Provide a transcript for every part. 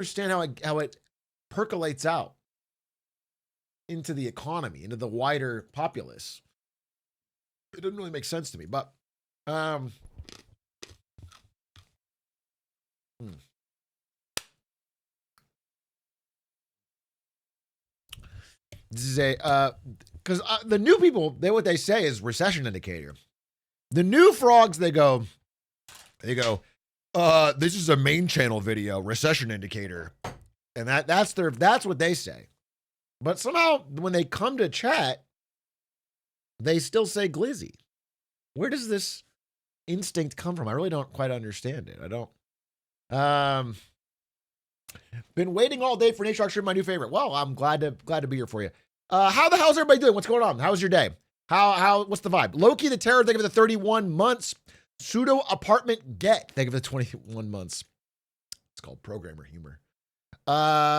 understand how it percolates out into the economy, into the wider populace. It doesn't really make sense to me, but this is a because the new people, what they say is recession indicator. The new frogs, they go, this is a main channel video, recession indicator, and that's what they say. But somehow when they come to chat, they still say glizzy. Where does this instinct come from? I really don't quite understand it. I don't. Been waiting all day for an Atrioc stream, my new favorite. Well, I'm glad to be here for you. How the hell's everybody doing? What's going on? How's your day? What's the vibe? Loki the Terror, thank you for the 31 months. Pseudo Apartment Get, thank you for the 21 months. It's called programmer humor.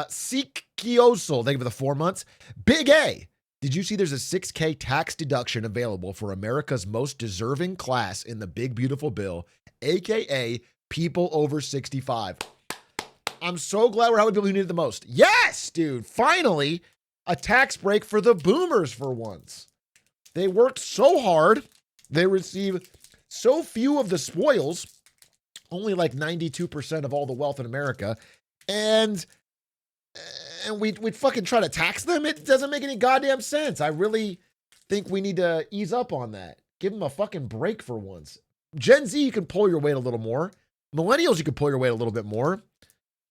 Seek Kioso, thank you for the 4 months. Big A, did you see there's a $6K tax deduction available for America's most deserving class in the big beautiful bill, aka people over 65? I'm so glad we're helping people who need it the most. Yes, dude. Finally, a tax break for the boomers for once. They worked so hard. They receive so few of the spoils, only like 92% of all the wealth in America. And we'd fucking try to tax them. It doesn't make any goddamn sense. I really think we need to ease up on that. Give them a fucking break for once. Gen Z, you can pull your weight a little more. Millennials, you can pull your weight a little bit more.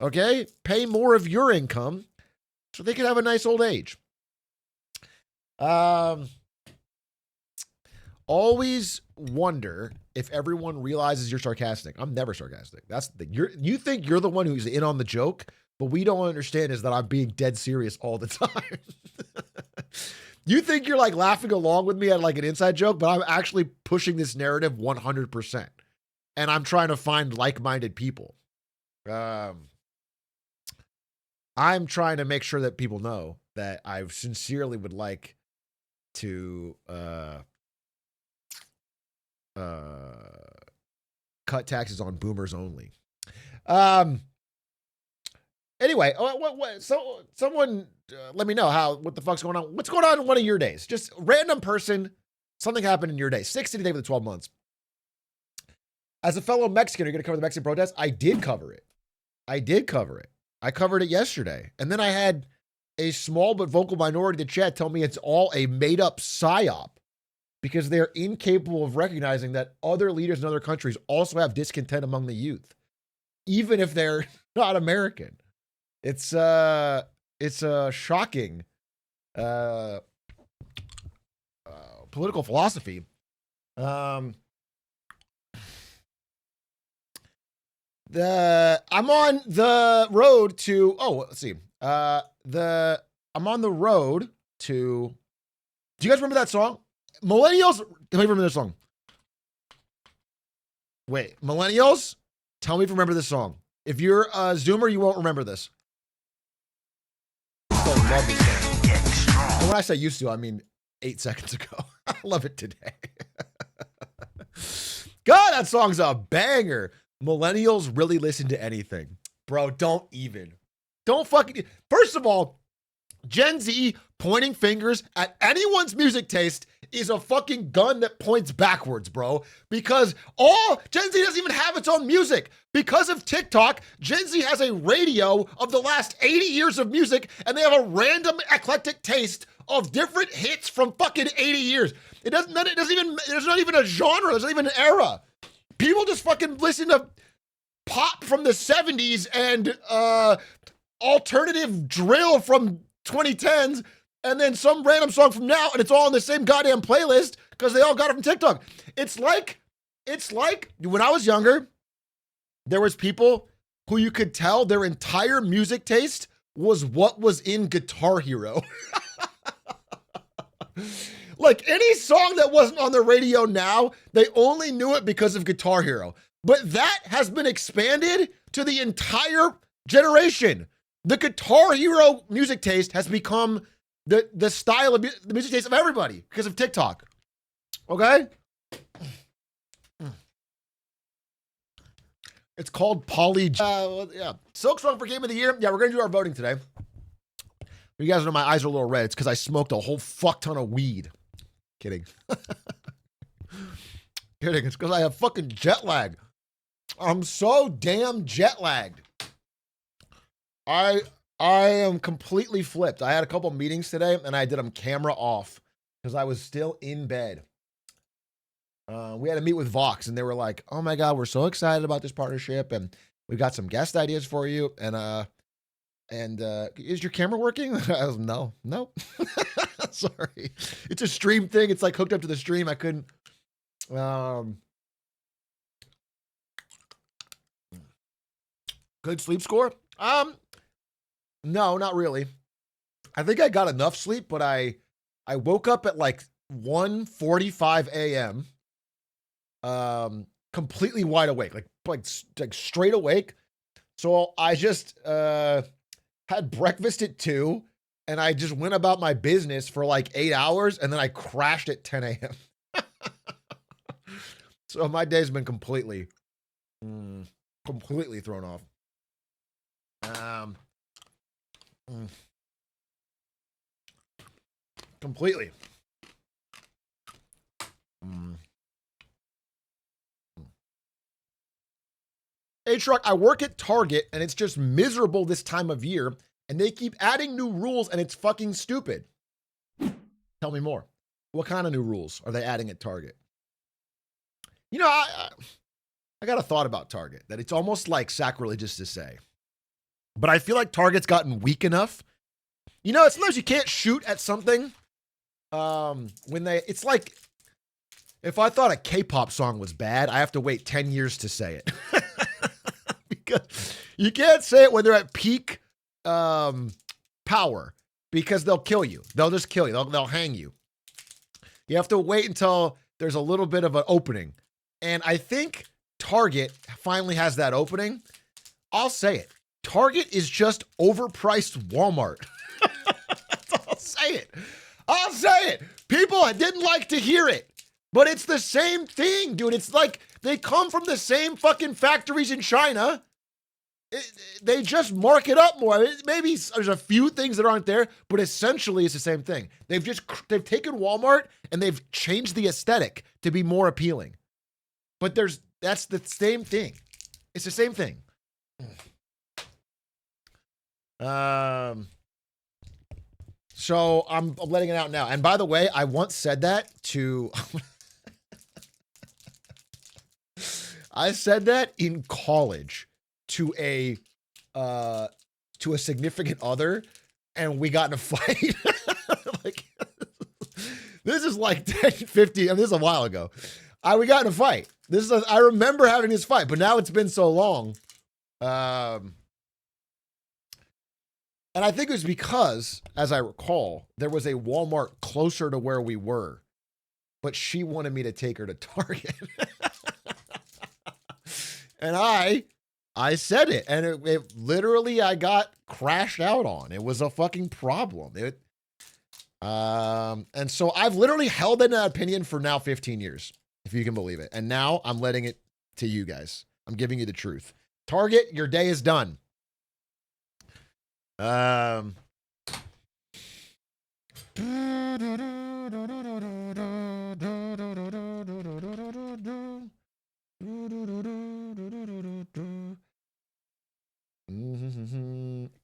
Okay? Pay more of your income so they can have a nice old age. Always wonder if everyone realizes you're sarcastic. I'm never sarcastic. That's the you think you're the one who's in on the joke, but we don't understand is that I'm being dead serious all the time. You think you're like laughing along with me at like an inside joke, but I'm actually pushing this narrative 100%. And I'm trying to find like-minded people. I'm trying to make sure that people know that I sincerely would like to cut taxes on boomers only. Anyway, so someone let me know what the fuck's going on. What's going on in one of your days? Just random person, something happened in your day. 60 today for the 12 months. As a fellow Mexican, you're going to cover the Mexican protest? I did cover it. I covered it yesterday. And then I had a small but vocal minority in the chat tell me it's all a made-up psyop because they're incapable of recognizing that other leaders in other countries also have discontent among the youth, even if they're not American. It's a shocking political philosophy. I'm on the road to, let's see. I'm on the road to, do you guys remember that song? Millennials, tell me if you remember this song. Wait, millennials, tell me if you remember this song. If you're a Zoomer, you won't remember this. I love this song. And when I say used to, I mean 8 seconds ago. I love it today. God, that song's a banger. Millennials really listen to anything. Bro, don't fucking, first of all, Gen Z pointing fingers at anyone's music taste is a fucking gun that points backwards, bro. Because Gen Z doesn't even have its own music. Because of TikTok, Gen Z has a radio of the last 80 years of music, and they have a random eclectic taste of different hits from fucking 80 years. There's not even a genre, there's not even an era. People just fucking listen to pop from the 70s and alternative drill from 2010s and then some random song from now, and it's all in the same goddamn playlist because they all got it from TikTok. It's like when I was younger, there was people who you could tell their entire music taste was what was in Guitar Hero. Like any song that wasn't on the radio now, they only knew it because of Guitar Hero. But that has been expanded to the entire generation. The Guitar Hero music taste has become the style of the music taste of everybody because of TikTok. Okay? It's called poly. Yeah. Silk Song for Game of the Year. Yeah, we're going to do our voting today. You guys know my eyes are a little red. It's because I smoked a whole fuck ton of weed. Kidding. Kidding. It's because I have fucking jet lag. I'm so damn jet lagged. I am completely flipped. I had a couple meetings today and I did them camera off because I was still in bed. We had to meet with Vox and they were like, "Oh my God, we're so excited about this partnership and we got some guest ideas for you." And is your camera working? I was, no. Sorry. It's a stream thing. It's like hooked up to the stream. I couldn't. Good sleep score? No, not really. I think I got enough sleep, but I woke up at like 1:45 a.m. Completely wide awake, like straight awake. So I just had breakfast at 2 and I just went about my business for like 8 hours and then I crashed at 10 a.m. So my day's been completely thrown off. Completely. Atrioc, I work at Target and it's just miserable this time of year and they keep adding new rules and it's fucking stupid. Tell me more. What kind of new rules are they adding at Target? You know, I got a thought about Target that it's almost like sacrilegious to say, but I feel like Target's gotten weak enough. You know, sometimes you can't shoot at something it's like if I thought a K-pop song was bad, I have to wait 10 years to say it. Because you can't say it when they're at peak power because they'll kill you. They'll just kill you. They'll hang you. You have to wait until there's a little bit of an opening. And I think Target finally has that opening. I'll say it. Target is just overpriced Walmart. I'll say it. I'll say it. People didn't like to hear it. But it's the same thing, dude. It's like they come from the same fucking factories in China. They just mark it up more. Maybe there's a few things that aren't there, but essentially it's the same thing. They've taken Walmart and they've changed the aesthetic to be more appealing. But that's the same thing. It's the same thing. So I'm letting it out now. And by the way, I once said that to I said that in college to a significant other, and we got in a fight. Like, this is like 10, 15, I mean, this is a while ago. We got in a fight. I remember having this fight, but now it's been so long. And I think it was because, as I recall, there was a Walmart closer to where we were, but she wanted me to take her to Target. And I said it, and it literally, I got crashed out on. It was a fucking problem. And so I've literally held in that opinion for now 15 years, if you can believe it. And now I'm letting it to you guys. I'm giving you the truth. Target, your day is done.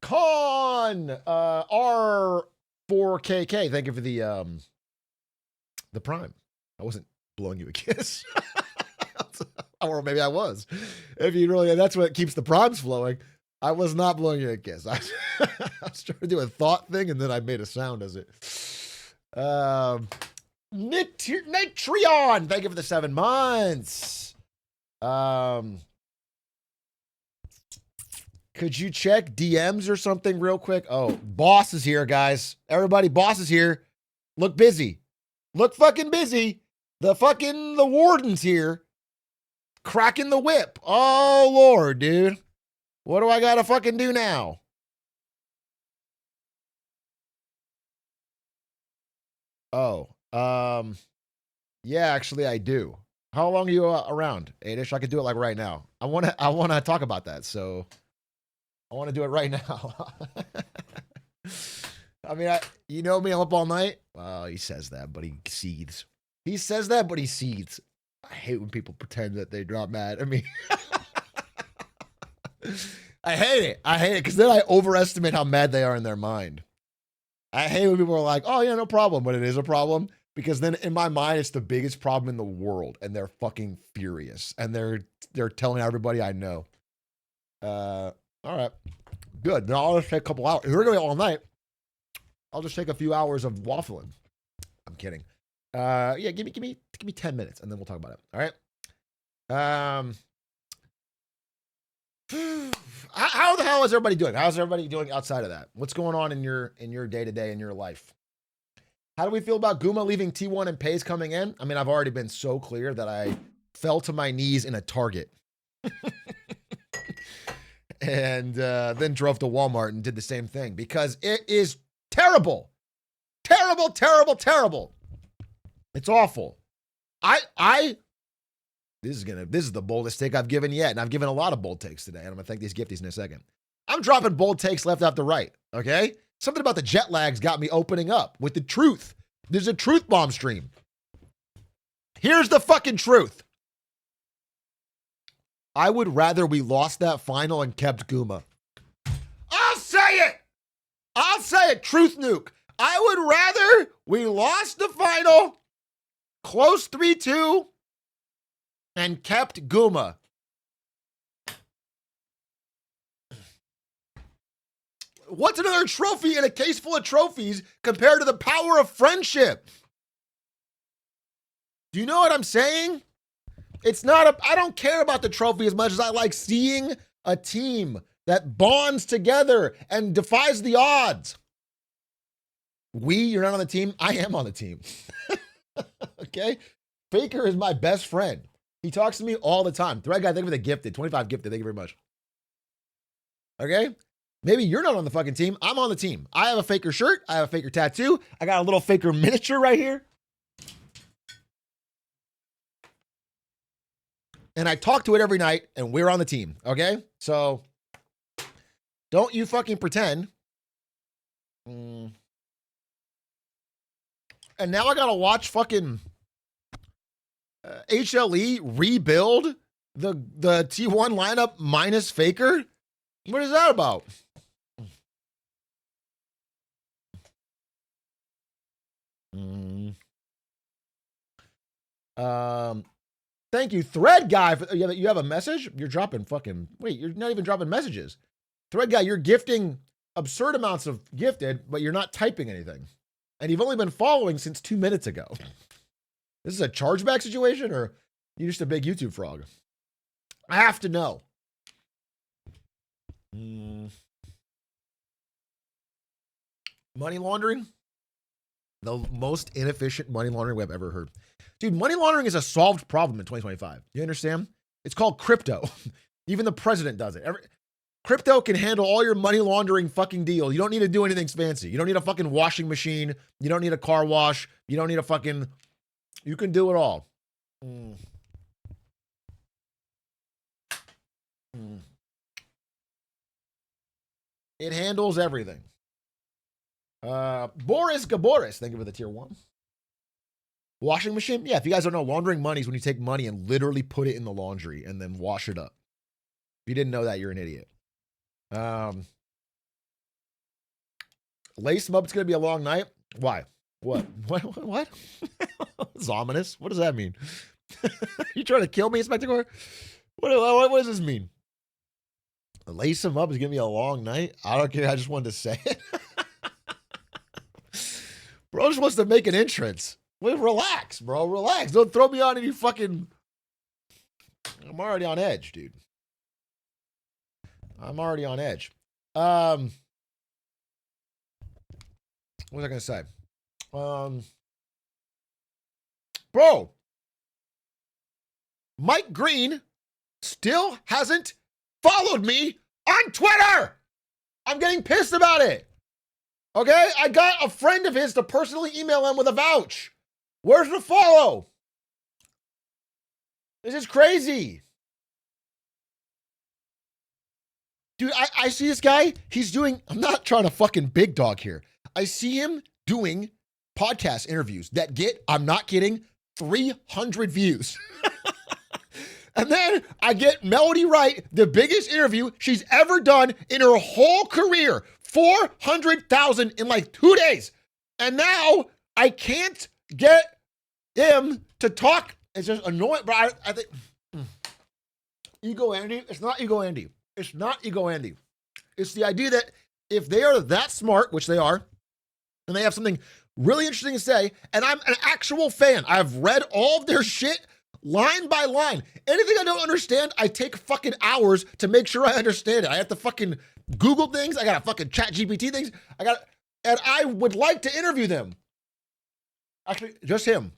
Con R4KK, thank you for the prime. I wasn't blowing you a kiss. Or maybe I was. If you really, that's what keeps the primes flowing. I was not blowing you a kiss. I was trying to do a thought thing and then I made a sound as it. Nitrion, thank you for the 7 months. Could you check DMs or something real quick? Oh, boss is here, guys. Everybody, boss is here. Look busy. Look fucking busy. The warden's here. Cracking the whip. Oh, Lord, dude. What do I gotta fucking do now? Oh, yeah, actually I do. How long are you around, Adish? I could do it like right now. I wanna talk about that. So I want to do it right now. I mean, you know me, I'm up all night. Well, he says that, but he seethes. He says that, but he seethes. I hate when people pretend that they're not mad at me. I hate it. I hate it because then I overestimate how mad they are in their mind. I hate when people are like, oh, yeah, no problem, but it is a problem. Because then in my mind, it's the biggest problem in the world, and they're fucking furious. And they're telling everybody I know. All right. Good. Now I'll just take a couple hours. If we're going to go all night, I'll just take a few hours of waffling. I'm kidding. Yeah, give me 10 minutes, and then we'll talk about it. All right. How the hell is everybody doing? How's everybody doing outside of that? What's going on in your day-to-day in your life? How do we feel about Guma leaving T1 and Pays coming in? I mean, I've already been so clear that I fell to my knees in a Target. And then drove to Walmart and did the same thing because it is terrible. Terrible, terrible, terrible. It's awful. This is the boldest take I've given yet, and I've given a lot of bold takes today, and I'm gonna thank these gifties in a second. I'm dropping bold takes left after right, okay? Something about the jet lags got me opening up with the truth. There's a truth bomb stream. Here's the fucking truth. I would rather we lost that final and kept Guma. I'll say it. I'll say it. Truth nuke. I would rather we lost the final, close 3-2, and kept Guma. What's another trophy in a case full of trophies compared to the power of friendship? Do you know what I'm saying? It's not I don't care about the trophy as much as I like seeing a team that bonds together and defies the odds. You're not on the team. I am on the team. Okay? Faker is my best friend. He talks to me all the time. Thread guy, thank you for the gifted. 25 gifted. Thank you very much. Okay? Maybe you're not on the fucking team. I'm on the team. I have a Faker shirt. I have a Faker tattoo. I got a little Faker miniature right here. And I talk to it every night, and we're on the team, okay? So, don't you fucking pretend. And now I gotta watch fucking HLE rebuild the T1 lineup minus Faker? What is that about? Thank you, Thread Guy. You have a message? You're dropping fucking... Wait, you're not even dropping messages. Thread Guy, you're gifting absurd amounts of gifted, but you're not typing anything. And you've only been following since 2 minutes ago. This is a chargeback situation, or you're just a big YouTube frog? I have to know. Money laundering? The most inefficient money laundering I've ever heard. Dude, money laundering is a solved problem in 2025. You understand? It's called crypto. Even the president does it. Crypto can handle all your money laundering fucking deal. You don't need to do anything fancy. You don't need a fucking washing machine. You don't need a car wash. You don't need a fucking... You can do it all. It handles everything. Boris Gaboris, thank you for the tier 1. Washing machine? Yeah, if you guys don't know, laundering money is when you take money and literally put it in the laundry and then wash it up. If you didn't know that, you're an idiot. Lace them up, it's going to be a long night. Why? What? It's ominous. What does that mean? You trying to kill me, Inspector Gore? What does this mean? Lace them up is going to be a long night? I don't care. I just wanted to say it. Bro just wants to make an entrance. Well, relax, bro. Relax. Don't throw me on any fucking... I'm already on edge, dude. I'm already on edge. What was I going to say? Bro. Mike Green still hasn't followed me on Twitter. I'm getting pissed about it. Okay? I got a friend of his to personally email him with a vouch. Where's the follow? This is crazy. Dude, I see this guy. He's doing, I'm not trying to fucking big dog here. I see him doing podcast interviews that get, I'm not kidding, 300 views. And then I get Melody Wright, the biggest interview she's ever done in her whole career, 400,000 in like 2 days. And now I can't get him to talk. It's just annoying, but I think, Ego Andy, it's not Ego Andy. It's not Ego Andy. It's the idea that if they are that smart, which they are, and they have something really interesting to say, and I'm an actual fan, I've read all of their shit line by line. Anything I don't understand, I take fucking hours to make sure I understand it. I have to fucking Google things. I got to fucking chat GPT things. And I would like to interview them. Actually, just him.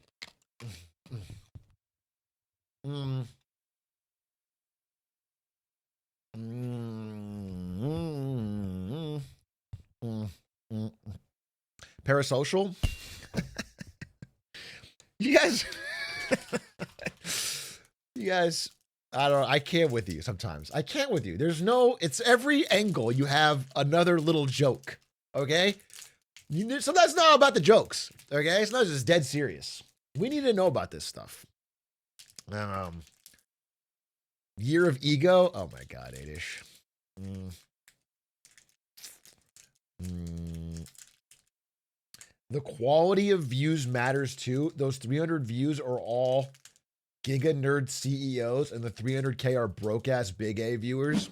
Parasocial. You guys, I don't know. I can't with you sometimes. I can't with you. It's every angle you have another little joke. Okay. Sometimes it's not about the jokes. Okay. It's not just dead serious. We need to know about this stuff. Year of ego. Oh my God, Adish. The quality of views matters too. Those 300 views are all Giga Nerd CEOs, and the 300K are broke ass big A viewers.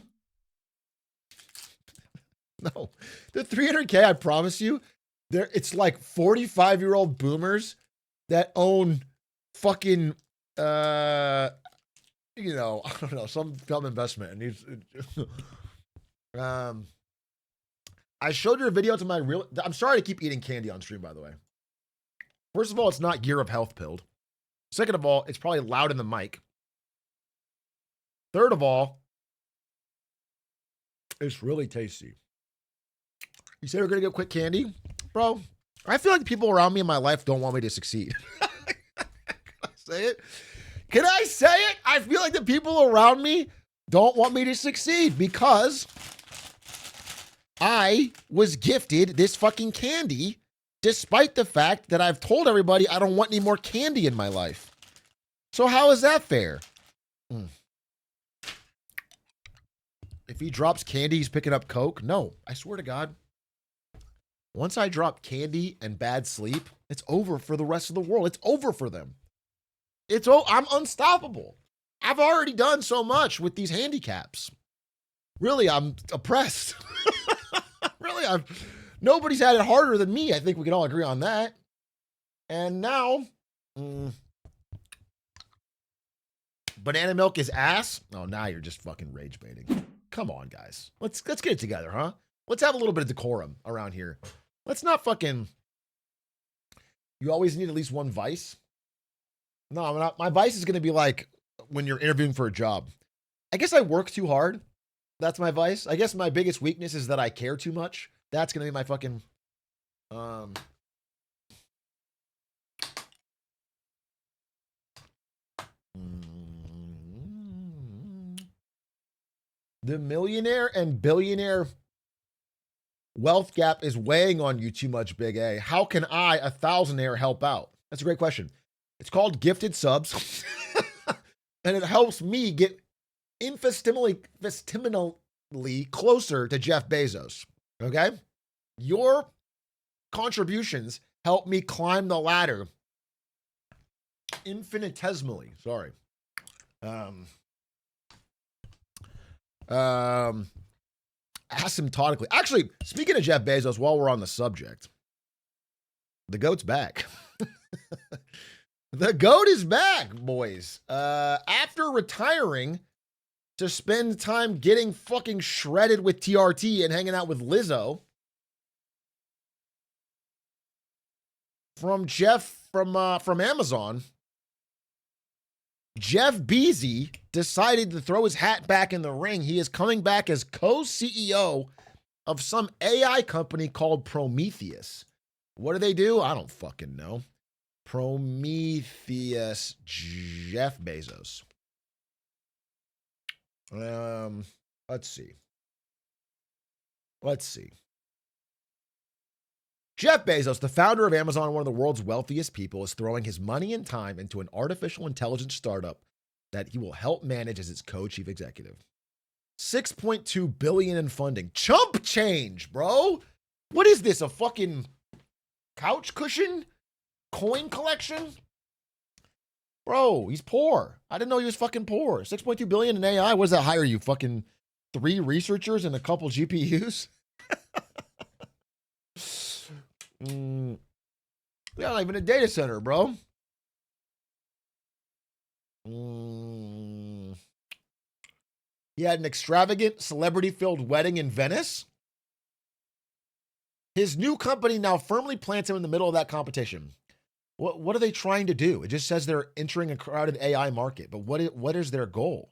No, the 300K, I promise you, it's like 45-year-old boomers that own fucking, I don't know, some dumb investment. And I showed you a video to my I'm sorry to keep eating candy on stream, by the way. First of all, it's not Year of Health pilled. Second of all, it's probably loud in the mic. Third of all, it's really tasty. You say we're going to get quick candy? Bro, I feel like the people around me in my life don't want me to succeed. Can I say it? Can I say it? I feel like the people around me don't want me to succeed because I was gifted this fucking candy despite the fact that I've told everybody I don't want any more candy in my life. So how is that fair? If he drops candy, he's picking up Coke? No, I swear to God. Once I drop candy and bad sleep, it's over for the rest of the world. It's over for them. I'm unstoppable. I've already done so much with these handicaps. Really, I'm oppressed. Really, nobody's had it harder than me. I think we can all agree on that. And now, banana milk is ass. Oh, now you're just fucking rage baiting. Come on, guys. Let's get it together, huh? Let's have a little bit of decorum around here. Let's not fucking. You always need at least one vice. No, my vice is going to be like when you're interviewing for a job. I guess I work too hard. That's my vice. I guess my biggest weakness is that I care too much. That's going to be my fucking, The millionaire and billionaire wealth gap is weighing on you too much, Big A. How can I, a thousandaire, help out? That's a great question. It's called gifted subs. And it helps me get infinitesimally closer to Jeff Bezos. Okay? Your contributions help me climb the ladder infinitesimally. Sorry. Asymptotically. Actually, speaking of Jeff Bezos, while we're on the subject, the GOAT's back. The GOAT is back, boys. After retiring to spend time getting fucking shredded with TRT and hanging out with Lizzo, from Amazon, Jeff Bezos decided to throw his hat back in the ring. He is coming back as co-CEO of some AI company called Prometheus. What do they do? I don't fucking know. Prometheus, Jeff Bezos. Let's see. Let's see. Jeff Bezos, the founder of Amazon and one of the world's wealthiest people, is throwing his money and time into an artificial intelligence startup that he will help manage as its co-chief executive. $6.2 billion in funding. Chump change, bro. What is this? A fucking couch cushion? Coin collection? Bro, he's poor. I didn't know he was fucking poor. $6.2 billion in AI. What does that hire you? Fucking 3 researchers and a couple GPUs? Yeah, not even a data center, bro. He had an extravagant, celebrity-filled wedding in Venice. His new company now firmly plants him in the middle of that competition. What are they trying to do? It just says they're entering a crowded AI market, but what is their goal?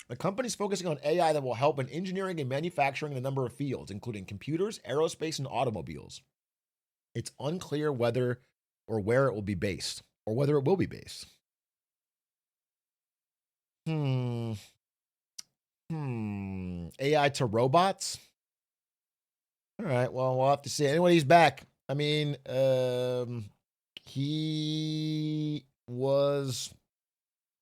The company's focusing on AI that will help in engineering and manufacturing in a number of fields, including computers, aerospace, and automobiles. It's unclear whether or where it will be based, or whether it will be based. AI to robots? All right, well, we'll have to see. Anyway, he's back. I mean, he was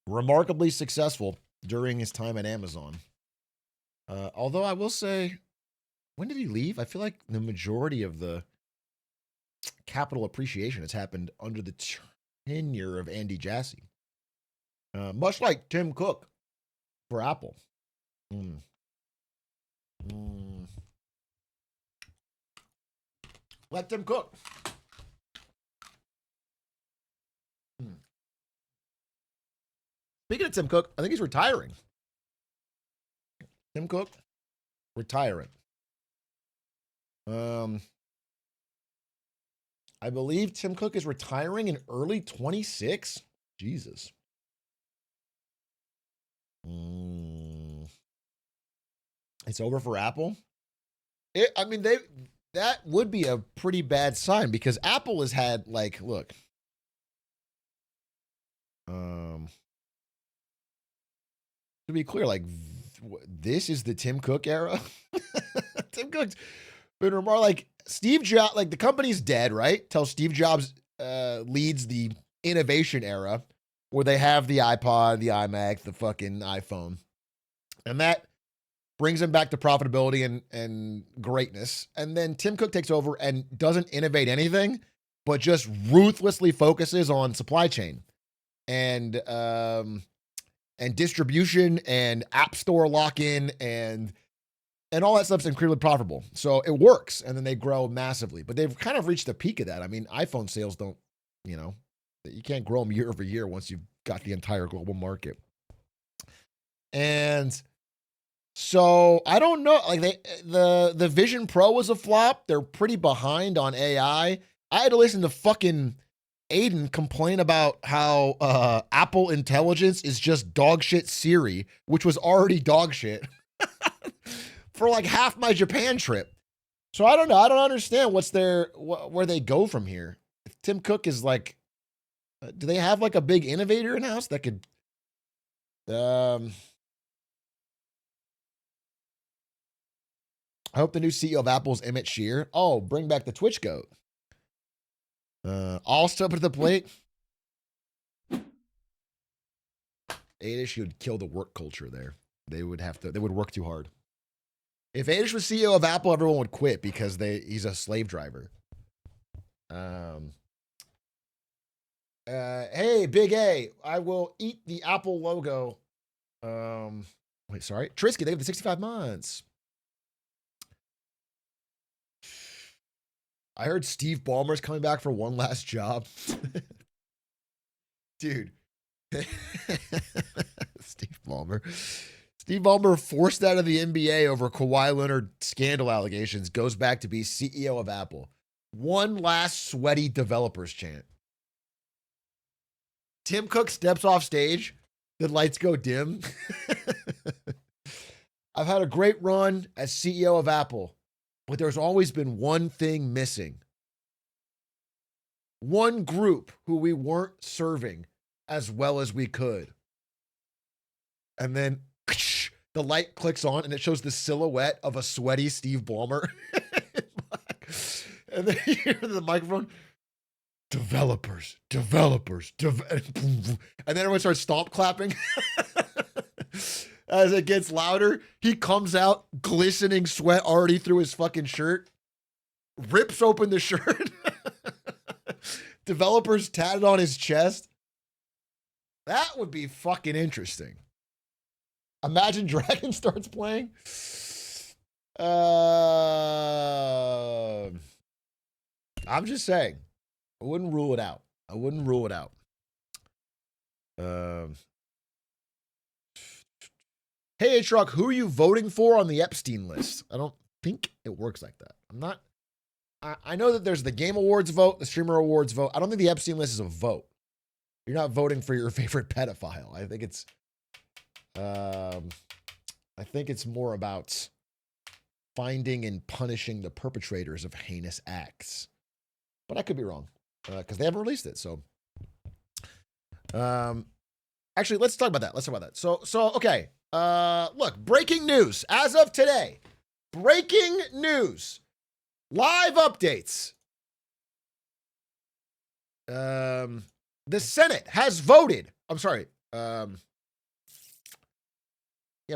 remarkably successful during his time at Amazon. Although I will say, when did he leave? I feel like the majority of the capital appreciation has happened under the tenure of Andy Jassy. Much like Tim Cook for Apple. Like Tim Cook. Speaking of Tim Cook, I think he's retiring. Tim Cook, retiring. I believe Tim Cook is retiring in early 26. Jesus. It's over for Apple. That would be a pretty bad sign because Apple has had look. To be clear, this is the Tim Cook era. Tim Cook's been more Steve Jobs, the company's dead, right? Till Steve Jobs leads the innovation era where they have the iPod, the iMac, the fucking iPhone. And that brings him back to profitability and greatness. And then Tim Cook takes over and doesn't innovate anything, but just ruthlessly focuses on supply chain and distribution and app store lock-in and all that stuff's incredibly profitable. So it works, and then they grow massively. But they've kind of reached the peak of that. I mean, iPhone sales don't, you can't grow them year over year once you've got the entire global market. And so I don't know. The Vision Pro was a flop. They're pretty behind on AI. I had to listen to fucking Aiden complain about how Apple Intelligence is just dog shit Siri, which was already dog shit for half my Japan trip. So I don't know. I don't understand where they go from here. If Tim Cook is do they have a big innovator in house that could I hope the new CEO of Apple is Emmett Shear. Oh, bring back the Twitch goat. All step at the plate. Adish would kill the work culture there. They would work too hard. If Adish was CEO of Apple, everyone would quit because he's a slave driver. Hey, Big A, I will eat the Apple logo. Wait, sorry. Trisky, they have the 65 months. I heard Steve Ballmer's coming back for one last job. Dude. Steve Ballmer. Steve Ballmer, forced out of the NBA over Kawhi Leonard scandal allegations, goes back to be CEO of Apple. One last sweaty developers chant. Tim Cook steps off stage. The lights go dim. I've had a great run as CEO of Apple, but there's always been one thing missing. one group who we weren't serving as well as we could. And then the light clicks on and it shows the silhouette of a sweaty Steve Ballmer. And then you hear the microphone, developers. And then everyone starts stomp clapping. As it gets louder, he comes out, glistening sweat already through his fucking shirt, rips open the shirt. Developers tatted on his chest. That would be fucking interesting. Imagine Dragon starts playing. I'm just saying. I wouldn't rule it out. Hey, Atrioc, who are you voting for on the Epstein list? I don't think it works like that. I know that there's the Game Awards vote, the Streamer Awards vote. I don't think the Epstein list is a vote. You're not voting for your favorite pedophile. I think it's more about finding and punishing the perpetrators of heinous acts. But I could be wrong because they haven't released it. So, actually, let's talk about that. So okay. Look, breaking news as of today. Breaking news. Live updates. The Senate has voted. I'm sorry. Yeah,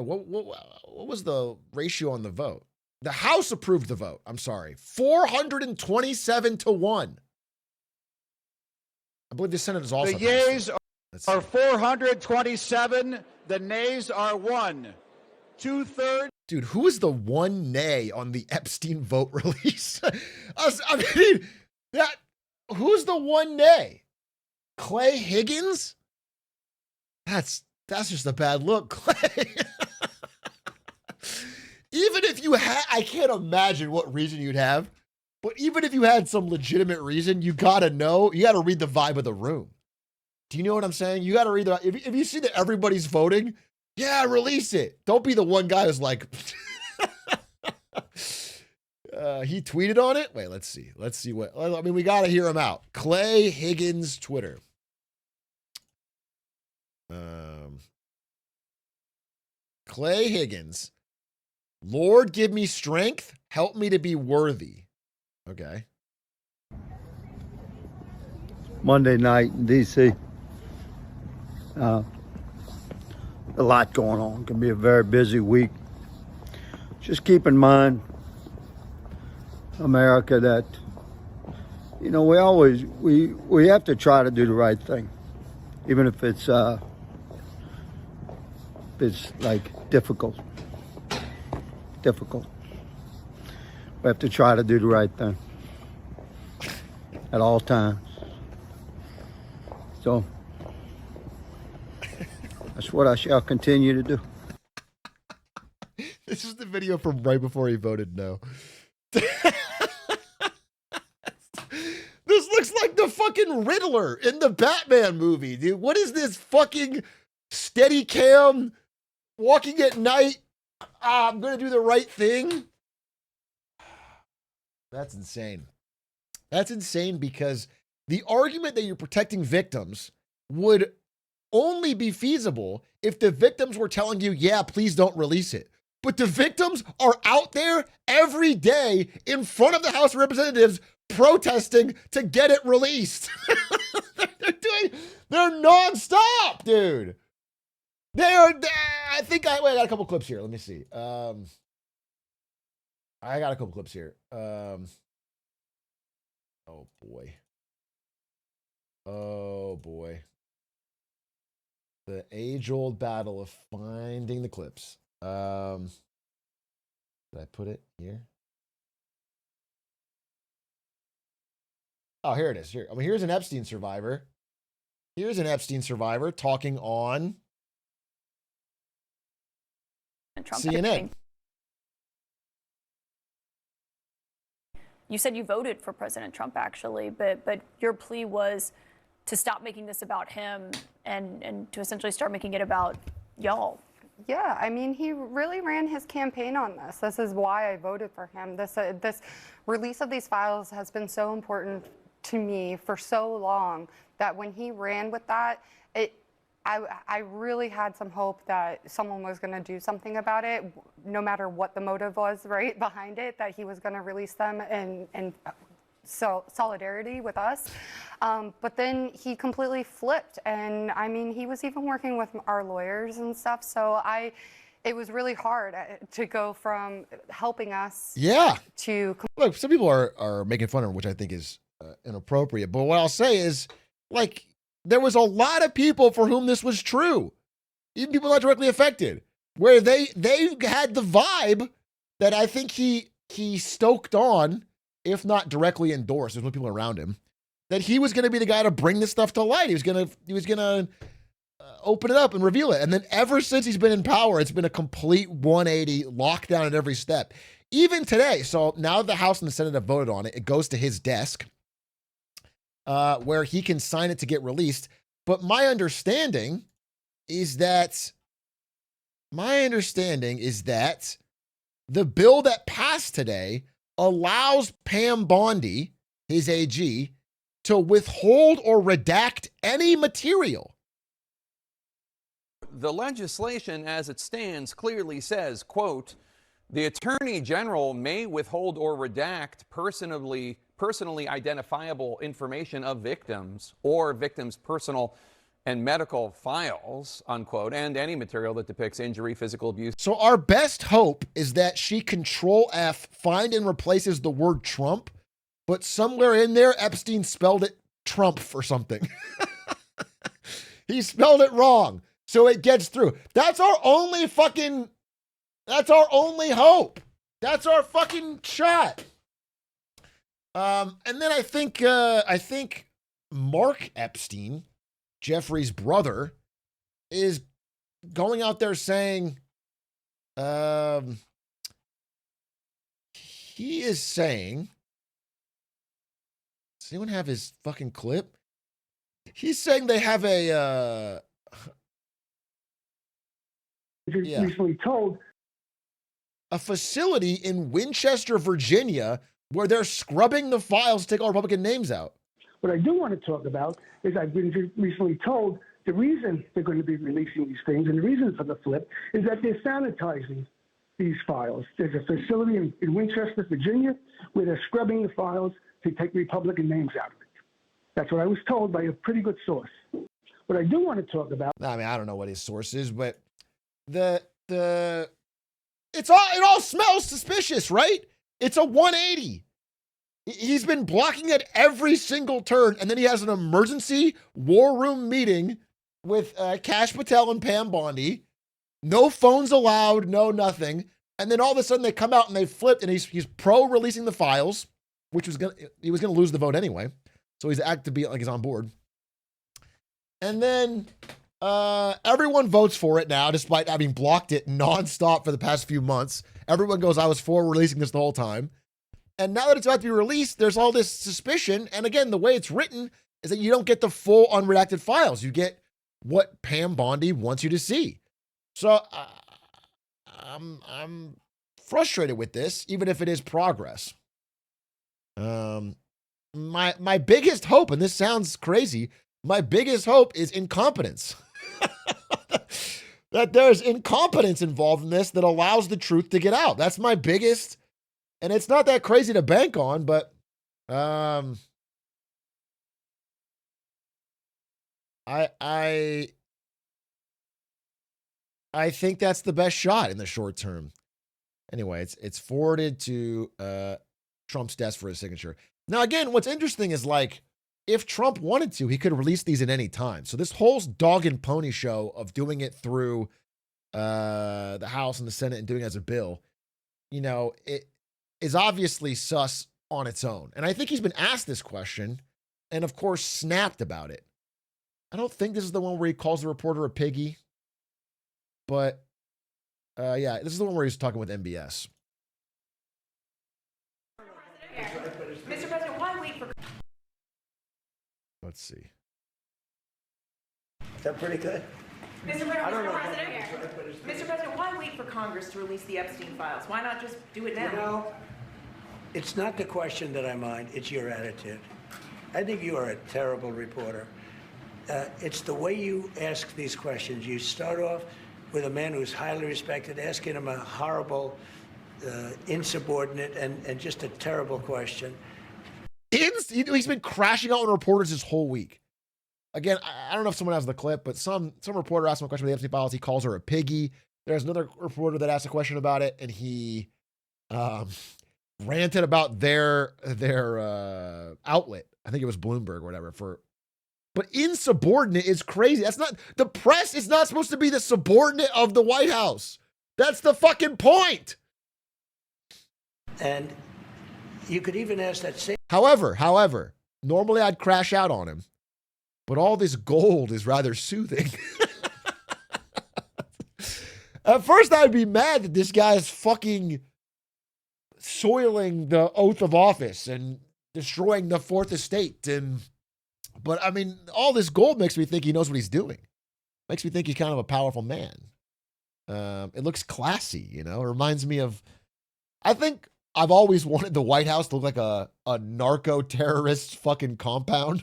what was the ratio on the vote? The House approved the vote. I'm sorry. 427 to 1. I believe the Senate is also. The yeas are 427. The nays are 1. 2/3. Dude, who is the one nay on the Epstein vote release? I mean, who's the one nay? Clay Higgins? That's just a bad look, Clay. Even if you had, I can't imagine what reason you'd have, but even if you had some legitimate reason, you gotta read the vibe of the room. Do you know what I'm saying? You gotta read if you see that everybody's voting, yeah, release it. Don't be the one guy who's like, he tweeted on it. Wait, let's see what, I mean, we gotta hear him out. Clay Higgins, Twitter. Clay Higgins. Lord, give me strength. Help me to be worthy. Okay. Monday night in D.C. A lot going on. It can be a very busy week. Just keep in mind, America, that, you know, we have to try to do the right thing, even if it's like difficult. We have to try to do the right thing at all times. So that's what I shall continue to do. This is the video from right before he voted no. This looks like the fucking Riddler in the Batman movie, dude. What is this fucking steady cam walking at night? I'm going to do the right thing. That's insane. That's insane because the argument that you're protecting victims would only be feasible if the victims were telling you, yeah, please don't release it. But the victims are out there every day in front of the House of Representatives protesting to get it released. They're nonstop, dude. I got a couple clips here. Let me see. I got a couple clips here. Oh boy. The age-old battle of finding the clips. Did I put it here? Oh, here it is. Here. I mean, here's an Epstein survivor. Here's an Epstein survivor talking on CNN. You said you voted for President Trump, actually, but your plea was to stop making this about him and to essentially start making it about y'all. Yeah, I mean, he really ran his campaign on this. This is why I voted for him. This release of these files has been so important to me for so long that when he ran with that, I really had some hope that someone was going to do something about it, no matter what the motive was, right, behind it, that he was going to release them and so solidarity with us. But then he completely flipped. And I mean, he was even working with our lawyers and stuff. So it was really hard to go from helping us to. Look, some people are making fun of him, which I think is inappropriate. But what I'll say is, like, there was a lot of people for whom this was true, even people not directly affected, where they had the vibe that I think he stoked on, if not directly endorsed, there's no people around him, that he was going to be the guy to bring this stuff to light. He was going to open it up and reveal it. And then ever since he's been in power, it's been a complete 180 lockdown at every step. Even today, so now the House and the Senate have voted on it, it goes to his desk, where he can sign it to get released. But my understanding is that the bill that passed today allows Pam Bondi, his AG, to withhold or redact any material. The legislation as it stands clearly says, quote, the Attorney General may withhold or redact personally identifiable information of victims or victims' personal and medical files, unquote, and any material that depicts injury, physical abuse. So our best hope is that she Control F, find and replaces the word Trump, but somewhere in there, Epstein spelled it Trump or something. He spelled it wrong, so it gets through. That's our only hope. That's our fucking shot. And then I think Mark Epstein, Jeffrey's brother, is going out there saying, he is saying, does anyone have his fucking clip? He's saying they have recently told a facility in Winchester, Virginia, where they're scrubbing the files to take all Republican names out. What I do want to talk about is I've been recently told the reason they're going to be releasing these things and the reason for the flip is that they're sanitizing these files. There's a facility in Winchester, Virginia, where they're scrubbing the files to take Republican names out of it. That's what I was told by a pretty good source. What I do want to talk about. I mean, I don't know what his source is, but it all smells suspicious, right? It's a 180. He's been blocking at every single turn, and then he has an emergency war room meeting with Kash Patel and Pam Bondi. No phones allowed, no nothing. And then all of a sudden they come out and they flipped, and he's pro-releasing the files, which he was gonna lose the vote anyway. So he's acting to be like he's on board. And then everyone votes for it now, despite having blocked it nonstop for the past few months. Everyone goes, I was for releasing this the whole time. And now that it's about to be released, there's all this suspicion. And again, the way it's written is that you don't get the full unredacted files. You get what Pam Bondi wants you to see. So I'm frustrated with this, even if it is progress. My biggest hope, and this sounds crazy, my biggest hope is incompetence. That there's incompetence involved in this that allows the truth to get out. That's my biggest, and it's not that crazy to bank on, but I think that's the best shot in the short term. Anyway, it's forwarded to Trump's desk for his signature. Now, again, what's interesting is, like, if Trump wanted to, he could release these at any time. So this whole dog and pony show of doing it through the House and the Senate and doing it as a bill, you know, it is obviously sus on its own. And I think he's been asked this question and, of course, snapped about it. I don't think this is the one where he calls the reporter a piggy. But, yeah, this is the one where he's talking with MBS. Mr. President, why wait for... Let's see. Is that pretty good? Mr. President, why wait for Congress to release the Epstein files? Why not just do it now? You know, it's not the question that I mind, it's your attitude. I think you are a terrible reporter. It's the way you ask these questions. You start off with a man who's highly respected, asking him a horrible, insubordinate, and just a terrible question. He's been crashing out on reporters this whole week. Again, I don't know if someone has the clip, but some reporter asked him a question about the Epstein files. He calls her a piggy. There's another reporter that asked a question about it, and he ranted about their outlet. I think it was Bloomberg or whatever. But insubordinate is crazy. That's not, the press is not supposed to be the subordinate of the White House. That's the fucking point. And you could even ask that same. However, normally I'd crash out on him, but all this gold is rather soothing. At first, I'd be mad that this guy is fucking soiling the oath of office and destroying the Fourth Estate. But I mean, all this gold makes me think he knows what he's doing. Makes me think he's kind of a powerful man. It looks classy, you know. It reminds me of, I think I've always wanted the White House to look like a narco-terrorist fucking compound.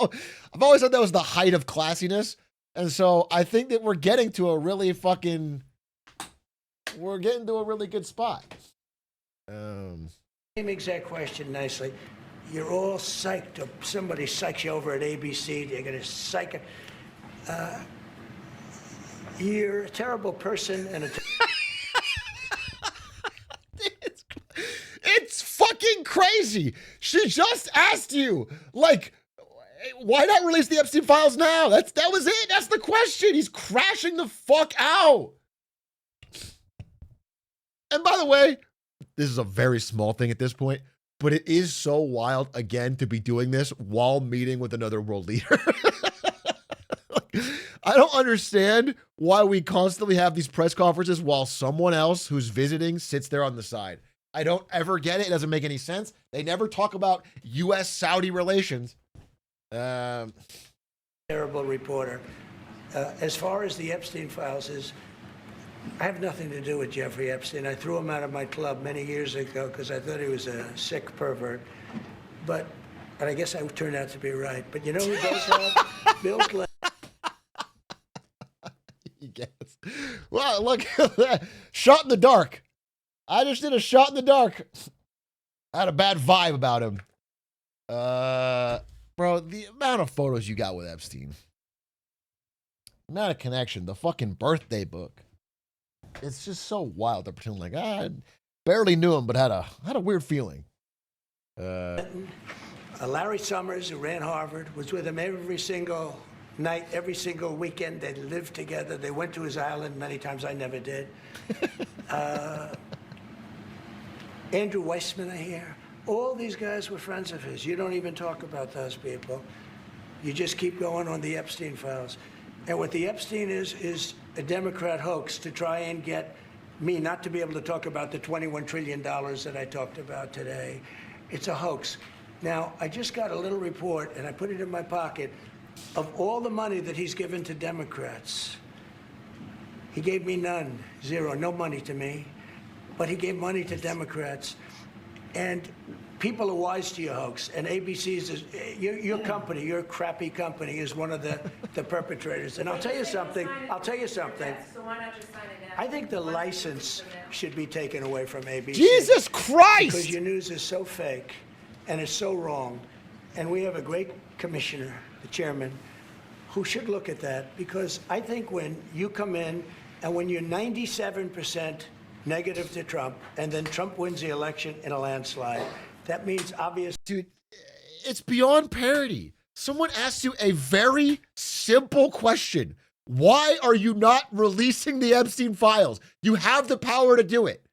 I've always thought that was the height of classiness. And so I think that we're getting to a really good spot. Same exact question nicely. You're all psyched up. Somebody psychs you over at ABC. They're going to psych it. You're a terrible person and It's fucking crazy. She just asked you, like, why not release the Epstein files now? That was it. That's the question. He's crashing the fuck out. And by the way, this is a very small thing at this point, but it is so wild, again, to be doing this while meeting with another world leader. I don't understand why we constantly have these press conferences while someone else who's visiting sits there on the side. I don't ever get it. It doesn't make any sense. They never talk about U.S.-Saudi relations. terrible reporter. As far as the Epstein files is, I have nothing to do with Jeffrey Epstein. I threw him out of my club many years ago because I thought he was a sick pervert. But I guess I turned out to be right. But you know who does have? Bill Clinton. Yes. Well, look at that. Shot in the dark. I just did a shot in the dark. I had a bad vibe about him. Bro, the amount of photos you got with Epstein. Amount of connection. The fucking birthday book. It's just so wild to pretend like, I barely knew him, but had a weird feeling. Larry Summers, who ran Harvard, was with him every single night, every single weekend. They lived together. They went to his island many times. I never did. Andrew Weissman, I hear. All these guys were friends of his. You don't even talk about those people. You just keep going on the Epstein files. And what the Epstein is a Democrat hoax to try and get me not to be able to talk about the $21 trillion that I talked about today. It's a hoax. Now, I just got a little report, and I put it in my pocket, of all the money that he's given to Democrats. He gave me none, zero, no money to me. But he gave money to Democrats. And people are wise to your hoax. And ABC's, your company, your crappy company, is one of the perpetrators. And I'll tell you something. So why not just sign it now? I think the license should be taken away from ABC. Jesus Christ! Because your news is so fake and it's so wrong. And we have a great commissioner, the chairman, who should look at that. Because I think when you come in and when you're 97% negative to Trump, and then Trump wins the election in a landslide, that means obvious. Dude, it's beyond parody. Someone asked you a very simple question. Why are you not releasing the Epstein files? You have the power to do it.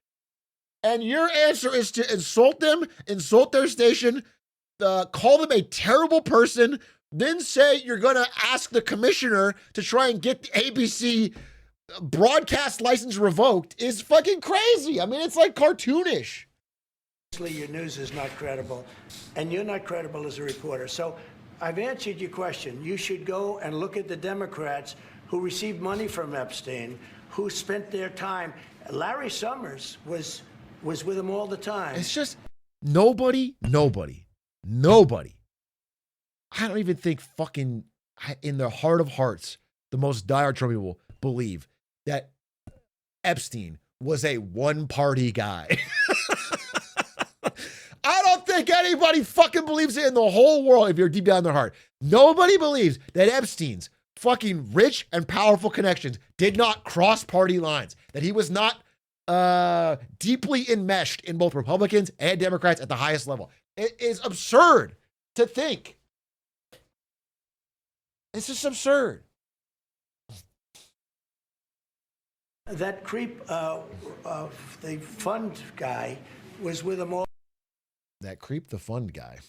And your answer is to insult them, insult their station, call them a terrible person, then say you're going to ask the commissioner to try and get the ABC broadcast license revoked is fucking crazy. I mean, it's like cartoonish. Your news is not credible, and you're not credible as a reporter. So I've answered your question. You should go and look at the Democrats who received money from Epstein, who spent their time. Larry Summers was with him all the time. It's just nobody Nobody. I don't even think fucking in their heart of hearts, the most diehard Trump people believe that Epstein was a one-party guy. I don't think anybody fucking believes it in the whole world if you're deep down in their heart. Nobody believes that Epstein's fucking rich and powerful connections did not cross party lines, that he was not deeply enmeshed in both Republicans and Democrats at the highest level. It is absurd to think. It's just absurd. That creep of the fund guy was with him all. That creep, the fund guy.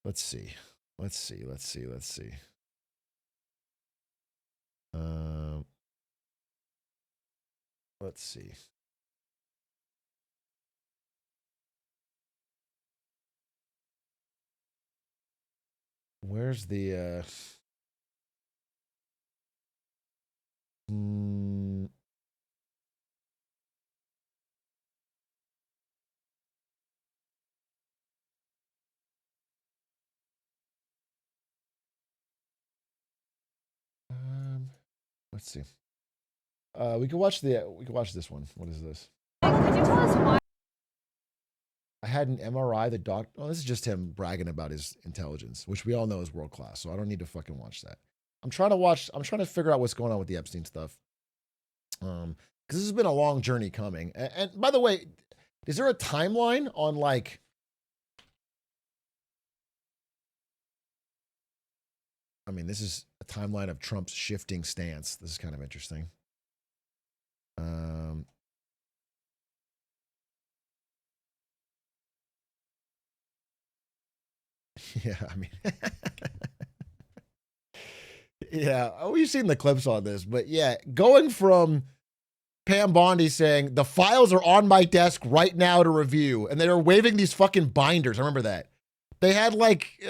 Let's see. Let's see. Where's the let's see. We can watch this one. What is this? Michael, could you tell us why? I had an MRI. The doc. Oh, this is just him bragging about his intelligence, which we all know is world class. So I don't need to fucking watch that. I'm trying to figure out what's going on with the Epstein stuff. Because this has been a long journey coming. And by the way, is there a timeline on like? I mean, this is a timeline of Trump's shifting stance. This is kind of interesting. Yeah, I mean, yeah. Oh, you've seen the clips on this, but yeah, going from Pam Bondi saying the files are on my desk right now to review, and they were waving these fucking binders. I remember that. They had like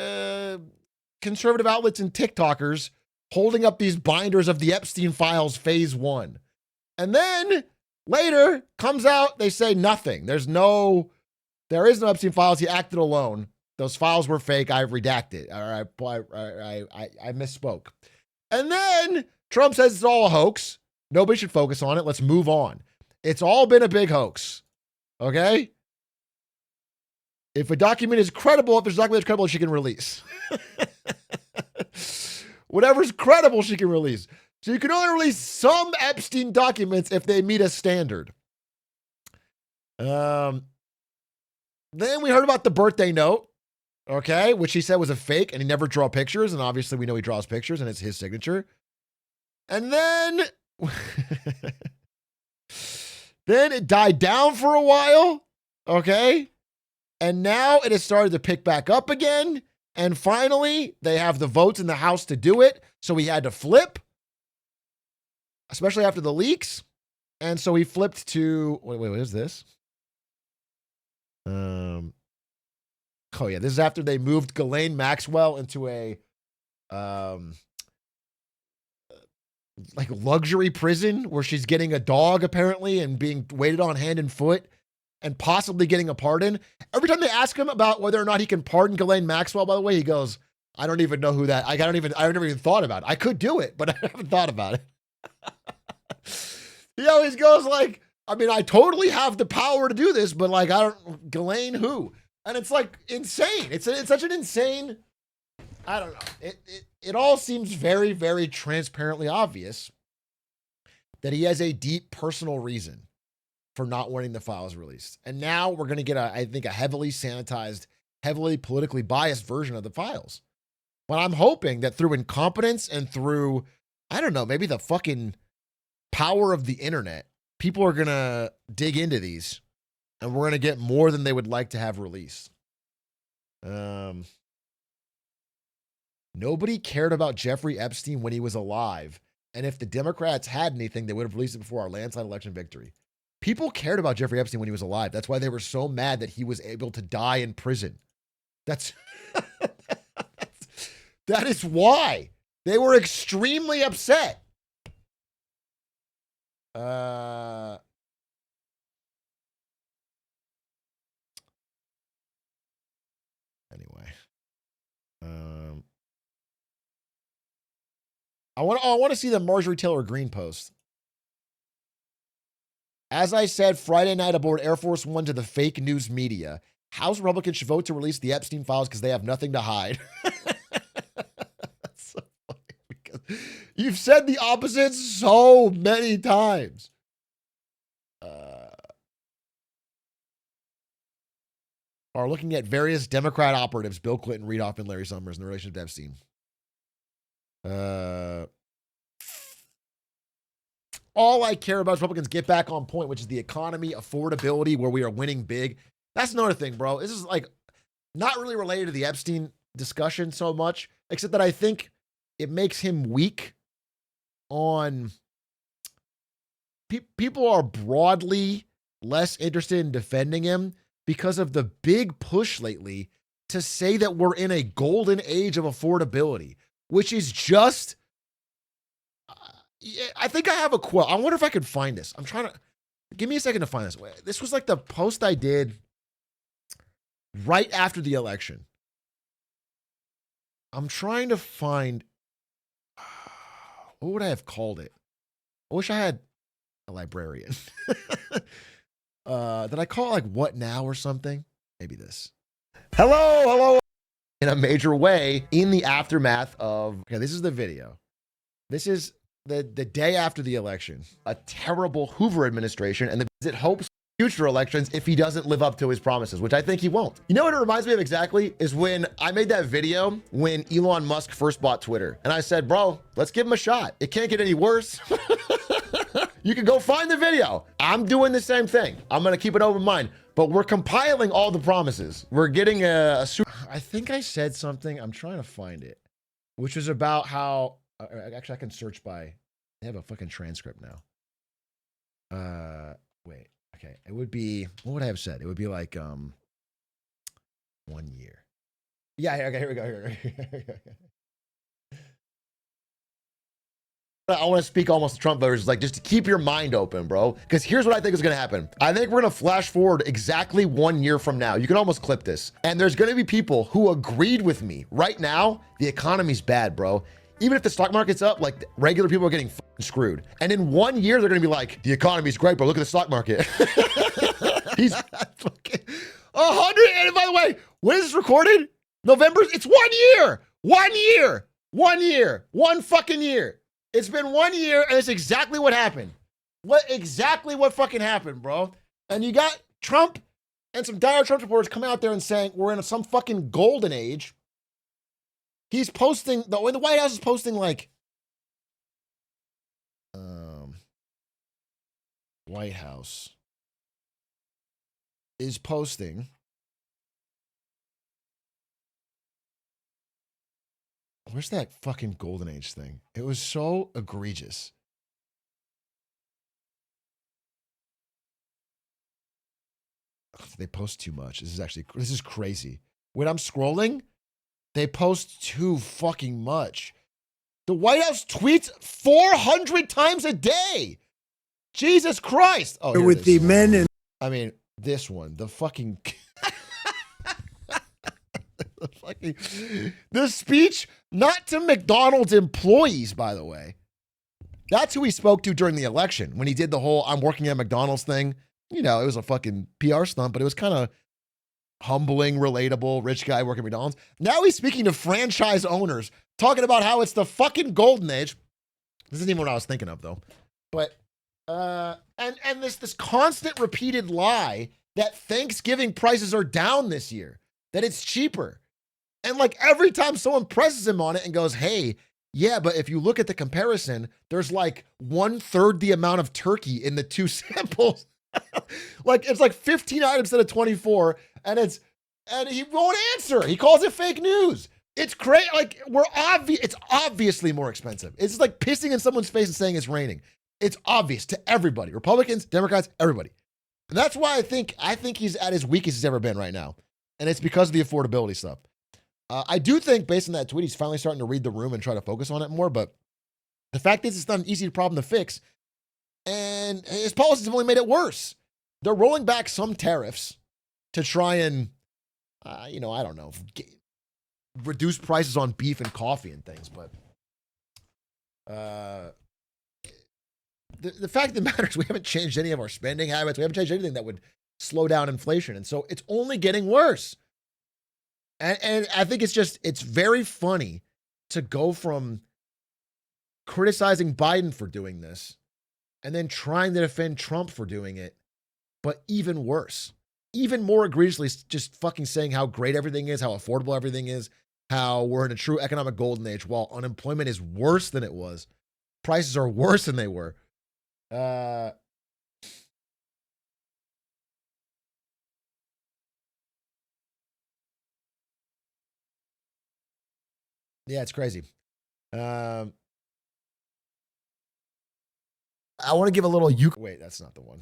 conservative outlets and TikTokers holding up these binders of the Epstein files phase 1. And then later comes out, they say nothing. There is no Epstein files. He acted alone. Those files were fake. I redacted. I misspoke. And then Trump says it's all a hoax. Nobody should focus on it. Let's move on. It's all been a big hoax. Okay? If a document is credible, if there's a document that's credible, she can release. Whatever's credible, she can release. So you can only release some Epstein documents if they meet a standard. Then we heard about the birthday note. Okay, which he said was a fake, and he never draw pictures, and obviously we know he draws pictures, and it's his signature. And then, then it died down for a while, okay? And now it has started to pick back up again, and finally, they have the votes in the House to do it, so he had to flip, especially after the leaks. And so he flipped to, wait, what is this? Oh yeah, this is after they moved Ghislaine Maxwell into a like luxury prison where she's getting a dog apparently and being waited on hand and foot and possibly getting a pardon. Every time they ask him about whether or not he can pardon Ghislaine Maxwell, by the way, he goes, I don't even know who that, I've never even thought about it. I could do it, but I haven't thought about it. He always goes like, I mean, I totally have the power to do this, but like, Ghislaine who? And it's like insane. It's such an insane, I don't know. It all seems very, very transparently obvious that he has a deep personal reason for not wanting the files released. And now we're going to get, I think, a heavily sanitized, heavily politically biased version of the files. But I'm hoping that through incompetence and through, I don't know, maybe the fucking power of the internet, people are going to dig into these. And we're going to get more than they would like to have released. Nobody cared about Jeffrey Epstein when he was alive. And if the Democrats had anything, they would have released it before our landslide election victory. People cared about Jeffrey Epstein when he was alive. That's why they were so mad that he was able to die in prison. That is why. They were extremely upset. I want to see the Marjorie Taylor Greene post. As I said Friday night aboard Air Force One to the fake news media, House Republicans should vote to release the Epstein files because they have nothing to hide. That's so funny because you've said the opposite so many times. Are looking at various Democrat operatives, Bill Clinton, Reid Hoffman, Larry Summers, in relation to Epstein. All I care about is Republicans get back on point, which is the economy, affordability, where we are winning big. That's another thing, bro. This is like not really related to the Epstein discussion so much, except that I think it makes him weak on people are broadly less interested in defending him because of the big push lately to say that we're in a golden age of affordability, which is just, I think I have a quote. I wonder if I could find this. I'm trying to, give me a second to find this. This was like the post I did right after the election. I'm trying to find, what would I have called it? I wish I had a librarian. Did I call it like What Now or something? Maybe this. Hello. In a major way in the aftermath of, okay, this is the video. This is the day after the election. A terrible Hoover administration and the visit hopes future elections if he doesn't live up to his promises, which I think he won't. You know what it reminds me of exactly is when I made that video when Elon Musk first bought Twitter. And I said, bro, let's give him a shot. It can't get any worse. You can go find the video. I'm doing the same thing. I'm going to keep an open mind, but we're compiling all the promises. We're getting I think I said something. I'm trying to find it, which was about how, actually I can search by, they have a fucking transcript now. Wait, okay. It would be, what would I have said? It would be like, 1 year. Yeah, okay, here we go. I want to speak almost to Trump voters, like just to keep your mind open, bro. Because here's what I think is going to happen. I think we're going to flash forward exactly 1 year from now. You can almost clip this. And there's going to be people who agreed with me. Right now, the economy's bad, bro. Even if the stock market's up, like regular people are getting screwed. And in 1 year, they're going to be like, the economy's great, bro. Look at the stock market. He's fucking 100. And by the way, when is this recorded? November. It's 1 year. 1 year. 1 year. 1 fucking year. It's been 1 year, and it's exactly what happened. Exactly what fucking happened, bro. And you got Trump and some dire Trump supporters coming out there and saying we're in some fucking golden age. He's posting, the White House is posting like, White House is posting. Where's that fucking golden age thing? It was so egregious. They post too much. This is crazy. When I'm scrolling, they post too fucking much. The White House tweets 400 times a day. Jesus Christ. Oh, with the men and I mean, this one, the fucking the speech, not to McDonald's employees, by the way. That's who he spoke to during the election when he did the whole I'm working at McDonald's thing. You know, it was a fucking PR stunt, but it was kind of humbling, relatable, rich guy working at McDonald's. Now he's speaking to franchise owners, talking about how it's the fucking golden age. This isn't even what I was thinking of, though. But, and this constant repeated lie that Thanksgiving prices are down this year, that it's cheaper. And like every time someone presses him on it and goes, hey, yeah, but if you look at the comparison, there's like 1/3 the amount of turkey in the two samples. Like it's like 15 items instead of 24, and he won't answer. He calls it fake news. It's crazy. Like it's obviously more expensive. It's just like pissing in someone's face and saying it's raining. It's obvious to everybody, Republicans, Democrats, everybody. And that's why I think he's at his weakest he's ever been right now, and it's because of the affordability stuff. I do think, based on that tweet, he's finally starting to read the room and try to focus on it more. But the fact is, it's not an easy problem to fix. And his policies have only made it worse. They're rolling back some tariffs to try and, I don't know, reduce prices on beef and coffee and things. But the fact of the matter is we haven't changed any of our spending habits. We haven't changed anything that would slow down inflation. And so it's only getting worse. And I think it's very funny to go from criticizing Biden for doing this and then trying to defend Trump for doing it, but even worse, even more egregiously, just fucking saying how great everything is, how affordable everything is, how we're in a true economic golden age while unemployment is worse than it was. Prices are worse than they were. Yeah, it's crazy. I want to give a little wait, that's not the one.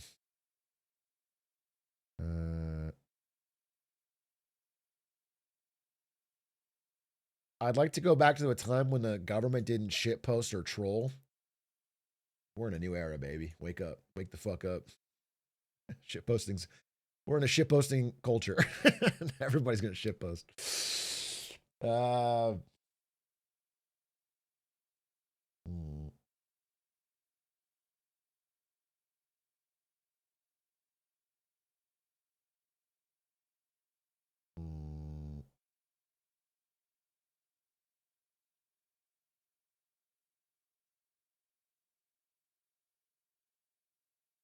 I'd like to go back to a time when the government didn't shitpost or troll. We're in a new era, baby. Wake up. Wake the fuck up. Shitpostings. We're in a shitposting culture. Everybody's going to shitpost.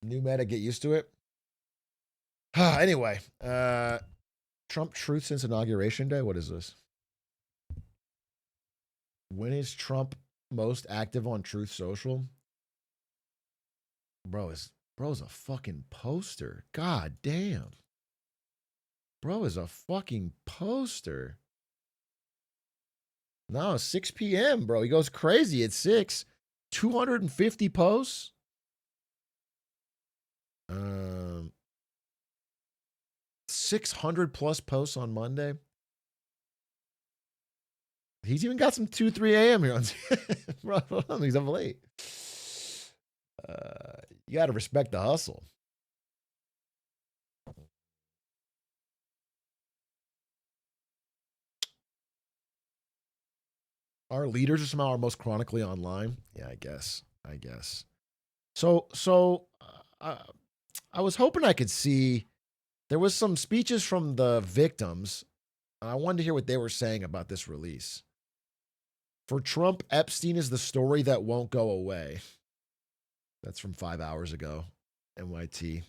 New meta, get used to it. Anyway, Trump truth since inauguration day. What is this? When is Trump most active on Truth Social? Bro's a fucking poster. God damn. Bro is a fucking poster. No, 6 p.m., bro. He goes crazy at 6. 250 posts. 600 plus posts on Monday. He's even got some 2, 3 a.m. here on bro, he's up late. You got to respect the hustle. Our leaders are somehow our most chronically online. Yeah, I guess. So I was hoping I could see. There was some speeches from the victims. I wanted to hear what they were saying about this release. For Trump, Epstein is the story that won't go away. That's from 5 hours ago. NYT.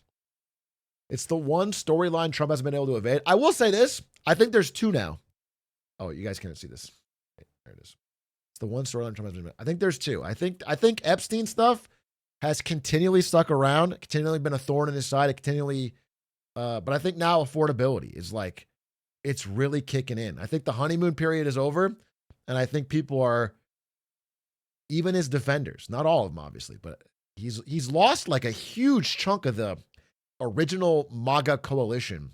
It's the one storyline Trump hasn't been able to evade. I will say this. I think there's 2 now. Oh, you guys can't see this. There it is. It's the one storyline Trump hasn't been. I think there's 2. I think Epstein stuff has continually stuck around, continually been a thorn in his side. It continually, but I think now affordability is like, it's really kicking in. I think the honeymoon period is over, and I think people are, even his defenders, not all of them obviously, but he's lost like a huge chunk of the original MAGA coalition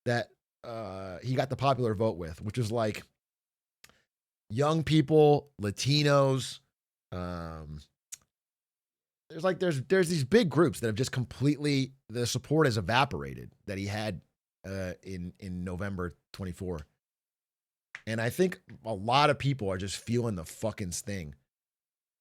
that he got the popular vote with, which is like young people, Latinos. There's these big groups that have just completely, the support has evaporated that he had in November 24. And I think a lot of people are just feeling the fucking sting.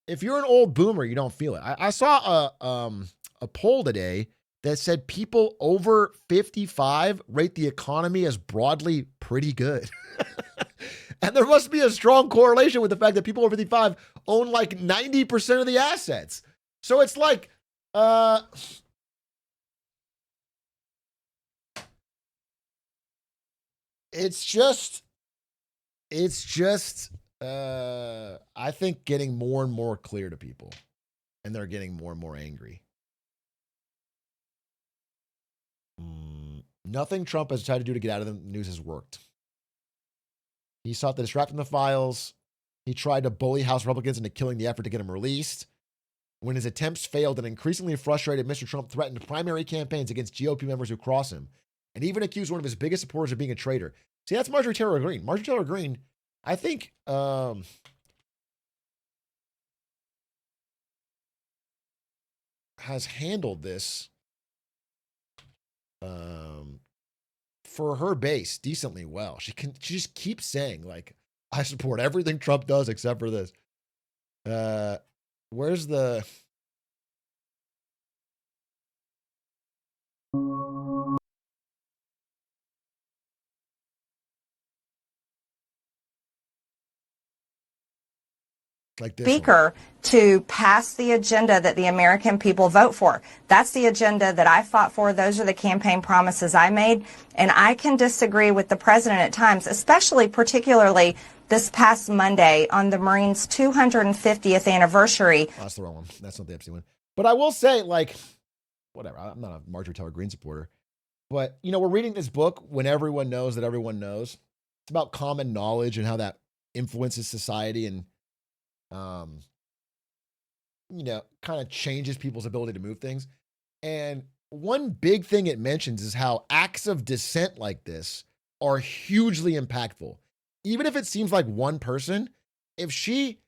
If you're an old boomer, you don't feel it. I saw a poll today that said people over 55 rate the economy as broadly pretty good. And there must be a strong correlation with the fact that people over 55 own like 90% of the assets. So it's like, it's just, I think getting more and more clear to people, and they're getting more and more angry. Nothing Trump has tried to do to get out of the news has worked. He sought to distract from the files. He tried to bully House Republicans into killing the effort to get him released. When his attempts failed, an increasingly frustrated Mr. Trump threatened primary campaigns against GOP members who cross him, and even accused one of his biggest supporters of being a traitor. See, that's Marjorie Taylor Greene. Marjorie Taylor Greene, I think, has handled this for her base decently well. She just keeps saying, like, I support everything Trump does except for this. Where's the... like this Speaker to pass the agenda that the American people vote for. That's the agenda that I fought for. Those are the campaign promises I made. And I can disagree with the president at times, especially particularly this past Monday on the Marines' 250th anniversary. Oh, that's the wrong one. That's not the Epstein one. But I will say, like, whatever. I'm not a Marjorie Taylor Greene supporter. But, you know, we're reading this book when everyone knows that everyone knows. It's about common knowledge and how that influences society and, you know, kind of changes people's ability to move things. And one big thing it mentions is how acts of dissent like this are hugely impactful. Even if it seems like one person, if she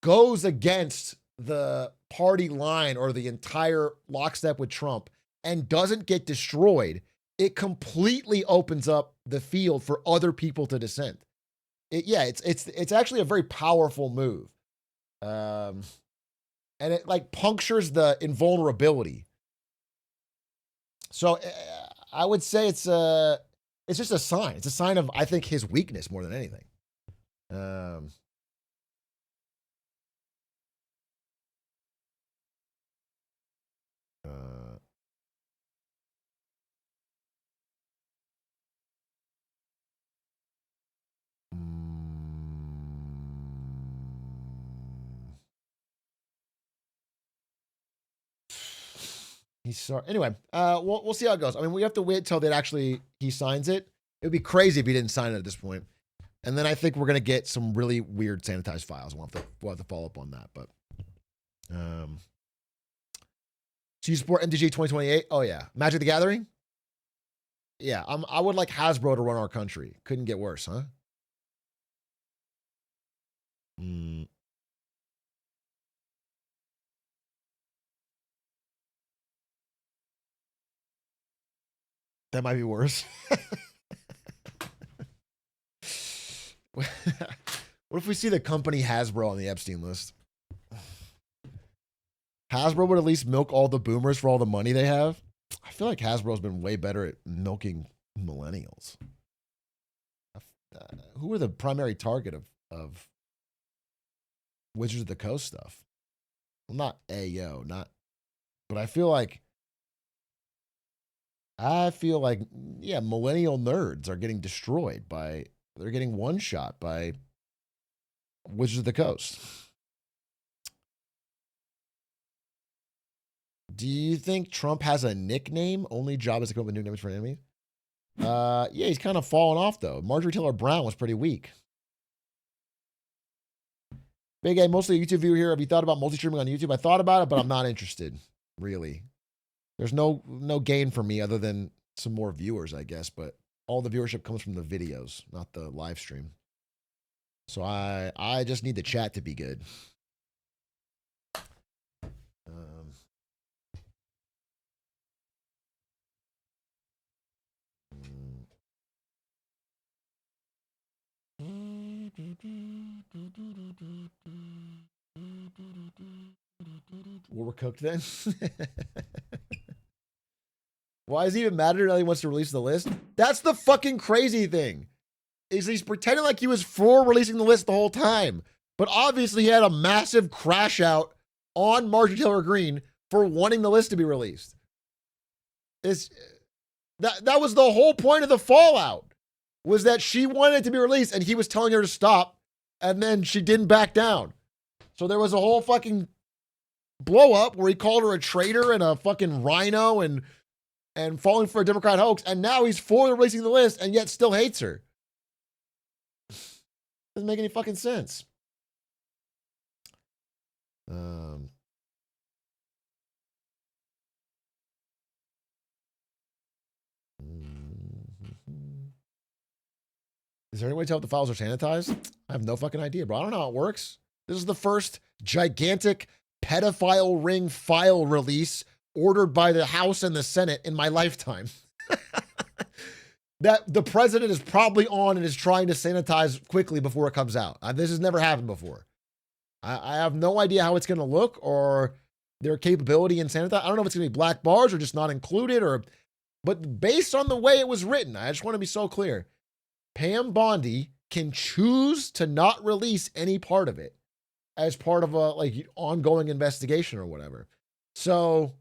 goes against the party line or the entire lockstep with Trump and doesn't get destroyed, it completely opens up the field for other people to dissent. It's actually a very powerful move. And it like punctures the invulnerability. So I would say it's just a sign. It's a sign of, I think, his weakness more than anything. He's sorry. Anyway, we'll see how it goes. I mean, we have to wait till he signs it. It would be crazy if he didn't sign it at this point. And then I think we're gonna get some really weird sanitized files. We'll have to follow up on that. But so you support MTG 2028? Oh yeah, Magic the Gathering. Yeah, I would like Hasbro to run our country. Couldn't get worse, huh? That might be worse. What if we see the company Hasbro on the Epstein list? Hasbro would at least milk all the boomers for all the money they have. I feel like Hasbro's been way better at milking millennials. Who were the primary target of Wizards of the Coast stuff? Well, not Ayo, but I feel like yeah, millennial nerds are getting destroyed they're getting one shot by Wizards of the Coast. Do you think Trump has a nickname? Only job is to come up with new names for enemies? Yeah, he's kind of fallen off though. Marjorie Taylor Brown was pretty weak. Big A, mostly a YouTube viewer here. Have you thought about multi-streaming on YouTube? I thought about it, but I'm not interested, really. There's no gain for me other than some more viewers, I guess, but all the viewership comes from the videos, not the live stream. So I just need the chat to be good. Well, we're cooked then. Why does it even matter that he wants to release the list? That's the fucking crazy thing. Is he's pretending like he was for releasing the list the whole time. But obviously he had a massive crash out on Marjorie Taylor Greene for wanting the list to be released. That was the whole point of the fallout, was that she wanted it to be released and he was telling her to stop, and then she didn't back down. So there was a whole fucking blow up where he called her a traitor and a fucking rhino and falling for a Democrat hoax, and now he's for releasing the list and yet still hates her. Doesn't make any fucking sense. Is there any way to tell if the files are sanitized? I have no fucking idea, bro. I don't know how it works. This is the first gigantic pedophile ring file release ordered by the House and the Senate in my lifetime. that the president is probably on and is trying to sanitize quickly before it comes out. This has never happened before. I have no idea how it's going to look or their capability in sanitize. I don't know if it's going to be black bars or just not included, but based on the way it was written, I just want to be so clear. Pam Bondi can choose to not release any part of it as part of a like ongoing investigation or whatever. So,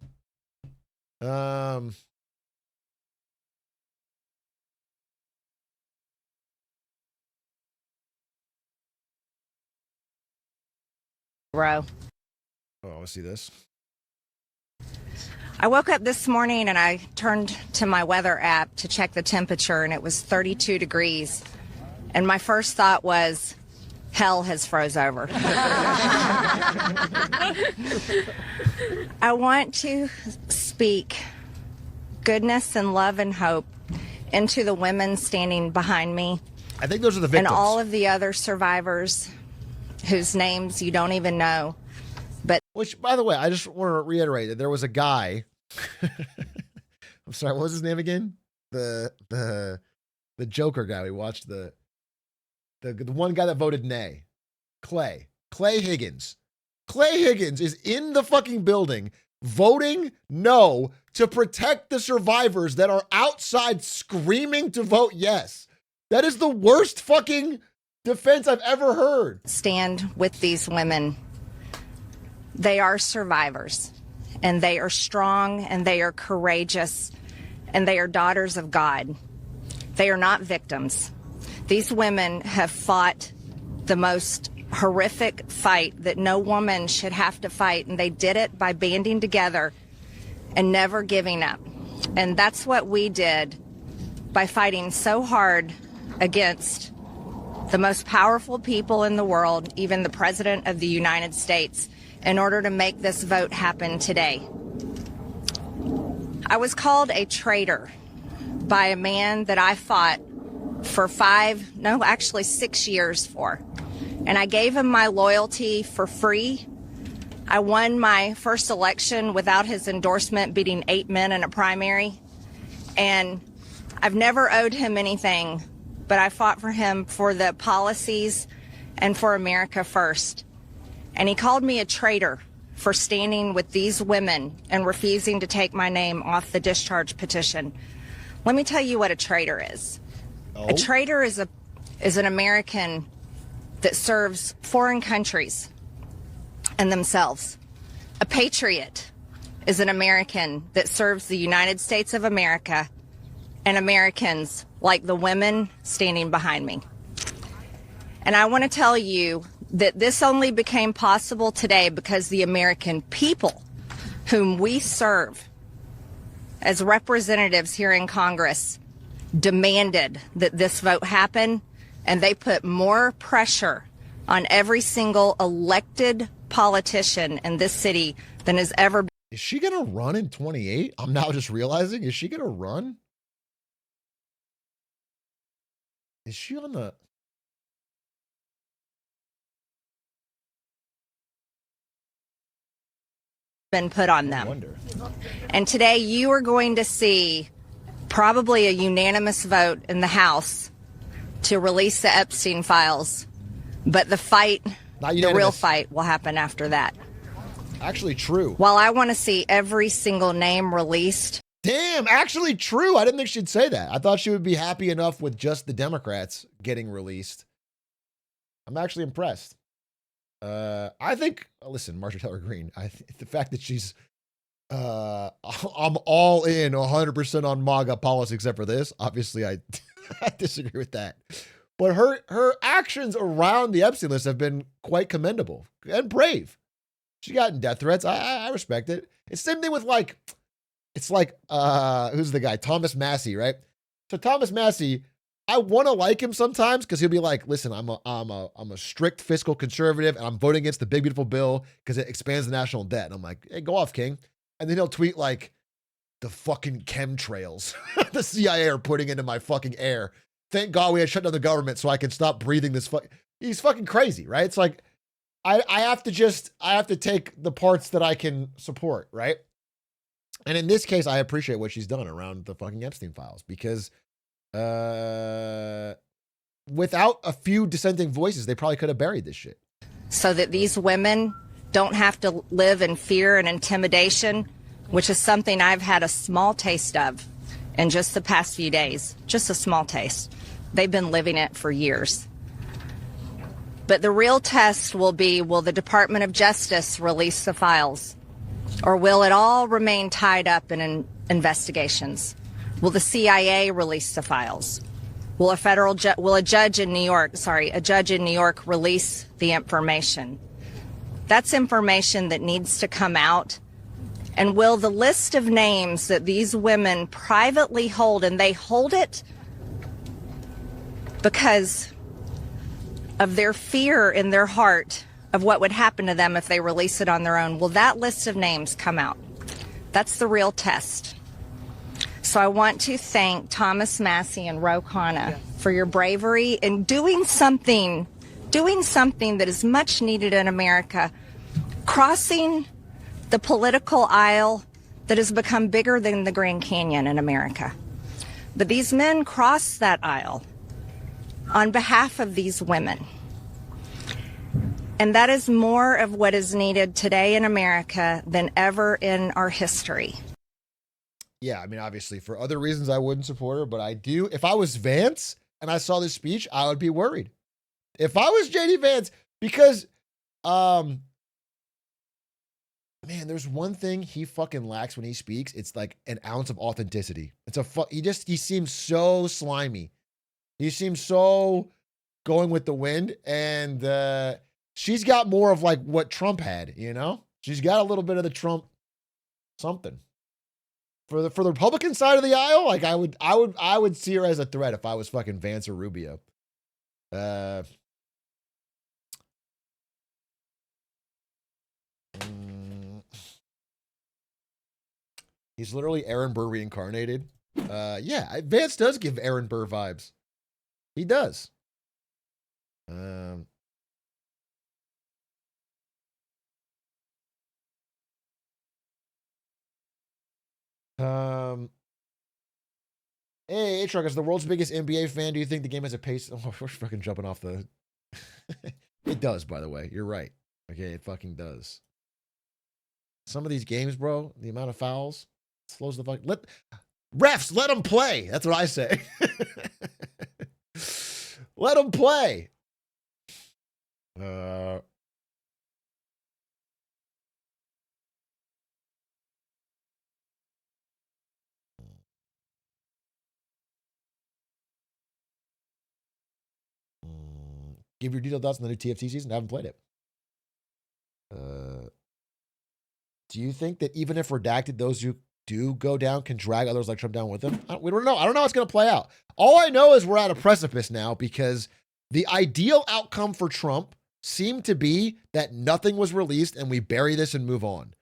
Row. oh, let's see this. I woke up this morning and I turned to my weather app to check the temperature, and it was 32 degrees. And my first thought was, hell has froze over. I want to speak goodness and love and hope into the women standing behind me. I think those are the victims. And all of the other survivors whose names you don't even know. But which, by the way, I just want to reiterate that there was a guy. I'm sorry, what was his name again? The Joker guy. We watched the one guy that voted nay. Clay Higgins. Clay Higgins is in the fucking building voting no to protect the survivors that are outside screaming to vote yes. That is the worst fucking defense I've ever heard. Stand with these women. They are survivors, and they are strong, and they are courageous, and they are daughters of God. They are not victims. These women have fought the most horrific fight that no woman should have to fight, and they did it by banding together and never giving up. And that's what we did by fighting so hard against the most powerful people in the world, even the President of the United States, in order to make this vote happen today. I was called a traitor by a man that I fought for 6 years for. And I gave him my loyalty for free. I won my first election without his endorsement, beating 8 men in a primary. And I've never owed him anything, but I fought for him for the policies and for America first. And he called me a traitor for standing with these women and refusing to take my name off the discharge petition. Let me tell you what a traitor is. Oh. A traitor is an American that serves foreign countries and themselves. A patriot is an American that serves the United States of America and Americans like the women standing behind me. And I want to tell you that this only became possible today because the American people, whom we serve as representatives here in Congress, demanded that this vote happen, and they put more pressure on every single elected politician in this city than has ever been. Is she going to run in 28? I'm now just realizing, is she going to run? Is she on the... Been put on them. And today you are going to see probably a unanimous vote in the House to release the Epstein files. But the fight, the real fight, will happen after that. Actually true. While I want to see every single name released. Damn, actually true. I didn't think she'd say that. I thought she would be happy enough with just the Democrats getting released. I'm actually impressed. I think, listen, Marcia Taylor Greene, the fact that she's, I'm all in 100% on MAGA policy except for this. Obviously, I disagree with that. But her actions around the Epstein list have been quite commendable and brave. She gotten death threats. I respect it. It's the same thing with it's like, who's the guy? Thomas Massey, right? So Thomas Massey, I want to like him sometimes because he'll be like, listen, I'm a strict fiscal conservative and I'm voting against the big, beautiful bill because it expands the national debt. And I'm like, hey, go off, King. And then he'll tweet like, the fucking chemtrails the CIA are putting into my fucking air. Thank God we had shut down the government so I can stop breathing this. He's fucking crazy, right? It's like, I have to take the parts that I can support, right? And in this case, I appreciate what she's done around the fucking Epstein files because Without a few dissenting voices, they probably could have buried this shit. So that these women don't have to live in fear and intimidation, which is something I've had a small taste of in just the past few days. Just a small taste. They've been living it for years. But the real test will be, will the Department of Justice release the files? Or will it all remain tied up in investigations? Will the CIA release the files? Will a judge in New York release the information? That's information that needs to come out. And will the list of names that these women privately hold, and they hold it because of their fear in their heart of what would happen to them if they release it on their own, will that list of names come out? That's the real test. So I want to thank Thomas Massey and Ro Khanna for your bravery in doing something that is much needed in America, crossing the political aisle that has become bigger than the Grand Canyon in America. But these men crossed that aisle on behalf of these women. And that is more of what is needed today in America than ever in our history. Yeah, I mean, obviously, for other reasons, I wouldn't support her, but I do. If I was Vance and I saw this speech, I would be worried. If I was JD Vance, because, man, there's one thing he fucking lacks when he speaks. It's like an ounce of authenticity. He seems so slimy. He seems so going with the wind, and she's got more of like what Trump had, you know? She's got a little bit of the Trump something. For the Republican side of the aisle, like I would see her as a threat if I was fucking Vance or Rubio. He's literally Aaron Burr reincarnated. Yeah, Vance does give Aaron Burr vibes. He does. Hey, Atrioc, as the world's biggest NBA fan, do you think the game has a pace? Oh, we're fucking jumping off the... It does, by the way. You're right. Okay, it fucking does. Some of these games, bro, the amount of fouls slows the fuck... Refs, let them play. That's what I say. Let them play. Give your detailed thoughts on the new TFT season. I haven't played it. Do you think that even if redacted, those who do go down can drag others like Trump down with them? We don't know. I don't know how it's going to play out. All I know is we're at a precipice now because the ideal outcome for Trump seemed to be that nothing was released and we bury this and move on.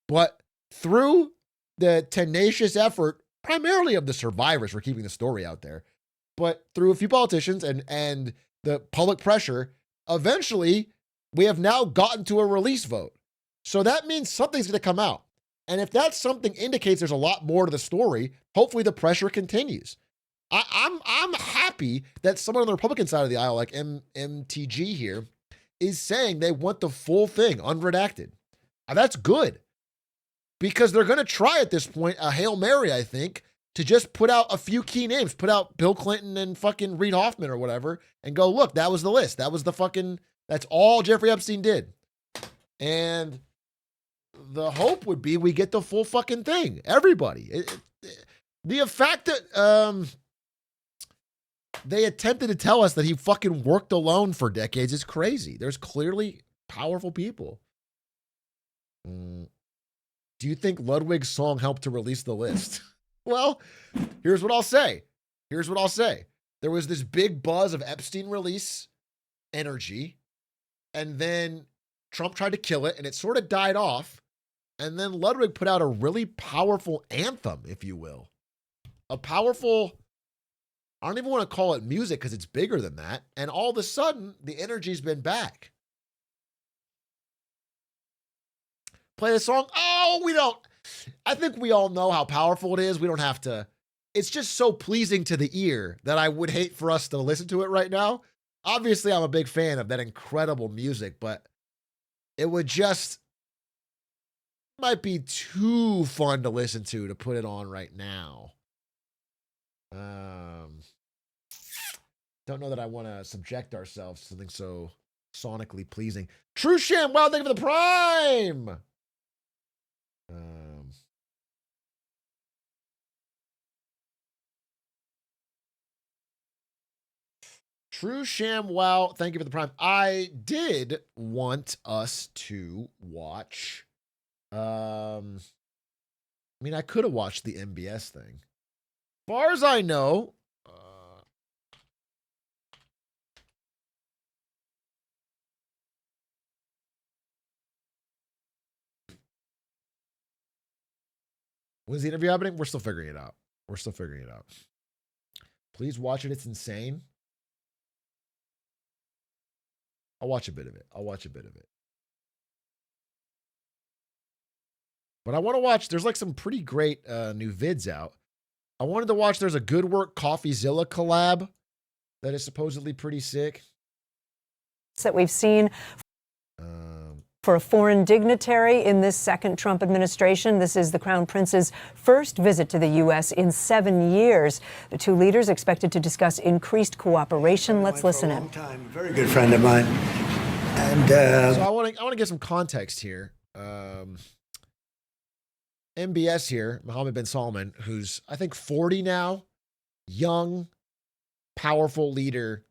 But through the tenacious effort, primarily of the survivors for keeping the story out there, but through a few politicians and the public pressure, eventually we have now gotten to a release vote. So that means something's going to come out. And if that something indicates there's a lot more to the story, hopefully the pressure continues. I'm happy that someone on the Republican side of the aisle, like MTG here, is saying they want the full thing, unredacted. And that's good. Because they're going to try at this point a Hail Mary, I think, to just put out a few key names, put out Bill Clinton and fucking Reid Hoffman or whatever, and go, look, that was the list. That was the fucking, that's all Jeffrey Epstein did. And the hope would be we get the full fucking thing. Everybody. The fact that they attempted to tell us that he fucking worked alone for decades is crazy. There's clearly powerful people. Do you think Ludwig's song helped to release the list? Well, here's what I'll say. There was this big buzz of Epstein release energy, and then Trump tried to kill it, and it sort of died off. And then Ludwig put out a really powerful anthem, if you will. A powerful, I don't even want to call it music because it's bigger than that. And all of a sudden, the energy's been back. Play the song? Oh, we don't. I think we all know how powerful it is. We don't have to it's just so pleasing to the ear that I would hate for us to listen to it right now. Obviously, I'm a big fan of that incredible music, but it would just might be too fun to listen to put it on right now. Don't know that I want to subject ourselves to something so sonically pleasing. True Sham, wow, thank you for the prime. True Sham, wow, thank you for the prime. I did want us to watch. I mean, I could have watched the MBS thing. As far as I know, when's the interview happening? We're still figuring it out. We're still figuring it out. Please watch it. It's insane. I'll watch a bit of it. I'll watch a bit of it. But I want to watch, there's like some pretty great new vids out. I wanted to watch, there's a Good Work CoffeeZilla collab that is supposedly pretty sick. That we've seen for a foreign dignitary in this second Trump administration. This is the Crown Prince's first visit to the U.S. in 7 years. The two leaders expected to discuss increased cooperation. Let's listen in. Very good friend of mine. And so I want to get some context here. MBS here, Mohammed bin Salman, who's I think 40 now, young, powerful leader,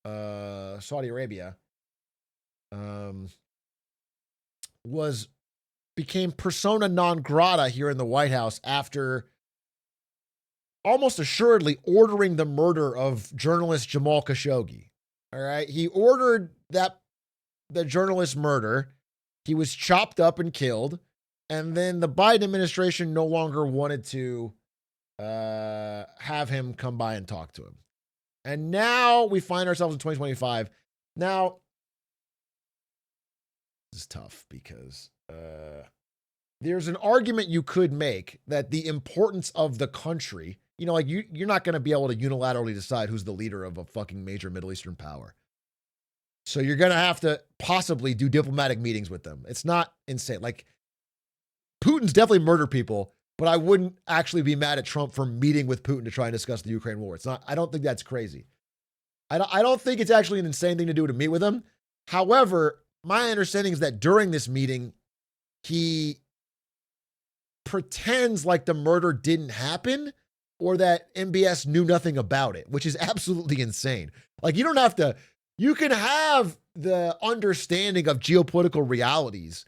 Saudi Arabia, became persona non grata here in the White House after almost assuredly ordering the murder of journalist Jamal Khashoggi. All right, he ordered the journalist murder. He was chopped up and killed. And then the Biden administration no longer wanted to have him come by and talk to him. And now we find ourselves in 2025. Now, this is tough because there's an argument you could make that the importance of the country, you know, like you're not going to be able to unilaterally decide who's the leader of a fucking major Middle Eastern power. So you're going to have to possibly do diplomatic meetings with them. It's not insane. Like, Putin's definitely murdered people, but I wouldn't actually be mad at Trump for meeting with Putin to try and discuss the Ukraine war. It's not, I don't think that's crazy. I don't think it's actually an insane thing to do to meet with him. However, my understanding is that during this meeting, he pretends like the murder didn't happen or that MBS knew nothing about it, which is absolutely insane. Like, you don't have to, you can have the understanding of geopolitical realities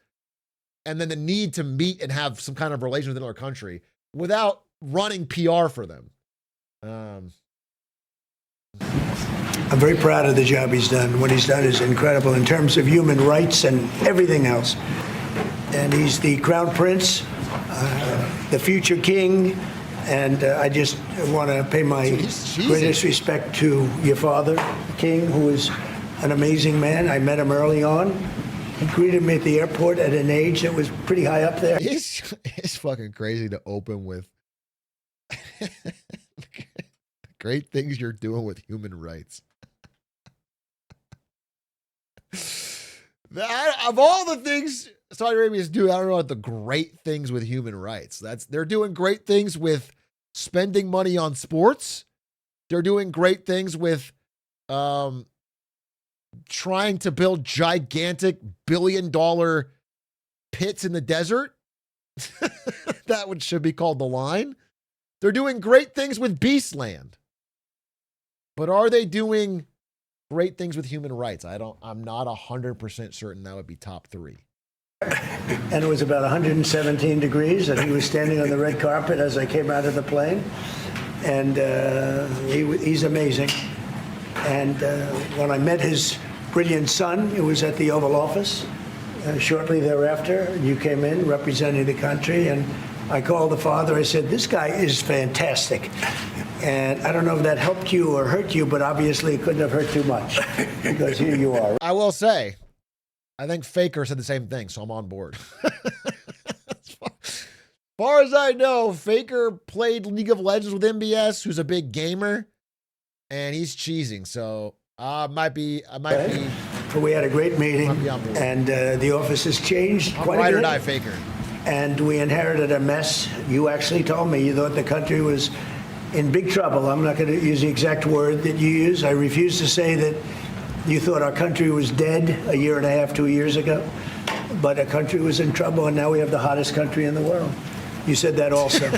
and then the need to meet and have some kind of relation with another country without running PR for them. I'm very proud of the job he's done. What he's done is incredible in terms of human rights and everything else. And he's the Crown Prince, the future king, and I just want to pay my greatest respect to your father, the king, who is an amazing man. I met him early on. He greeted me at the airport at an age that was pretty high up there. It's fucking crazy to open with great things you're doing with human rights. Of all the things Saudi Arabia is doing, I don't know about the great things with human rights. They're doing great things with spending money on sports. They're doing great things with trying to build gigantic billion-dollar pits in the desert. That one should be called the line. They're doing great things with Beastland. But are they doing great things with human rights? I'm not 100% certain that would be top three. And it was about 117 degrees, and he was standing on the red carpet as I came out of the plane. And he's amazing. And when I met his brilliant son, it was at the Oval Office. Shortly thereafter, you came in representing the country, and I called the father. I said, this guy is fantastic. And I don't know if that helped you or hurt you, but obviously it couldn't have hurt too much, because here you are. I will say, I think Faker said the same thing, so I'm on board. Far as I know, Faker played League of Legends with MBS, who's a big gamer, and he's cheesing. So I might be. We had a great meeting, and the office has changed quite a bit. Ride or die Faker. And we inherited a mess. You actually told me you thought the country was in big trouble. I'm not going to use the exact word that you use. I refuse to say that you thought our country was dead a year and a half, 2 years ago. But our country was in trouble, and now we have the hottest country in the world. You said that also.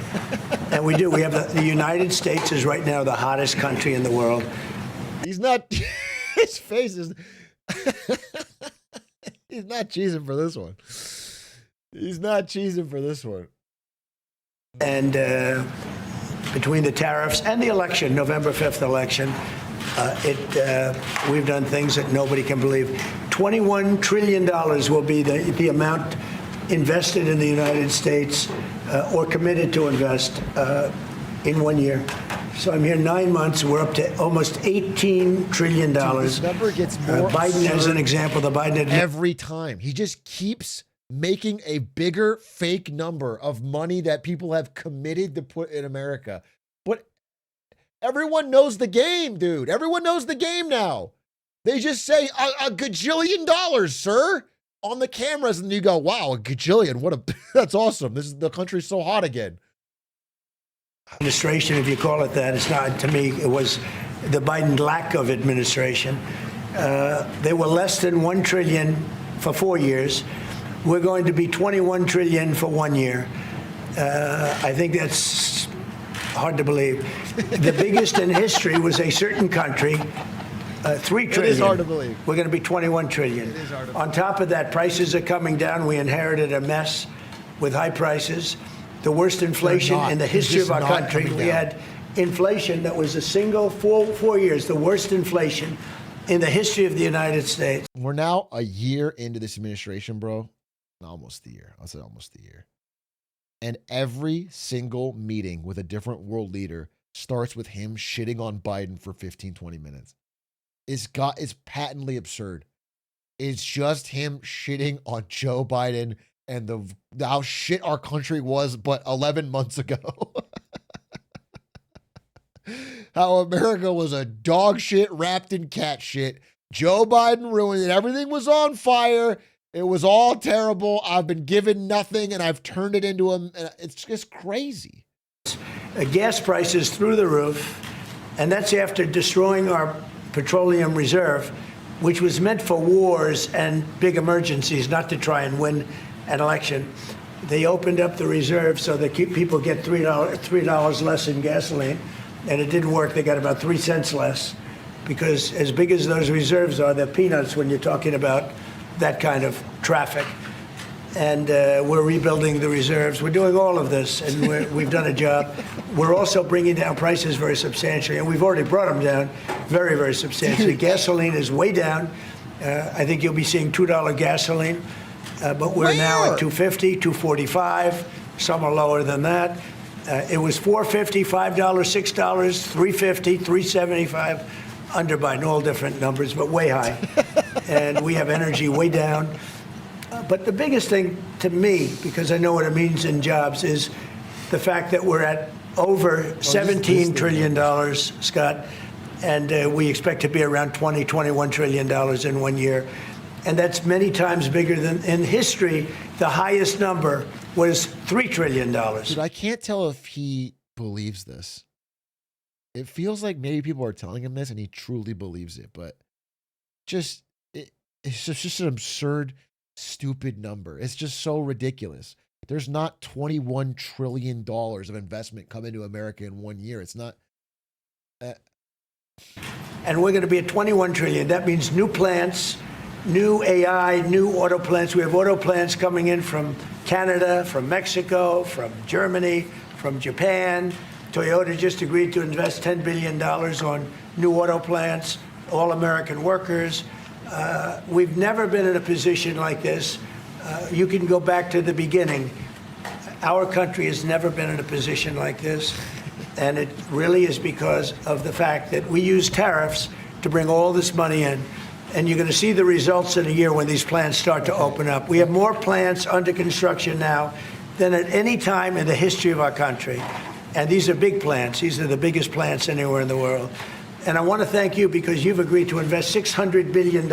And we do. We have the United States is right now the hottest country in the world. He's not. His face is. He's not cheesing for this one. He's not cheesing for this one. And between the tariffs and the election, November 5th election, we've done things that nobody can believe. $21 trillion will be the amount invested in the United States or committed to invest in 1 year. So I'm here 9 months. We're up to almost $18 trillion. Dude, this number gets more Biden, as an example, the Biden every time. He just keeps making a bigger fake number of money that people have committed to put in America. But everyone knows the game, dude. Everyone knows the game now. They just say a gajillion dollars, sir, on the cameras, and you go, wow, a gajillion. That's awesome. The country's so hot again. Administration, if you call it that, it's not, to me, it was the Biden lack of administration. They were less than $1 trillion for 4 years. We're going to be $21 trillion for 1 year. I think that's hard to believe. The biggest in history was a certain country, $3 trillion. It is hard to believe. We're going to be $21 trillion. It is hard to believe. On top of that, prices are coming down. We inherited a mess with high prices. The worst inflation in the history of our country. We had inflation that was a single 4 years, the worst inflation in the history of the United States. We're now a year into this administration, bro. Almost the year. I'll say almost the year. And every single meeting with a different world leader starts with him shitting on Biden for 15, 20 minutes. It's patently absurd. It's just him shitting on Joe Biden and how shit our country was but 11 months ago. How America was a dog shit wrapped in cat shit. Joe Biden ruined it. Everything was on fire. It was all terrible. I've been given nothing, and I've turned it into it's just crazy. Gas prices through the roof, and that's after destroying our petroleum reserve, which was meant for wars and big emergencies, not to try and win an election. They opened up the reserve so that people get $3 less in gasoline, and it didn't work. They got about 3 cents less, because as big as those reserves are, they're peanuts when you're talking about that kind of traffic. And we're rebuilding the reserves. We're doing all of this, and we've done a job. We're also bringing down prices very substantially, and we've already brought them down very, very substantially. Gasoline is way down. I think you'll be seeing $2 gasoline, but we're now at $2.50, $2.45. Some are lower than that. It was $4.50, $5, $6, $3.50, $3.75. Under Biden, all different numbers, but way high. And we have energy way down. But the biggest thing to me, because I know what it means in jobs, is the fact that we're at over $17 trillion, Scott, and we expect to be around $21 trillion in 1 year. And that's many times bigger than in history. The highest number was $3 trillion. Dude, I can't tell if he believes this. It feels like maybe people are telling him this and he truly believes it, but it's just an absurd, stupid number. It's just so ridiculous. There's not $21 trillion of investment coming to America in 1 year. It's not. And we're going to be at $21 trillion. That means new plants, new AI, new auto plants. We have auto plants coming in from Canada, from Mexico, from Germany, from Japan. Toyota just agreed to invest $10 billion on new auto plants, all American workers. We've never been in a position like this. You can go back to the beginning. Our country has never been in a position like this. And it really is because of the fact that we use tariffs to bring all this money in. And you're going to see the results in a year when these plants start to open up. We have more plants under construction now than at any time in the history of our country. And these are big plants. These are the biggest plants anywhere in the world. And I want to thank you because you've agreed to invest $600 billion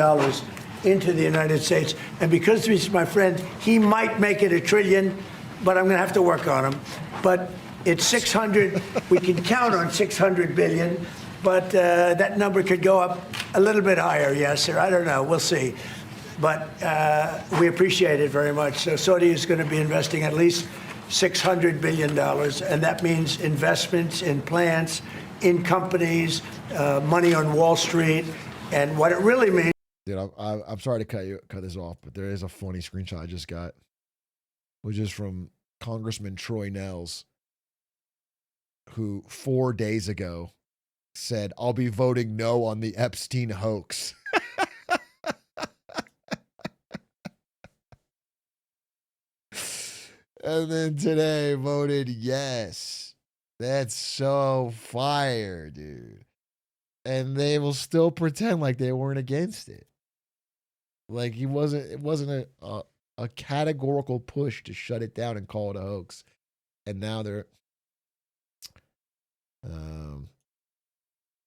into the United States. And because he's my friend, he might make it $1 trillion, but I'm going to have to work on him. But it's 600. We can count on 600 billion, but that number could go up a little bit higher, yes, or I don't know. We'll see. But we appreciate it very much. So Saudi is going to be investing at least $600 billion, and that means investments in plants, in companies, money on Wall Street, and what it really means. Dude, I'm sorry to cut this off, but there is a funny screenshot I just got, which is from Congressman Troy Nehls, who 4 days ago said, "I'll be voting no on the Epstein hoax." And then today voted yes. That's so fire, dude. And they will still pretend like they weren't against it. Like it wasn't a categorical push to shut it down and call it a hoax. And now they're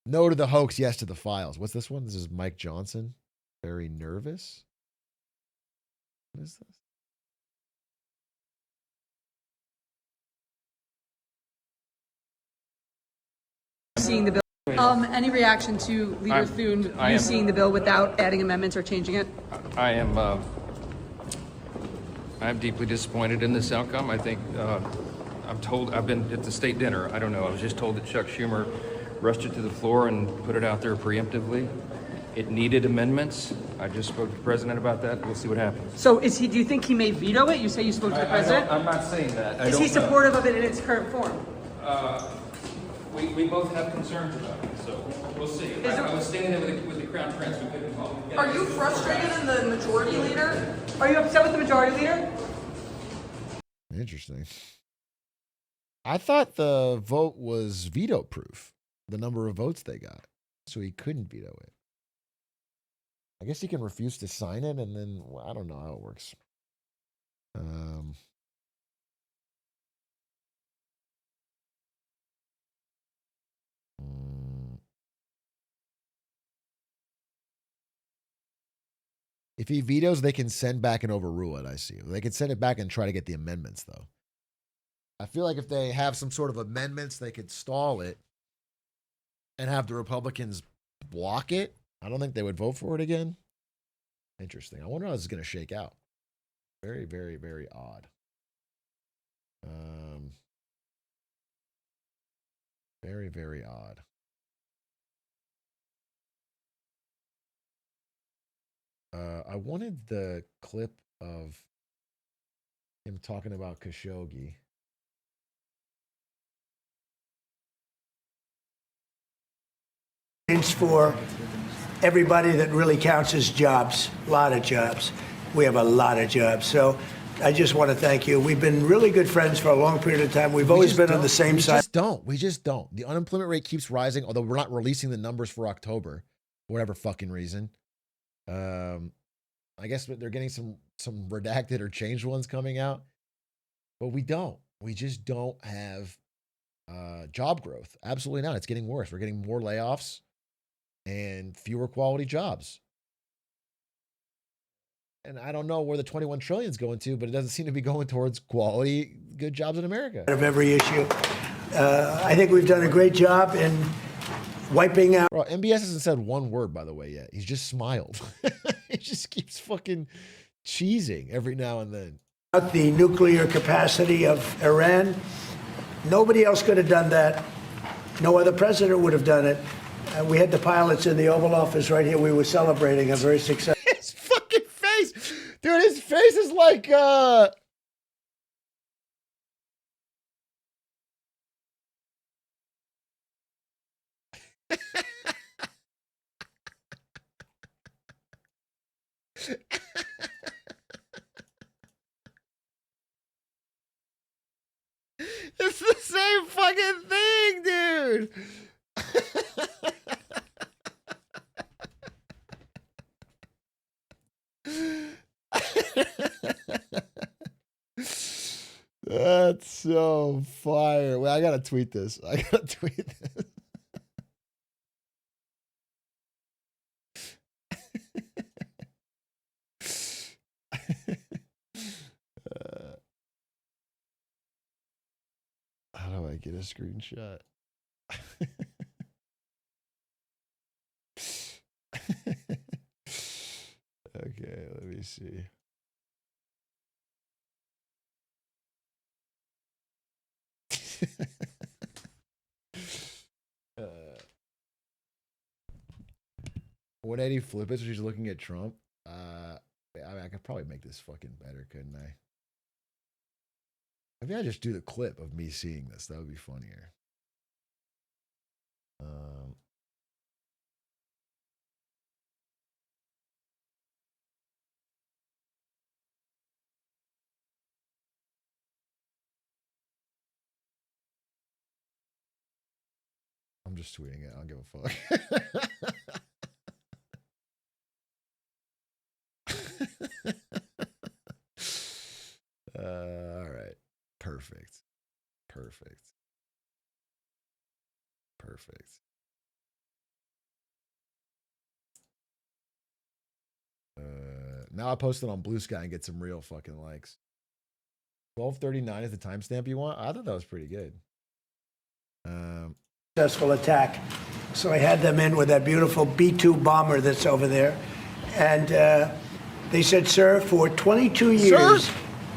no to the hoax, yes to the files. What's this one? This is Mike Johnson. Very nervous. What is this? Seeing the bill. Any reaction to Leader Thune seeing the bill without adding amendments or changing it? I'm deeply disappointed in this outcome. I think I've been at the state dinner. I don't know. I was just told that Chuck Schumer rushed it to the floor and put it out there preemptively. It needed amendments. I just spoke to the president about that. We'll see what happens. So is he? Do you think he may veto it? You say you spoke to the president. I'm not saying that. Is he supportive of it in its current form? We both have concerns about it, so we'll see. I was standing there with the Crown Prince. We couldn't call. Are you frustrated in the majority leader? Are you upset with the majority leader? Interesting. I thought the vote was veto proof, the number of votes they got, so he couldn't veto it. I guess he can refuse to sign it, and then well, I don't know how it works. If he vetoes, they can send back and overrule it, I see. They can send it back and try to get the amendments, though. I feel like if they have some sort of amendments, they could stall it and have the Republicans block it. I don't think they would vote for it again. Interesting. I wonder how this is going to shake out. Very, very, very odd. Very, very odd. I wanted the clip of him talking about Khashoggi. For everybody that really counts as jobs, a lot of jobs. We have a lot of jobs. So I just want to thank you. We've been really good friends for a long period of time. We've always been on the same side. We just don't. The unemployment rate keeps rising, although we're not releasing the numbers for October, for whatever fucking reason. I guess they're getting some redacted or changed ones coming out, but we don't. We just don't have job growth. Absolutely not. It's getting worse. We're getting more layoffs and fewer quality jobs. And I don't know where the 21 trillion is going to, but it doesn't seem to be going towards quality, good jobs in America. Of every issue. I think we've done a great job in wiping out. Bro, MBS hasn't said one word, by the way, yet. He's just smiled. He just keeps fucking cheesing every now and then. The nuclear capacity of Iran. Nobody else could have done that. No other president would have done it. We had the pilots in the Oval Office right here. We were celebrating a very successful. His fucking face. Dude, his face is like, it's the same fucking thing, dude. That's so fire. Well, I gotta tweet this. I gotta tweet this. How do I get a screenshot? Okay, let me see. When Eddie flip it, so she's looking at Trump. I could probably make this fucking better, couldn't I? Maybe I just do the clip of me seeing this. That would be funnier. I'm just tweeting it. I don't give a fuck. All right. Perfect. Perfect. Perfect. Now I post it on Blue Sky and get some real fucking likes. 12:39 is the timestamp you want? I thought that was pretty good. Successful attack. So I had them in with that beautiful B-2 bomber that's over there. And they said, sir, for 22 years,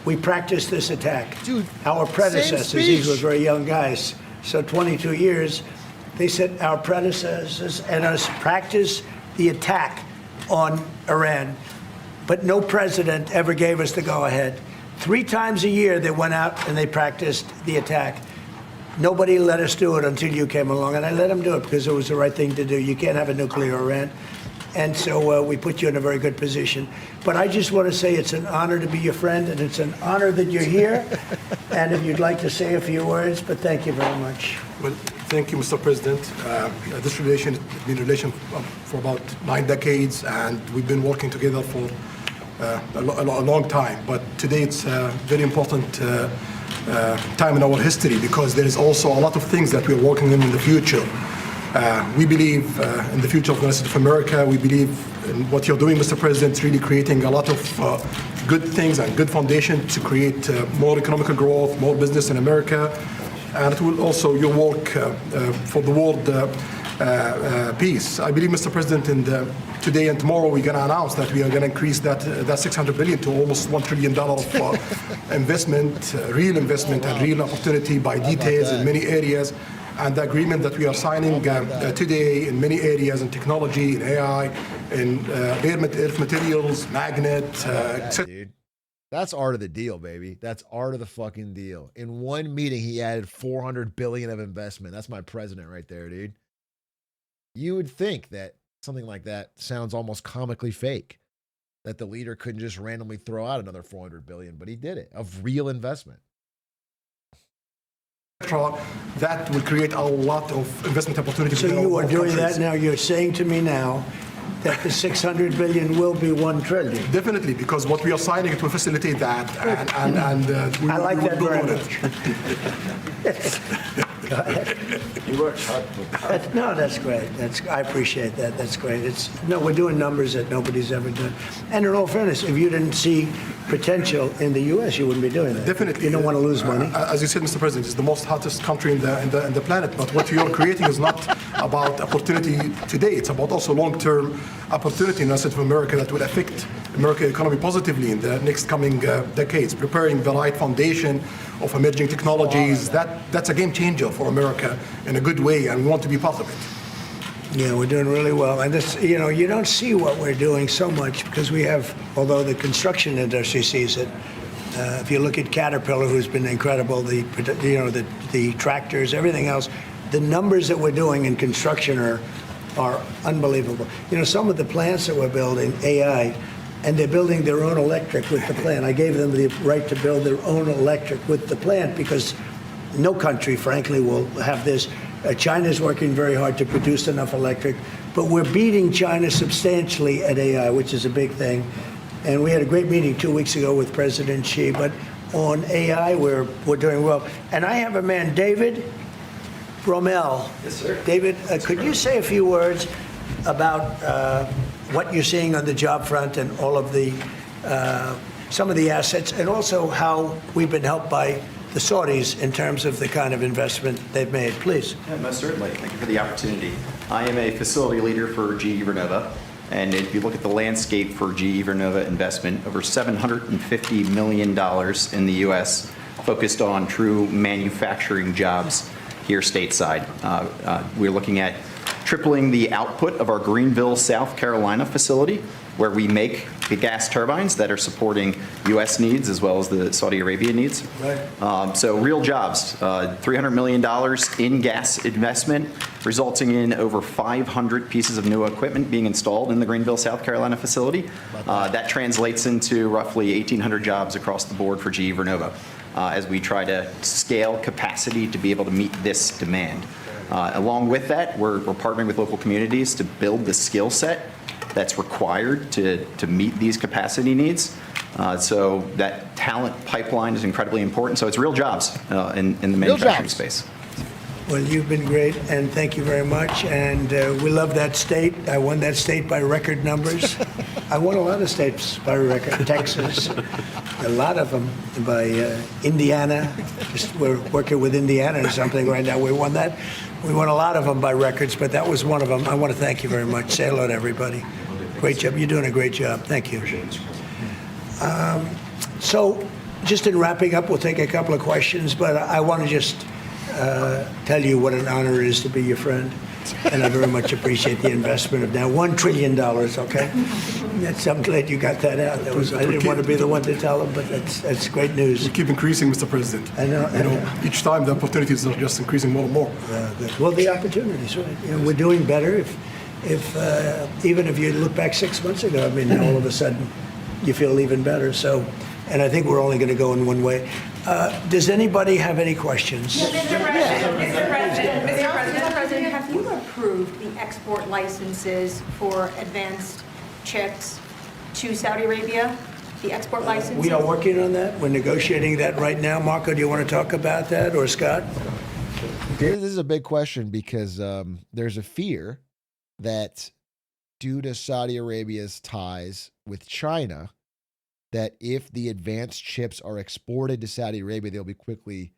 we practiced this attack. Dude, our predecessors, these were very young guys. So 22 years, they said our predecessors and us practiced the attack on Iran. But no president ever gave us the go-ahead. 3 times a year they went out and they practiced the attack. Nobody let us do it until you came along, and I let them do it because it was the right thing to do. You can't have a nuclear Iran. And so we put you in a very good position. But I just want to say it's an honor to be your friend, and it's an honor that you're here. And if you'd like to say a few words, but thank you very much. Well, thank you, Mr. President. This relation has been a relation for about 9 decades, and we've been working together for a long time. But today it's a very important time in our history because there is also a lot of things that we're working in the future. We believe in the future of the United States of America. We believe in what you're doing, Mr. President, really creating a lot of good things and good foundation to create more economical growth, more business in America. And it will also your work for the world peace. I believe, Mr. President, today and tomorrow we're going to announce that we are going to increase that $600 billion to almost $1 trillion of investment, real investment and real opportunity by details in many areas. And the agreement that we are signing today in many areas in technology, in AI, in earth materials, magnet, etc. That's art of the deal, baby. That's art of the fucking deal. In one meeting, he added $400 billion of investment. That's my president right there, dude. You would think that something like that sounds almost comically fake, that the leader couldn't just randomly throw out another $400 billion, but he did it, of real investment. That will create a lot of investment opportunities. So you are doing that now. You're saying to me now that the $600 billion will be $1 trillion. Definitely, because what we are signing it will facilitate that, and I like that very much. Go ahead. You worked hard for that. No, that's great. I appreciate that. That's great. We're doing numbers that nobody's ever done. And in all fairness, if you didn't see potential in the U.S., you wouldn't be doing that. Definitely. You don't want to lose money. As you said, Mr. President, it's the most hottest country in the planet. But what you're creating is not about opportunity today. It's about also long-term opportunity in the United States of America that will affect American economy positively in the next coming decades, preparing the right foundation of emerging technologies. That's a game changer for America in a good way, and we want to be part of it. Yeah, we're doing really well. And this, you don't see what we're doing so much because we have, although the construction industry sees it. If you look at Caterpillar, who's been incredible, the tractors, everything else, the numbers that we're doing in construction are unbelievable. Some of the plants that we're building, AI, and they're building their own electric with the plant. I gave them the right to build their own electric with the plant because no country, frankly, will have this. China's working very hard to produce enough electric, but we're beating China substantially at AI, which is a big thing. And we had a great meeting 2 weeks ago with President Xi, but on AI. We're doing well. And I have a man, David Rommel. Yes, sir. David, could you say a few words about what you're seeing on the job front and all of the some of the assets, and also how we've been helped by the Saudis in terms of the kind of investment they've made, please. Yeah, most certainly. Thank you for the opportunity. I am a facility leader for GE Vernova, and if you look at the landscape for GE Vernova investment, over $750 million in the U.S. focused on true manufacturing jobs here stateside. We're looking at tripling the output of our Greenville, South Carolina facility, where we make the gas turbines that are supporting U.S. needs as well as the Saudi Arabia needs. Right. So real jobs, $300 million in gas investment, resulting in over 500 pieces of new equipment being installed in the Greenville, South Carolina facility. That translates into roughly 1,800 jobs across the board for GE Vernova as we try to scale capacity to be able to meet this demand. Along with that, we're partnering with local communities to build the skill set that's required to meet these capacity needs. So that talent pipeline is incredibly important. So it's real jobs in the manufacturing space. Well, you've been great, and thank you very much. And we love that state. I won that state by record numbers. I won a lot of states by record. Texas, a lot of them by Indiana. We're working with Indiana or something right now. We won that. We won a lot of them by records, but that was one of them. I want to thank you very much. Say hello to everybody. Great job. You're doing a great job. Thank you. So just in wrapping up, we'll take a couple of questions, but I want to just tell you what an honor it is to be your friend. And I very much appreciate the investment of now $1 trillion, okay? I'm glad you got that out. I didn't want to be the one to tell them, but that's great news. We keep increasing, Mr. President. I know. Each time the opportunities are just increasing more and more. Well, the opportunities, right? We're doing better. Even if you look back 6 months ago, I mean, all of a sudden you feel even better. So, and I think we're only going to go in one way. Does anybody have any questions? Mr. President, have you approved the export licenses for advanced chips to Saudi Arabia? The export licenses? We are working on that. We're negotiating that right now. Marco, do you want to talk about that, or Scott? This is a big question because there's a fear that due to Saudi Arabia's ties with China, that if the advanced chips are exported to Saudi Arabia, they'll be quickly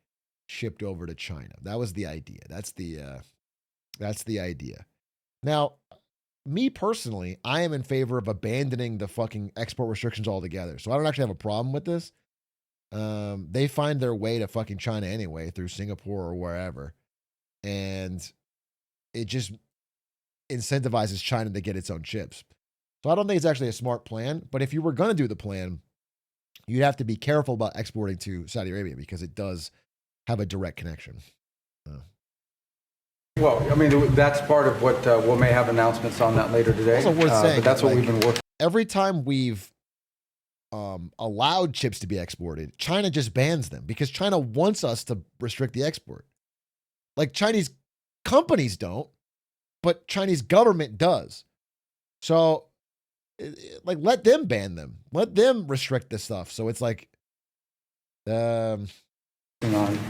shipped over to China. That was the idea. That's the idea. Now, me personally, I am in favor of abandoning the fucking export restrictions altogether. So I don't actually have a problem with this. They find their way to fucking China anyway through Singapore or wherever. And it just incentivizes China to get its own chips. So I don't think it's actually a smart plan. But if you were going to do the plan, you'd have to be careful about exporting to Saudi Arabia because it does have a direct connection. Well, I mean, that's part of what we may have announcements on that later today. Also worth saying, but that's what we've been working. Every time we've allowed chips to be exported, China just bans them because China wants us to restrict the export. Like Chinese companies don't, but Chinese government does. So, like, let them ban them. Let them restrict this stuff. So it's like, On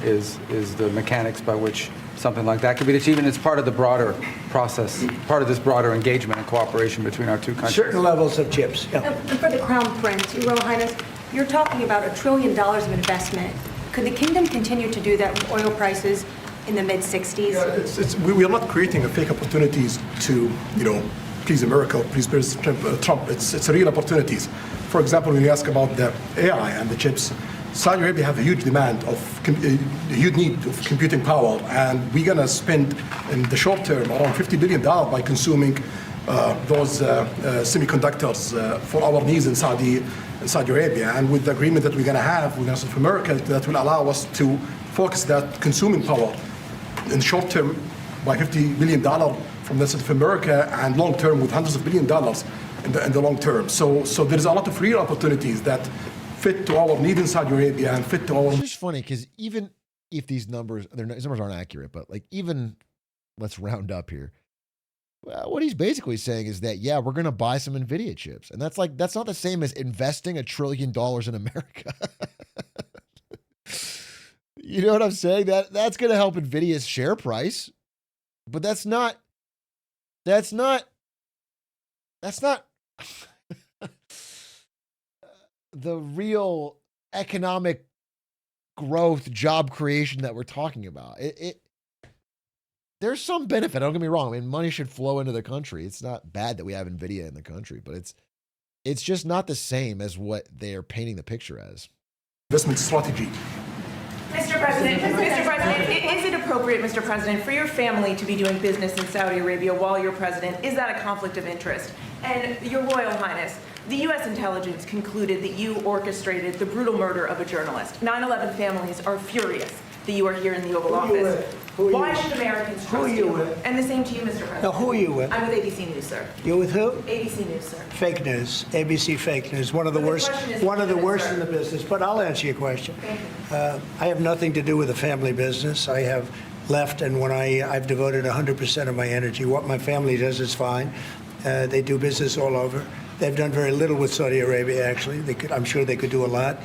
is the mechanics by which something like that could be achieved, and it's part of the broader process, part of this broader engagement and cooperation between our two countries. Certain levels of chips. Yeah. And for the Crown Prince, Your Royal Highness, you're talking about $1 trillion of investment. Could the kingdom continue to do that with oil prices in the mid-60s? Yeah, we are not creating fake opportunities to, please America, please President Trump. It's real opportunities. For example, when you ask about the AI and the chips, Saudi Arabia have a huge demand a huge need of computing power, and we're gonna spend in the short term around $50 billion by consuming those semiconductors for our needs in Saudi Arabia. And with the agreement that we're gonna have with South America, that will allow us to focus that consuming power in the short term by $50 billion from the South America, and long term with hundreds of $billions in the long term. So there's a lot of real opportunities that fit to our need in Saudi Arabia and fit to our. It's just funny because even if these numbers aren't accurate, but like even let's round up here. Well, what he's basically saying is that, yeah, we're going to buy some NVIDIA chips. And that's not the same as investing $1 trillion in America. You know what I'm saying? That's going to help NVIDIA's share price, but that's not the real economic growth, job creation that we're talking about. There's some benefit. Don't get me wrong. I mean, money should flow into the country. It's not bad that we have NVIDIA in the country, but it's just not the same as what they are painting the picture as. Investment strategy. Mr. President, is it appropriate, Mr. President, for your family to be doing business in Saudi Arabia while you're president? Is that a conflict of interest? And Your Royal Highness, the U.S. intelligence concluded that you orchestrated the brutal murder of a journalist. 9/11 families are furious that you are here in the Oval Office. Why should Americans trust you? And the same to you, Mr. President. Now, who are you with? I'm with ABC News, sir. You're with who? ABC News, sir. Fake news, ABC fake news, one of the worst in the business. But I'll answer your question. I have nothing to do with the family business. I have left, and when I've devoted 100% of my energy. What my family does is fine. They do business all over. They've done very little with Saudi Arabia, actually. I'm sure they could do a lot.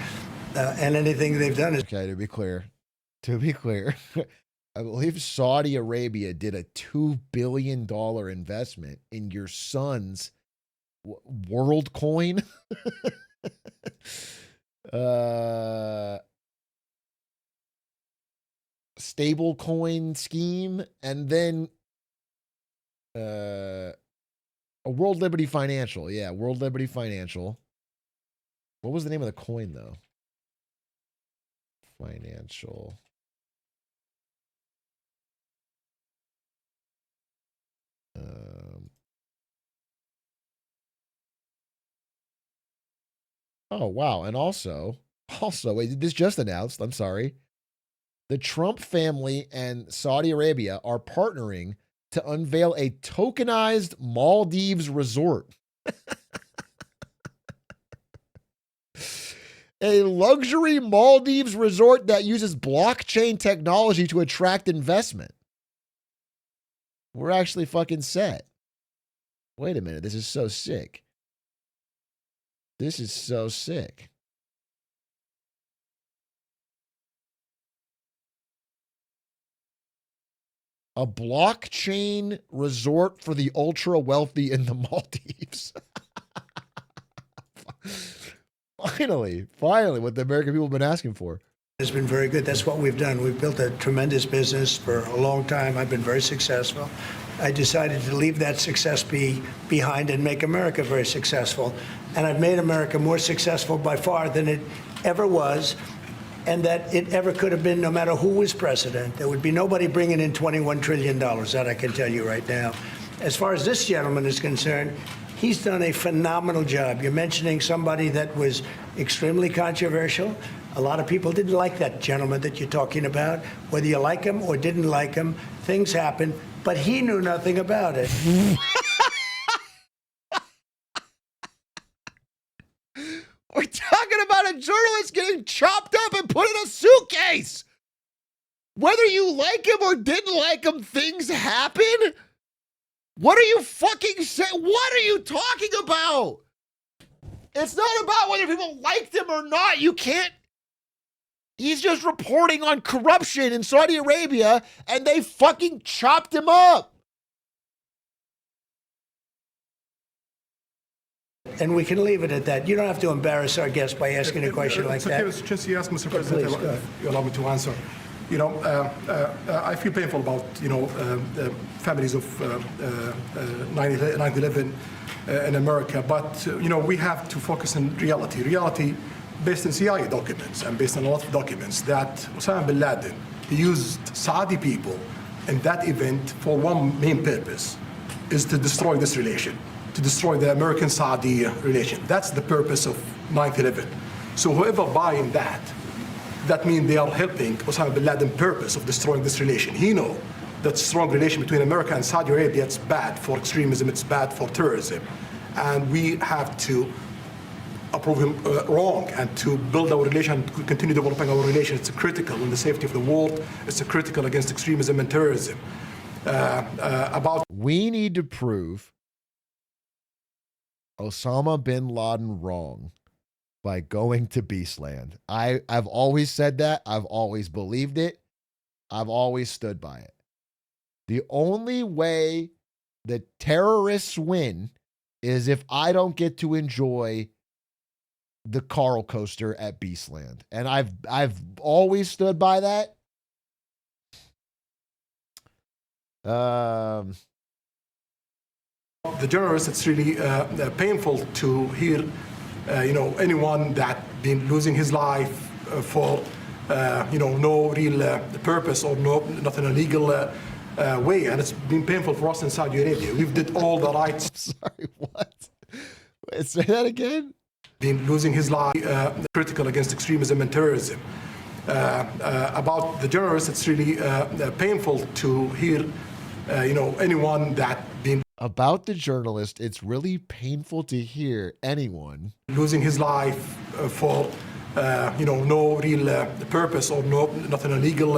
And anything they've done is... Okay, to be clear, I believe Saudi Arabia did a $2 billion investment in your son's world coin. Stable coin scheme, and then a World Liberty Financial. Yeah, World Liberty Financial. What was the name of the coin, though? Financial. Oh, wow. And also, wait, this just announced, I'm sorry. The Trump family and Saudi Arabia are partnering to unveil a tokenized Maldives resort. A luxury Maldives resort that uses blockchain technology to attract investment. We're actually fucking set. Wait a minute. This is so sick. This is so sick. A blockchain resort for the ultra wealthy in the Maldives. Finally, what the American people have been asking for. It's been very good. That's what we've done. We've built a tremendous business for a long time. I've been very successful. I decided to leave that success behind and make America very successful. And I've made America more successful by far than it ever was, and that it ever could have been, no matter who was president. There would be nobody bringing in $21 trillion, that I can tell you right now. As far as this gentleman is concerned, he's done a phenomenal job. You're mentioning somebody that was extremely controversial. A lot of people didn't like that gentleman that you're talking about. Whether you like him or didn't like him, things happen, but he knew nothing about it. We're talking about a journalist getting chopped up and put in a suitcase. Whether you like him or didn't like him, things happen. What are you fucking saying? What are you talking about? It's not about whether people liked him or not. You can't. He's just reporting on corruption in Saudi Arabia, and they fucking chopped him up. And we can leave it at that. You don't have to embarrass our guest by asking a question like that. Okay, since you asked, Mr. President, you allow me to answer. You know, I feel painful about, the families of 9/11 in America, but, we have to focus on reality. Reality based on CIA documents and based on a lot of documents that Osama bin Laden used Saudi people in that event for one main purpose, is to destroy this relation, to destroy the American-Saudi relation. That's the purpose of 9/11. So whoever buying that means they are helping Osama bin Laden's purpose of destroying this relation. He knows that strong relation between America and Saudi Arabia, it's bad for extremism, it's bad for terrorism. And we have to approve him wrong and to build our relation, to continue developing our relation. It's critical in the safety of the world. It's critical against extremism and terrorism. We need to prove Osama bin Laden wrong by going to Beastland. I've always said that. I've always believed it. I've always stood by it. The only way the terrorists win is if I don't get to enjoy the Carl coaster at Beastland. And I've always stood by that. The journalists, it's really painful to hear, anyone that been losing his life for, no real purpose or not in a legal way. And it's been painful for us in Saudi Arabia. We've did all the rights. Sorry, what? Wait, say that again? Been losing his life, critical against extremism and terrorism. About the journalists, it's really painful to hear, anyone that been about the journalist, it's really painful to hear anyone losing his life for, no real purpose or not in a legal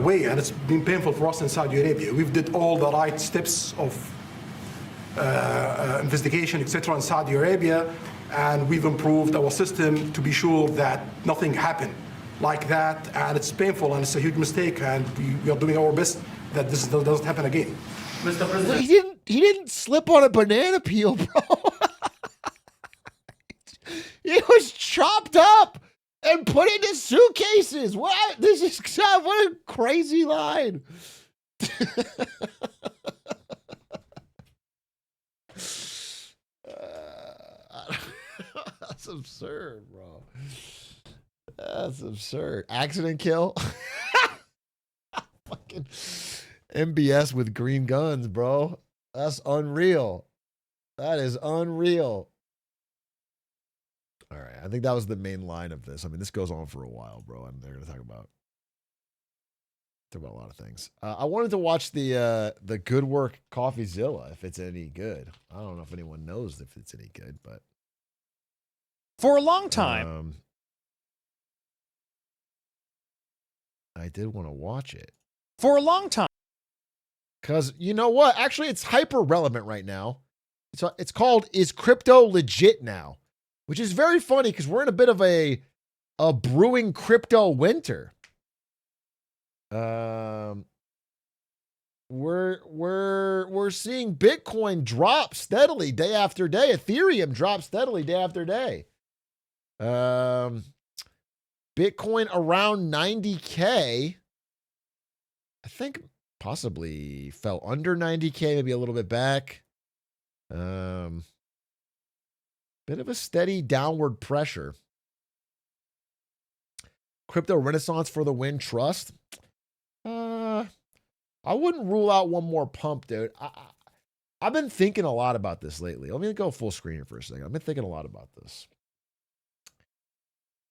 way. And it's been painful for us in Saudi Arabia. We've did all the right steps of investigation, etc. in Saudi Arabia, and we've improved our system to be sure that nothing happened like that. And it's painful and it's a huge mistake, and we are doing our best that this doesn't happen again. Mr. President, he didn't slip on a banana peel, bro. He was chopped up and put into suitcases. What? This is what a crazy line. That's absurd, bro. That's absurd. Accident kill. Fucking MBS with green guns, bro. That's unreal. That is unreal. All right. I think that was the main line of this. I mean, this goes on for a while, bro. And they're going to talk about a lot of things. I wanted to watch the Good Work CoffeeZilla, if it's any good. I don't know if anyone knows if it's any good, but for a long time, I did want to watch it. For a long time. Because you know what? Actually, it's hyper relevant right now. It's called Is Crypto Legit Now? Which is very funny because we're in a bit of a brewing crypto winter. We're seeing Bitcoin drop steadily day after day. Ethereum drop steadily day after day. Bitcoin around 90K. I think possibly fell under 90K, maybe a little bit back. Bit of a steady downward pressure. Crypto Renaissance for the win. Trust. I wouldn't rule out one more pump, dude. I've been thinking a lot about this lately. Let me go full screen here for a second. I've been thinking a lot about this.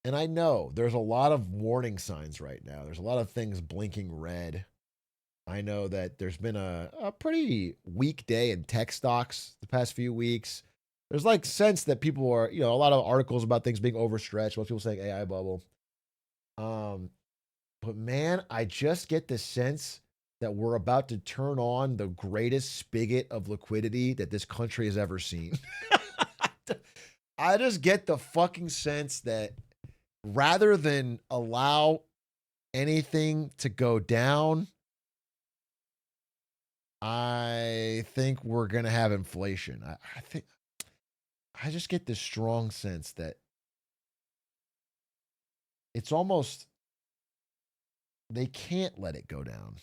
And I know there's a lot of warning signs right now. There's a lot of things blinking red. I know that there's been a pretty weak day in tech stocks the past few weeks. There's like sense that people are, a lot of articles about things being overstretched. Most people saying AI bubble. But man, I just get the sense that we're about to turn on the greatest spigot of liquidity that this country has ever seen. I just get the fucking sense that rather than allow anything to go down, I think we're going to have inflation. I just get this strong sense that it's almost, they can't let it go down.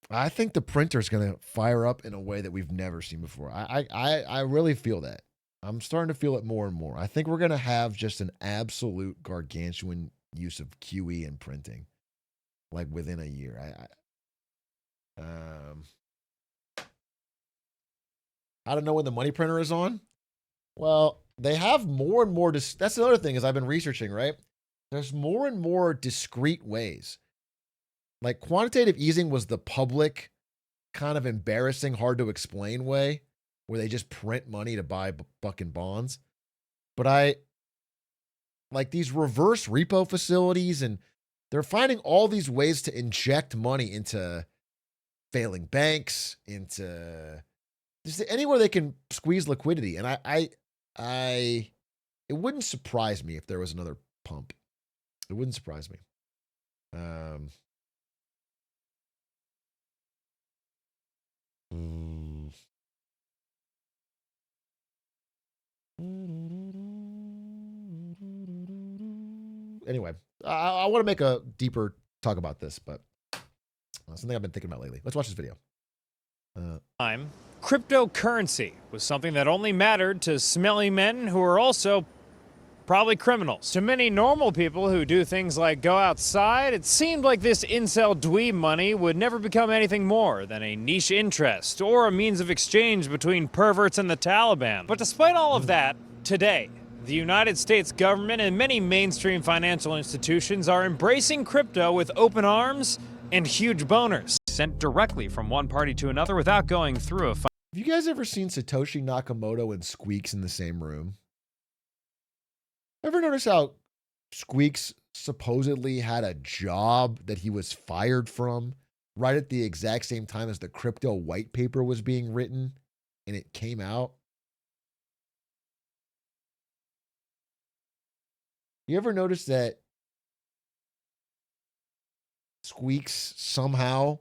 I think the printer is going to fire up in a way that we've never seen before. I really feel that. I'm starting to feel it more and more. I think we're going to have just an absolute gargantuan use of QE and printing, like within a year. I don't know when the money printer is on. Well, they have more and more. That's the other thing is I've been researching, right? There's more and more discrete ways. Like quantitative easing was the public kind of embarrassing, hard to explain way where they just print money to buy fucking bonds. But I like these reverse repo facilities and They're finding all these ways to inject money into failing banks, into just anywhere they can squeeze liquidity. And it wouldn't surprise me if there was another pump. It wouldn't surprise me. Anyway, I want to make a deeper talk about this, but something I've been thinking about lately. Let's watch this video. Cryptocurrency was something that only mattered to smelly men who are also probably criminals. To many normal people who do things like go outside, it seemed like this incel dweeb money would never become anything more than a niche interest or a means of exchange between perverts and the Taliban. But despite all of that, today, the United States government and many mainstream financial institutions are embracing crypto with open arms and huge boners, sent directly from one party to another without going through a... Have you guys ever seen Satoshi Nakamoto and Squeaks in the same room? Ever notice how Squeaks supposedly had a job that he was fired from right at the exact same time as the crypto white paper was being written and it came out? You ever notice that Squeaks somehow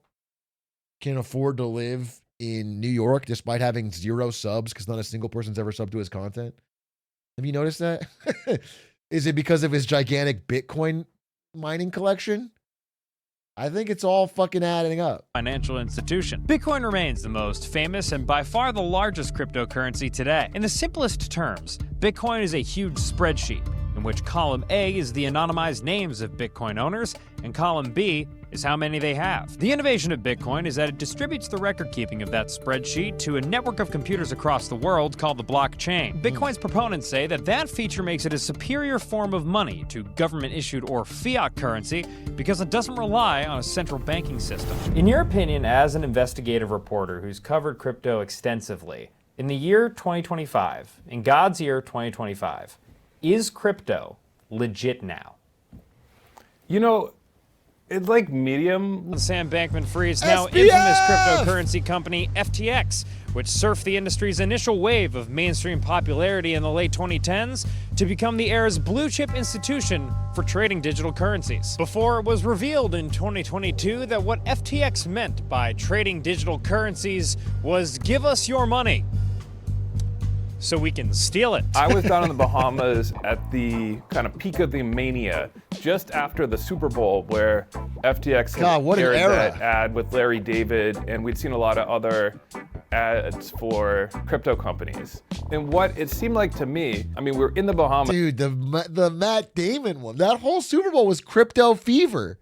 can afford to live in New York despite having 0 subs because not a single person's ever subbed to his content? Have you noticed that? Is it because of his gigantic Bitcoin mining collection? I think it's all fucking adding up. Financial institution. Bitcoin remains the most famous and by far the largest cryptocurrency today. In the simplest terms, Bitcoin is a huge spreadsheet in which column A is the anonymized names of Bitcoin owners and column B is how many they have. The innovation of Bitcoin is that it distributes the record keeping of that spreadsheet to a network of computers across the world called the blockchain. Bitcoin's proponents say that that feature makes it a superior form of money to government-issued or fiat currency because it doesn't rely on a central banking system. In your opinion, as an investigative reporter who's covered crypto extensively, in the year 2025, in God's year 2025, is crypto legit now? You know, it's like medium. Sam Bankman-Fried's now infamous cryptocurrency company FTX, which surfed the industry's initial wave of mainstream popularity in the late 2010s to become the era's blue-chip institution for trading digital currencies. Before it was revealed in 2022 that what FTX meant by trading digital currencies was give us your money so we can steal it. I was down in the Bahamas at the kind of peak of the mania, just after the Super Bowl, where FTX had aired that ad with Larry David, and we'd seen a lot of other ads for crypto companies. And what it seemed like to me, I mean, we were in the Bahamas. Dude, the Matt Damon one, that whole Super Bowl was crypto fever.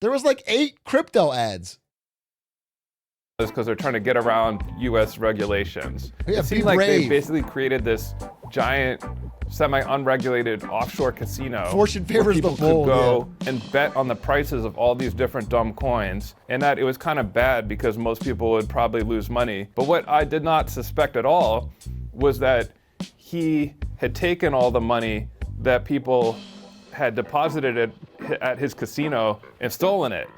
There was like 8 crypto ads. Because they're trying to get around U.S. regulations. Yeah, it seemed like they basically created this giant, semi-unregulated offshore casino. Fortune favors where people the bold, could go and bet on the prices of all these different dumb coins, and that it was kind of bad because most people would probably lose money. But what I did not suspect at all was that he had taken all the money that people had deposited at his casino and stolen it.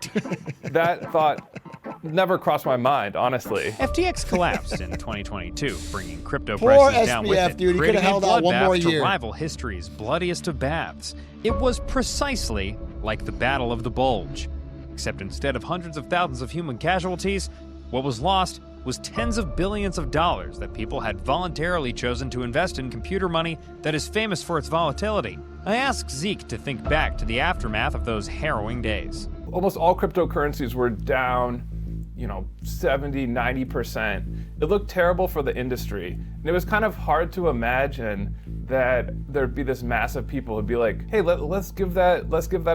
That thought never crossed my mind, honestly. FTX collapsed in 2022, bringing crypto Poor prices down with SBF, it, dude. He creating could have held a out one more bloodbath to year. rival history's bloodiest of baths. It was precisely like the Battle of the Bulge, except instead of hundreds of thousands of human casualties, what was lost was tens of billions of dollars that people had voluntarily chosen to invest in computer money that is famous for its volatility. I asked Zeke to think back to the aftermath of those harrowing days. Almost all cryptocurrencies were down, 70, 90%. It looked terrible for the industry. And it was kind of hard to imagine that there'd be this mass of people who'd be like, hey, let's give that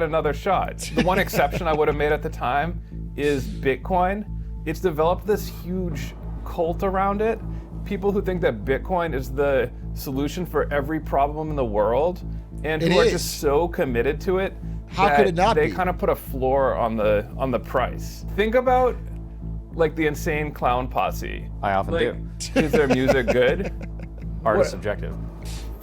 another shot. The one exception I would have made at the time is Bitcoin. It's developed this huge cult around it. People who think that Bitcoin is the solution for every problem in the world and who are just so committed to it. How could it not they be? kind of put a floor on the price. Think about like the Insane Clown Posse. I often do. Is their music good? Art is subjective.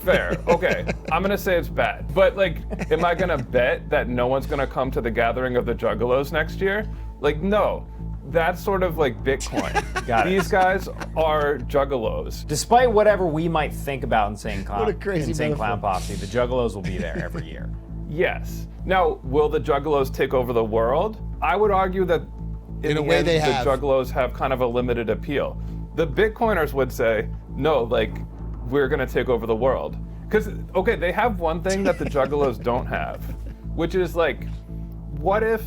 Fair. Okay. I'm going to say it's bad. But, like, am I going to bet that no one's going to come to the gathering of the Juggalos next year? Like, no. That's sort of like Bitcoin. Got it. These guys are Juggalos. Despite whatever we might think about Insane What a crazy Clown Posse, the Juggalos will be there every year. Yes. Now, will the Juggalos take over the world? I would argue that in a the way end, they the have. Juggalos have kind of a limited appeal. The Bitcoiners would say, no, like, we're going to take over the world. Because, okay, they have one thing that the Juggalos don't have, which is like, what if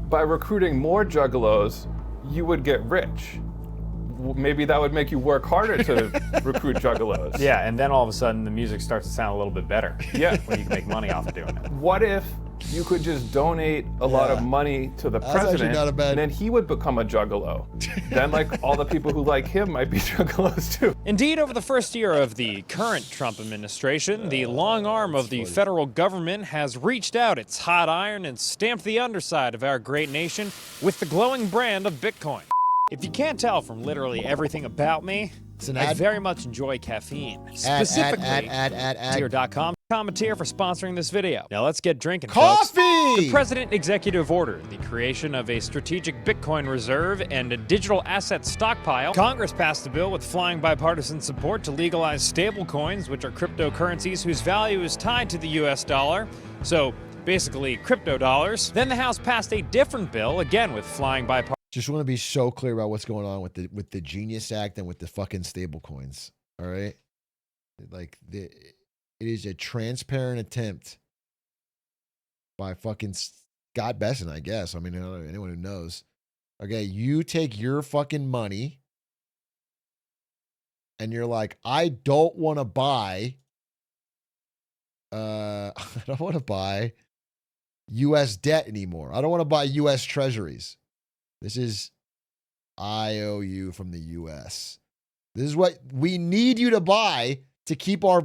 by recruiting more Juggalos, you would get rich? Maybe that would make you work harder to recruit Juggalos. Yeah, and then all of a sudden the music starts to sound a little bit better. Yeah. When you can make money off of doing it. What if you could just donate a lot of money to the That's actually president, not a bad- and then he would become a Juggalo? Then, like, all the people who like him might be Juggalos too. Indeed, over the first year of the current Trump administration, the long arm of the federal government has reached out its hot iron and stamped the underside of our great nation with the glowing brand of Bitcoin. If you can't tell from literally everything about me, It's an I ad. very much enjoy caffeine. Specifically, Tier.com commentator for sponsoring this video. Now let's get drinking, folks. Coffee! The president executive order, the creation of a strategic Bitcoin reserve and a digital asset stockpile. Congress passed a bill with flying bipartisan support to legalize stablecoins, which are cryptocurrencies whose value is tied to the US dollar. So basically crypto dollars. Then the House passed a different bill, again with flying bipartisan. Just want to be so clear about what's going on with the Genius Act and with the fucking stable coins. All right, like it is a transparent attempt by fucking Scott Besson, I guess. I mean, anyone who knows. Okay, you take your fucking money and you're like, I don't want to buy. I don't want to buy U.S. debt anymore. I don't want to buy U.S. treasuries. This is IOU from the U.S. This is what we need you to buy to keep our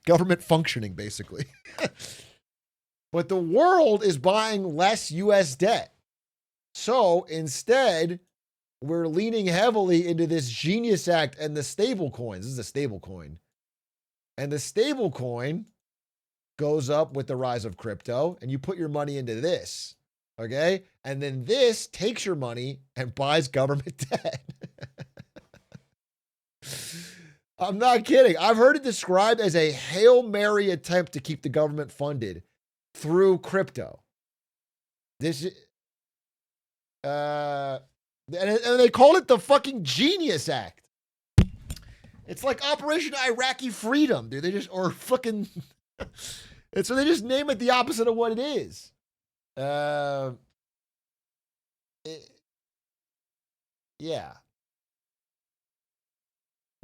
government functioning, basically. But the world is buying less U.S. debt. So instead, we're leaning heavily into this Genius Act and the stable coins. This is a stable coin. And the stable coin goes up with the rise of crypto, and you put your money into this. Okay? And then this takes your money and buys government debt. I'm not kidding. I've heard it described as a Hail Mary attempt to keep the government funded through crypto. This and they call it the fucking Genius Act. It's like Operation Iraqi Freedom, dude. They just, or fucking, and so they just name it the opposite of what it is. Yeah.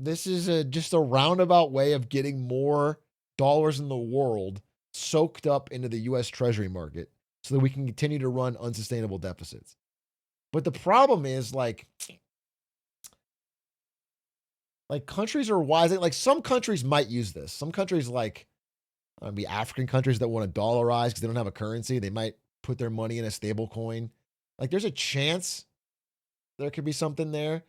This is just a roundabout way of getting more dollars in the world soaked up into the U.S. Treasury market so that we can continue to run unsustainable deficits. But the problem is, like countries are wise. Like some countries might use this. Some countries, like maybe African countries that want to dollarize because they don't have a currency, they might put their money in a stable coin. Like there's a chance there could be something there.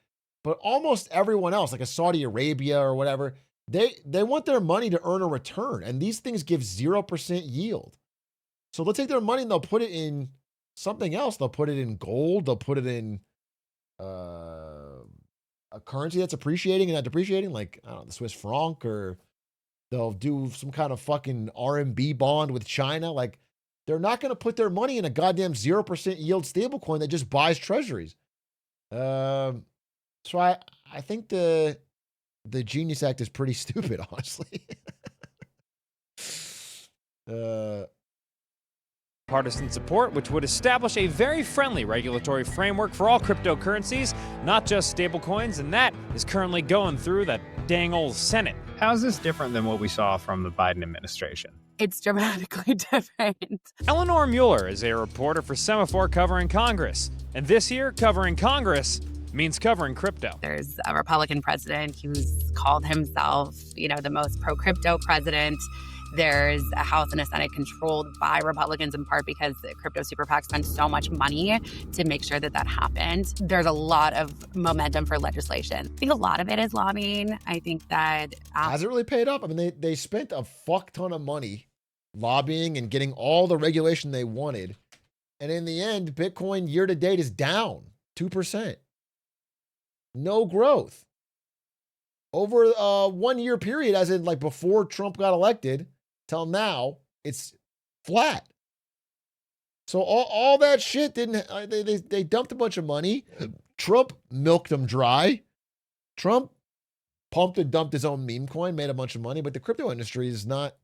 But almost everyone else, like a Saudi Arabia or whatever, they want their money to earn a return. And these things give 0% yield. So they'll take their money and they'll put it in something else. They'll put it in gold. They'll put it in a currency that's appreciating and not depreciating, like, I don't know, the Swiss franc, or they'll do some kind of fucking RMB bond with China. Like, they're not going to put their money in a goddamn 0% yield stablecoin that just buys treasuries. So I think the Genius Act is pretty stupid, honestly. Partisan support, which would establish a very friendly regulatory framework for all cryptocurrencies, not just stablecoins, and that is currently going through that dang old Senate. How is this different than what we saw from the Biden administration? It's dramatically different. Eleanor Mueller is a reporter for Semaphore covering Congress, and this year, covering Congress means covering crypto. There's a Republican president who's called himself, the most pro-crypto president There's a House and a Senate controlled by Republicans, in part because the crypto super PAC spent so much money to make sure that that happened. There's a lot of momentum for legislation. I think a lot of it is lobbying. I think that has it really paid up? I mean, they spent a fuck ton of money lobbying and getting all the regulation they wanted. And in the end, Bitcoin year to date is down 2%. No growth. Over a 1 year period, as in like before Trump got elected till now, it's flat. So all that shit didn't, they dumped a bunch of money. Trump milked them dry. Trump pumped and dumped his own meme coin, made a bunch of money, but the crypto industry is not.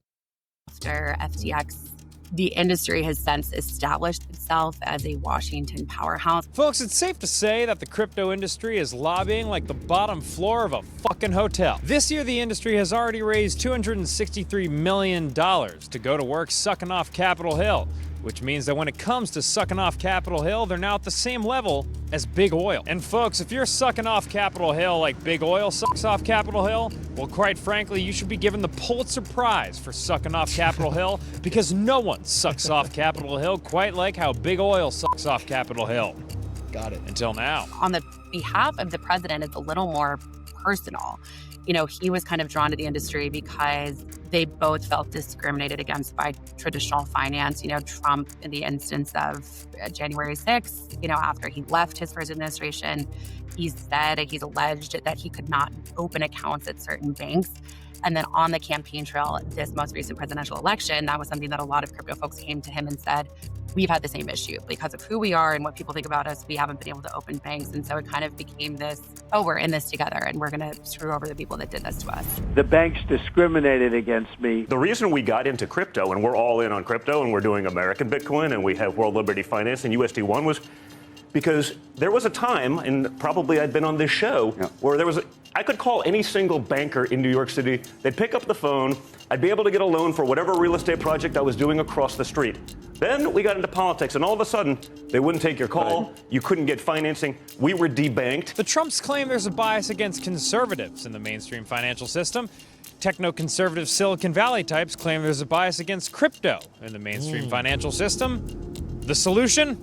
After FTX, the industry has since established itself as a Washington powerhouse. Folks, it's safe to say that the crypto industry is lobbying like the bottom floor of a fucking hotel. This year, the industry has already raised $263 million to go to work sucking off Capitol Hill, which means that when it comes to sucking off Capitol Hill, they're now at the same level as Big Oil. And folks, if you're sucking off Capitol Hill like Big Oil sucks off Capitol Hill, well, quite frankly, you should be given the Pulitzer Prize for sucking off Capitol Hill, because no one sucks off Capitol Hill quite like how Big Oil sucks off Capitol Hill. Got it. Until now. On the behalf of the president, it's a little more personal. You know, he was kind of drawn to the industry because they both felt discriminated against by traditional finance. You know, Trump, in the instance of January 6th, you know, after he left his first administration, he's alleged that he could not open accounts at certain banks. And then on the campaign trail, this most recent presidential election, that was something that a lot of crypto folks came to him and said, we've had the same issue because of who we are and what people think about us. We haven't been able to open banks. And so it kind of became this, oh, we're in this together and we're going to screw over the people that did this to us. The banks discriminated against me. The reason we got into crypto, and we're all in on crypto, and we're doing American Bitcoin, and we have World Liberty Finance and USD1, was because there was a time, and probably I'd been on this show, where I could call any single banker in New York City. They'd pick up the phone. I'd be able to get a loan for whatever real estate project I was doing across the street. Then we got into politics, and all of a sudden, they wouldn't take your call. Right. You couldn't get financing. We were debanked. The Trumps claim there's a bias against conservatives in the mainstream financial system. Techno-conservative Silicon Valley types claim there's a bias against crypto in the mainstream financial system. The solution?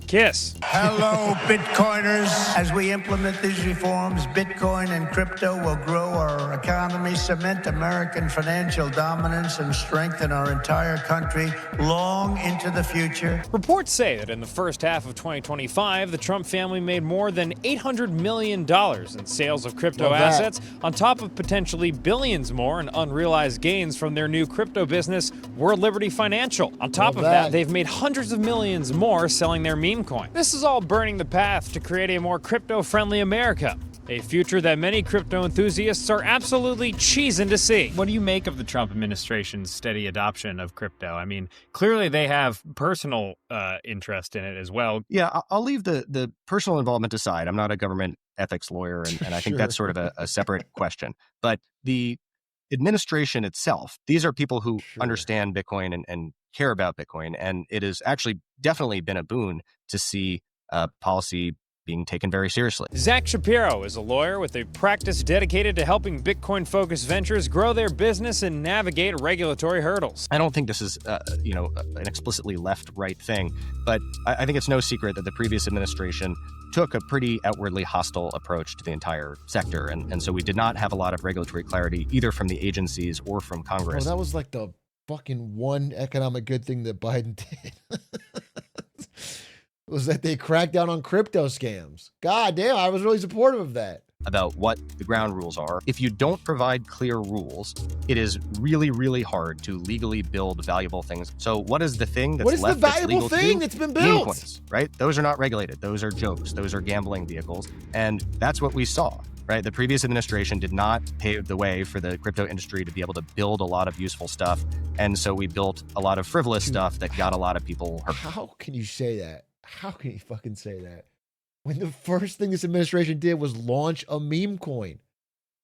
KISS. Hello, Bitcoiners. As we implement these reforms, Bitcoin and crypto will grow our economy, cement American financial dominance, and strengthen our entire country long into the future. Reports say that in the first half of 2025, the Trump family made more than $800 million in sales of crypto assets, on top of potentially billions more in unrealized gains from their new crypto business, World Liberty Financial. On top of that, they've made hundreds of millions more selling their meme coin. This is all burning the path to create a more crypto-friendly America, a future that many crypto enthusiasts are absolutely cheesing to see. What do you make of the Trump administration's steady adoption of crypto? I mean, clearly they have personal interest in it as well. Yeah, I'll leave the personal involvement aside. I'm not a government ethics lawyer, and I think that's sort of a separate question. But the administration itself, these are people who understand Bitcoin and care about Bitcoin, and it has actually definitely been a boon to see policy being taken very seriously. Zach Shapiro is a lawyer with a practice dedicated to helping Bitcoin-focused ventures grow their business and navigate regulatory hurdles. I don't think this is, an explicitly left-right thing, but I think it's no secret that the previous administration took a pretty outwardly hostile approach to the entire sector, and so we did not have a lot of regulatory clarity either from the agencies or from Congress. Oh, that was like the fucking one economic good thing that Biden did. Was that they cracked down on crypto scams. God damn, I was really supportive of that. About what the ground rules are. If you don't provide clear rules, it is really, really hard to legally build valuable things. So what is the thing that's left that's legal to do? What is the valuable thing that's been built? Meme coins, right? Those are not regulated. Those are jokes. Those are gambling vehicles. And that's what we saw, right? The previous administration did not pave the way for the crypto industry to be able to build a lot of useful stuff. And so we built a lot of frivolous stuff that got a lot of people hurt. How can you say that? How can you fucking say that? When the first thing this administration did was launch a meme coin,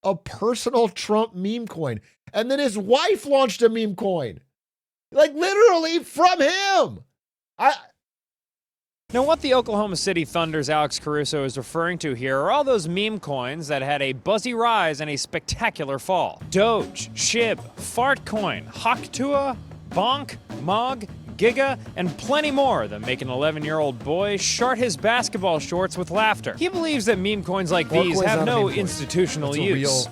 a personal Trump meme coin. And then his wife launched a meme coin. Like literally from him. Now, what the Oklahoma City Thunder's Alex Caruso is referring to here are all those meme coins that had a buzzy rise and a spectacular fall. Doge, Shib, Fartcoin, Haktua, Bonk, Mog, Giga, and plenty more that make an 11-year-old boy shart his basketball shorts with laughter. He believes that meme coins like these have no institutional use.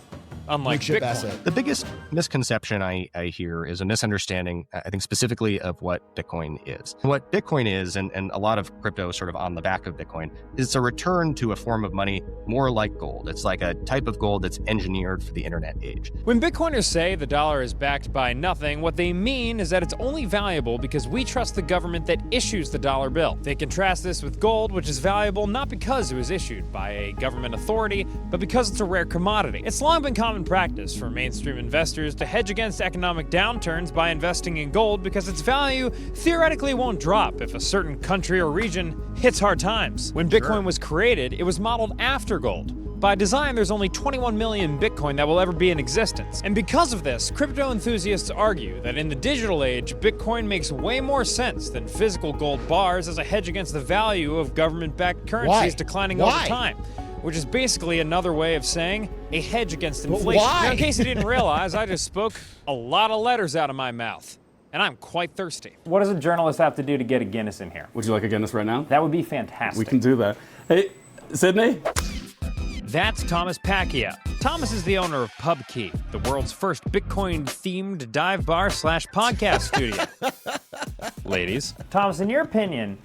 Unlike Bitcoin. Asset. The biggest misconception I hear is a misunderstanding, I think specifically of what Bitcoin is. What Bitcoin is, and a lot of crypto sort of on the back of Bitcoin, is a return to a form of money more like gold. It's like a type of gold that's engineered for the internet age. When Bitcoiners say the dollar is backed by nothing, what they mean is that it's only valuable because we trust the government that issues the dollar bill. They contrast this with gold, which is valuable not because it was issued by a government authority, but because it's a rare commodity. It's long been common practice for mainstream investors to hedge against economic downturns by investing in gold because its value theoretically won't drop if a certain country or region hits hard times. When Bitcoin was created, it was modeled after gold. By design, there's only 21 million Bitcoin that will ever be in existence. And because of this, crypto enthusiasts argue that in the digital age, Bitcoin makes way more sense than physical gold bars as a hedge against the value of government-backed currencies declining over time. Which is basically another way of saying a hedge against inflation. Now, in case you didn't realize, I just spoke a lot of letters out of my mouth. And I'm quite thirsty. What does a journalist have to do to get a Guinness in here? Would you like a Guinness right now? That would be fantastic. We can do that. Hey, Sydney? That's Thomas Pacquiao. Thomas is the owner of PubKey, the world's first Bitcoin-themed dive bar / podcast studio. Ladies. Thomas, in your opinion,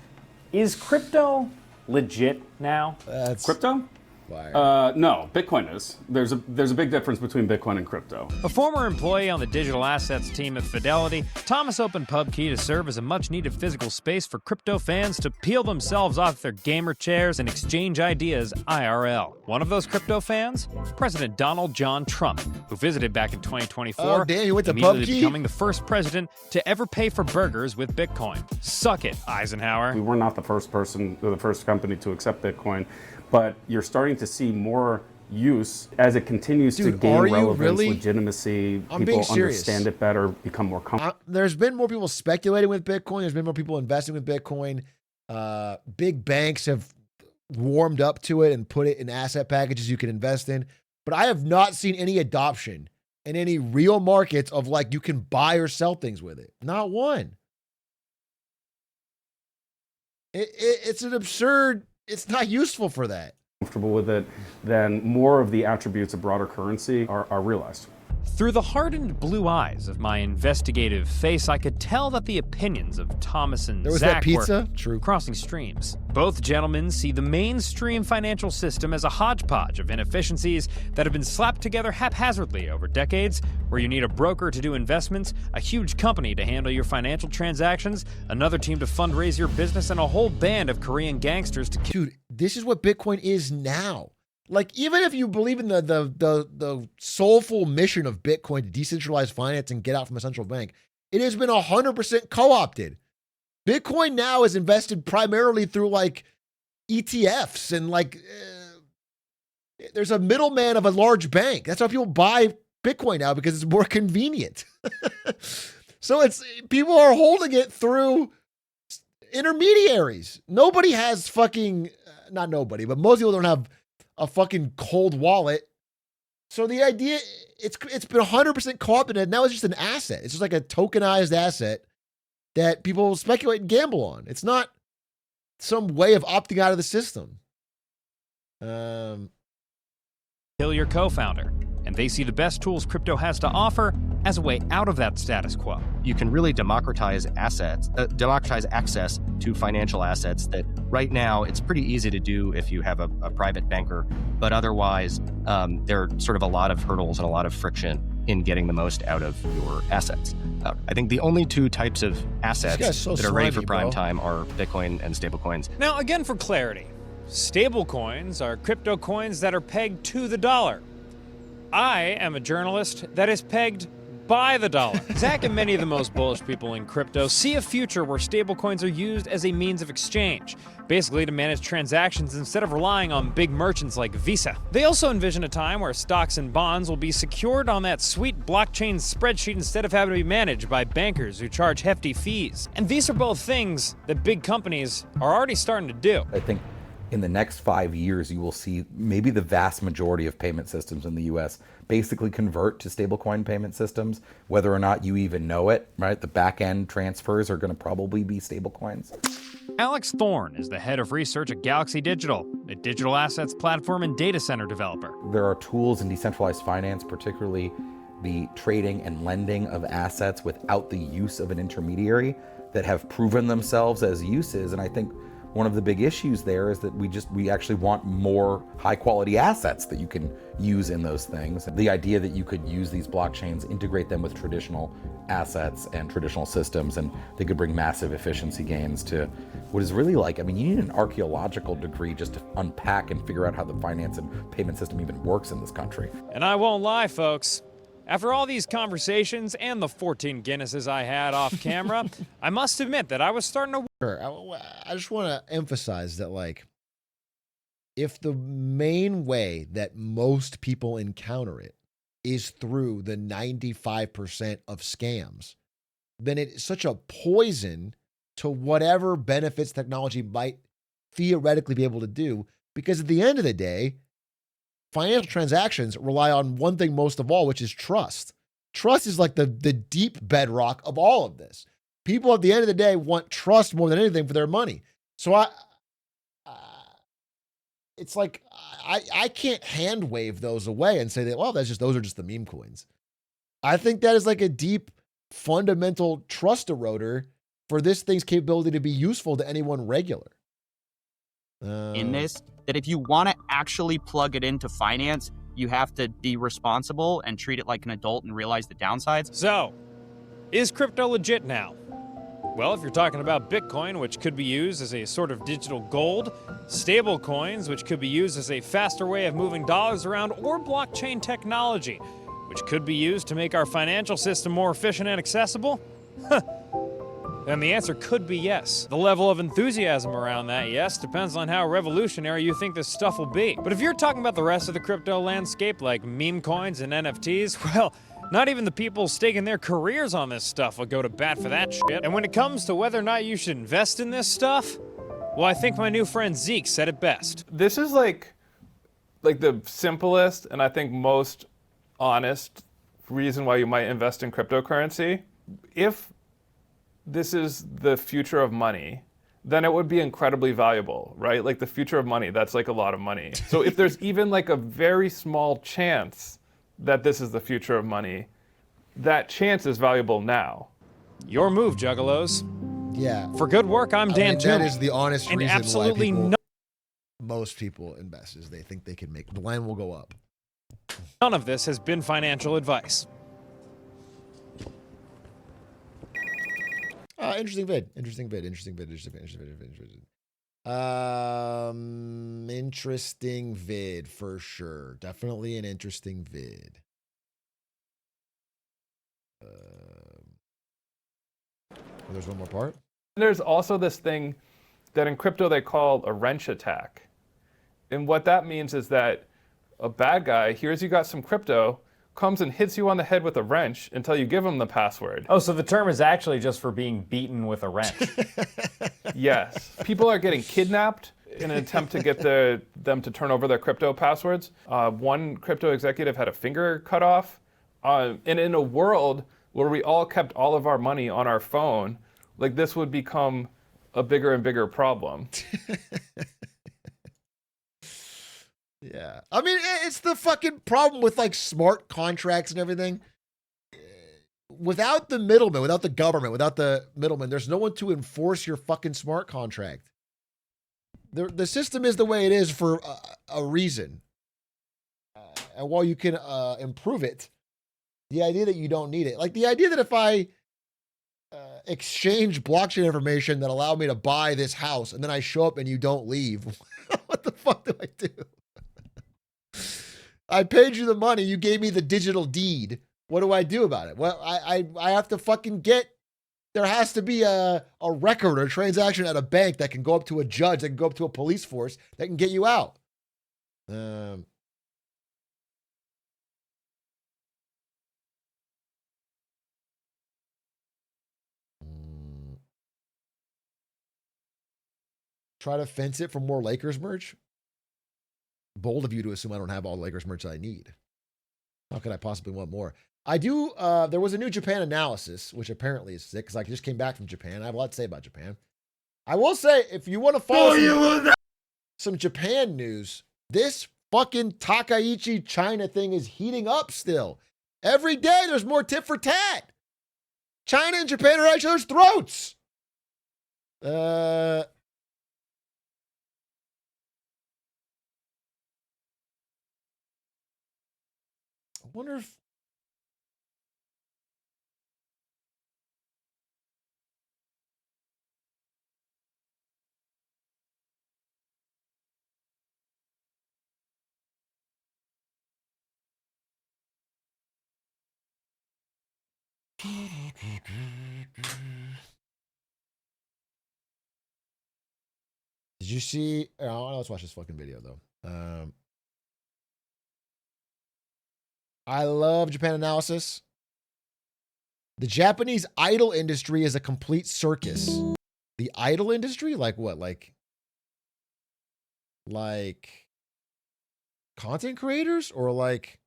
is crypto legit now? Crypto? No, Bitcoin is. There's a big difference between Bitcoin and crypto. A former employee on the digital assets team at Fidelity, Thomas opened PubKey to serve as a much-needed physical space for crypto fans to peel themselves off their gamer chairs and exchange ideas IRL. One of those crypto fans? President Donald John Trump, who visited back in 2024, Oh, damn, you went to immediately PubKey? becoming the first president to ever pay for burgers with Bitcoin. Suck it, Eisenhower. We were not the first person or the first company to accept Bitcoin, but you're starting to see more use as it continues to gain relevance, legitimacy. I'm people being serious. understand it better, become more comfortable. There's been more people speculating with Bitcoin. There's been more people investing with Bitcoin. Big banks have warmed up to it and put it in asset packages you can invest in. But I have not seen any adoption in any real markets of like you can buy or sell things with it. Not one. It's an absurd. It's not useful for that. Comfortable with it, then more of the attributes of broader currency are realized. Through the hardened blue eyes of my investigative face, I could tell that the opinions of Thomas and There was that Zach pizza? were crossing streams. Both gentlemen see the mainstream financial system as a hodgepodge of inefficiencies that have been slapped together haphazardly over decades, where you need a broker to do investments, a huge company to handle your financial transactions, another team to fundraise your business, and a whole band of Korean gangsters to... Dude, this is what Bitcoin is now. Like, even if you believe in the soulful mission of Bitcoin to decentralize finance and get out from a central bank, it has been 100% co-opted. Bitcoin now is invested primarily through like ETFs and like there's a middleman of a large bank. That's how people buy Bitcoin now because it's more convenient. So people are holding it through intermediaries. Nobody has fucking, not nobody, but most people don't have a fucking cold wallet. So the idea, it's been 100% co-opted, and now it's just an asset. It's just like a tokenized asset that people speculate and gamble on. It's not some way of opting out of the system. Kill your co-founder, and they see the best tools crypto has to offer as a way out of that status quo. You can really democratize access to financial assets that right now it's pretty easy to do if you have a private banker, but otherwise there are sort of a lot of hurdles and a lot of friction in getting the most out of your assets. I think the only two types of assets that are ready for prime time are Bitcoin and stablecoins. Now, again, for clarity, stablecoins are crypto coins that are pegged to the dollar. I am a journalist that is pegged buy the dollar. Zach and many of the most bullish people in crypto see a future where stablecoins are used as a means of exchange, basically to manage transactions instead of relying on big merchants like Visa. They also envision a time where stocks and bonds will be secured on that sweet blockchain spreadsheet instead of having to be managed by bankers who charge hefty fees. And these are both things that big companies are already starting to do. I think in the next 5 years, you will see maybe the vast majority of payment systems in the US basically convert to stablecoin payment systems, whether or not you even know it, right? The back end transfers are going to probably be stablecoins. Alex Thorne is the head of research at Galaxy Digital, a digital assets platform and data center developer. There are tools in decentralized finance, particularly the trading and lending of assets without the use of an intermediary, that have proven themselves as uses. And I think one of the big issues there is that we actually want more high quality assets that you can use in those things. The idea that you could use these blockchains, integrate them with traditional assets and traditional systems, and they could bring massive efficiency gains to what is really like, I mean, you need an archaeological degree just to unpack and figure out how the finance and payment system even works in this country. And I won't lie, folks. After all these conversations and the 14 Guinnesses I had off camera, I must admit that I was starting to... Sure. I just want to emphasize that, like, if the main way that most people encounter it is through the 95% of scams, then it's such a poison to whatever benefits technology might theoretically be able to do, because at the end of the day, financial transactions rely on one thing most of all, which is trust. Trust is like the deep bedrock of all of this. People at the end of the day want trust more than anything for their money. So it's like I can't hand wave those away and say that, well, those are just the meme coins. I think that is like a deep, fundamental trust eroder for this thing's capability to be useful to anyone regular. In this, that if you want to actually plug it into finance, you have to be responsible and treat it like an adult and realize the downsides. So, is crypto legit now? Well, if you're talking about Bitcoin, which could be used as a sort of digital gold, stable coins, which could be used as a faster way of moving dollars around, or blockchain technology, which could be used to make our financial system more efficient and accessible, then the answer could be yes. The level of enthusiasm around that yes depends on how revolutionary you think this stuff will be. But if you're talking about the rest of the crypto landscape, like meme coins and NFTs, well, not even the people staking their careers on this stuff will go to bat for that shit. And when it comes to whether or not you should invest in this stuff, well, I think my new friend Zeke said it best. This is like the simplest and I think most honest reason why you might invest in cryptocurrency. If this is the future of money, then it would be incredibly valuable, right? Like the future of money, that's like a lot of money. So if there's even like a very small chance that this is the future of money, that chance is valuable now. Your move, Juggalos. Yeah. For good work, I'm Dan That is the honest and reason absolutely why most people invest, is they think they can make the line will go up. None of this has been financial advice. Interesting vid. Interesting vid for sure. Definitely an interesting vid. There's one more part. There's also this thing that in crypto they call a wrench attack. And what that means is that a bad guy hears you got some crypto, comes and hits you on the head with a wrench until you give him the password. Oh, so the term is actually just for being beaten with a wrench. Yes. People are getting kidnapped in an attempt to get them to turn over their crypto passwords. One crypto executive had a finger cut off. And in a world where we all kept all of our money on our phone, like this would become a bigger and bigger problem. Yeah. I mean, it's the fucking problem with like smart contracts and everything. Without the middleman, without the government, without the middleman, there's no one to enforce your fucking smart contract. The system is the way it is for a reason. And while you can improve it, the idea that you don't need it, like the idea that if I exchange blockchain information that allow me to buy this house and then I show up and you don't leave, what the fuck do I do? I paid you the money. You gave me the digital deed. What do I do about it? Well, I have to fucking get, there has to be a record or a transaction at a bank that can go up to a judge, that can go up to a police force, that can get you out. Try to fence it for more Lakers merch. Bold of you to assume I don't have all the Lakers merch that I need. How could I possibly want more? I do. There was a new Japan analysis, which apparently is sick because I just came back from Japan. I have a lot to say about Japan. I will say, if you want to follow some Japan news, this fucking Takaichi China thing is heating up still. Every day there's more tit for tat. China and Japan are at each other's throats. I wonder if did you see? Oh, let's watch this fucking video though. I love Japan analysis. The Japanese idol industry is a complete circus. The idol industry? Like what? Like content creators or like...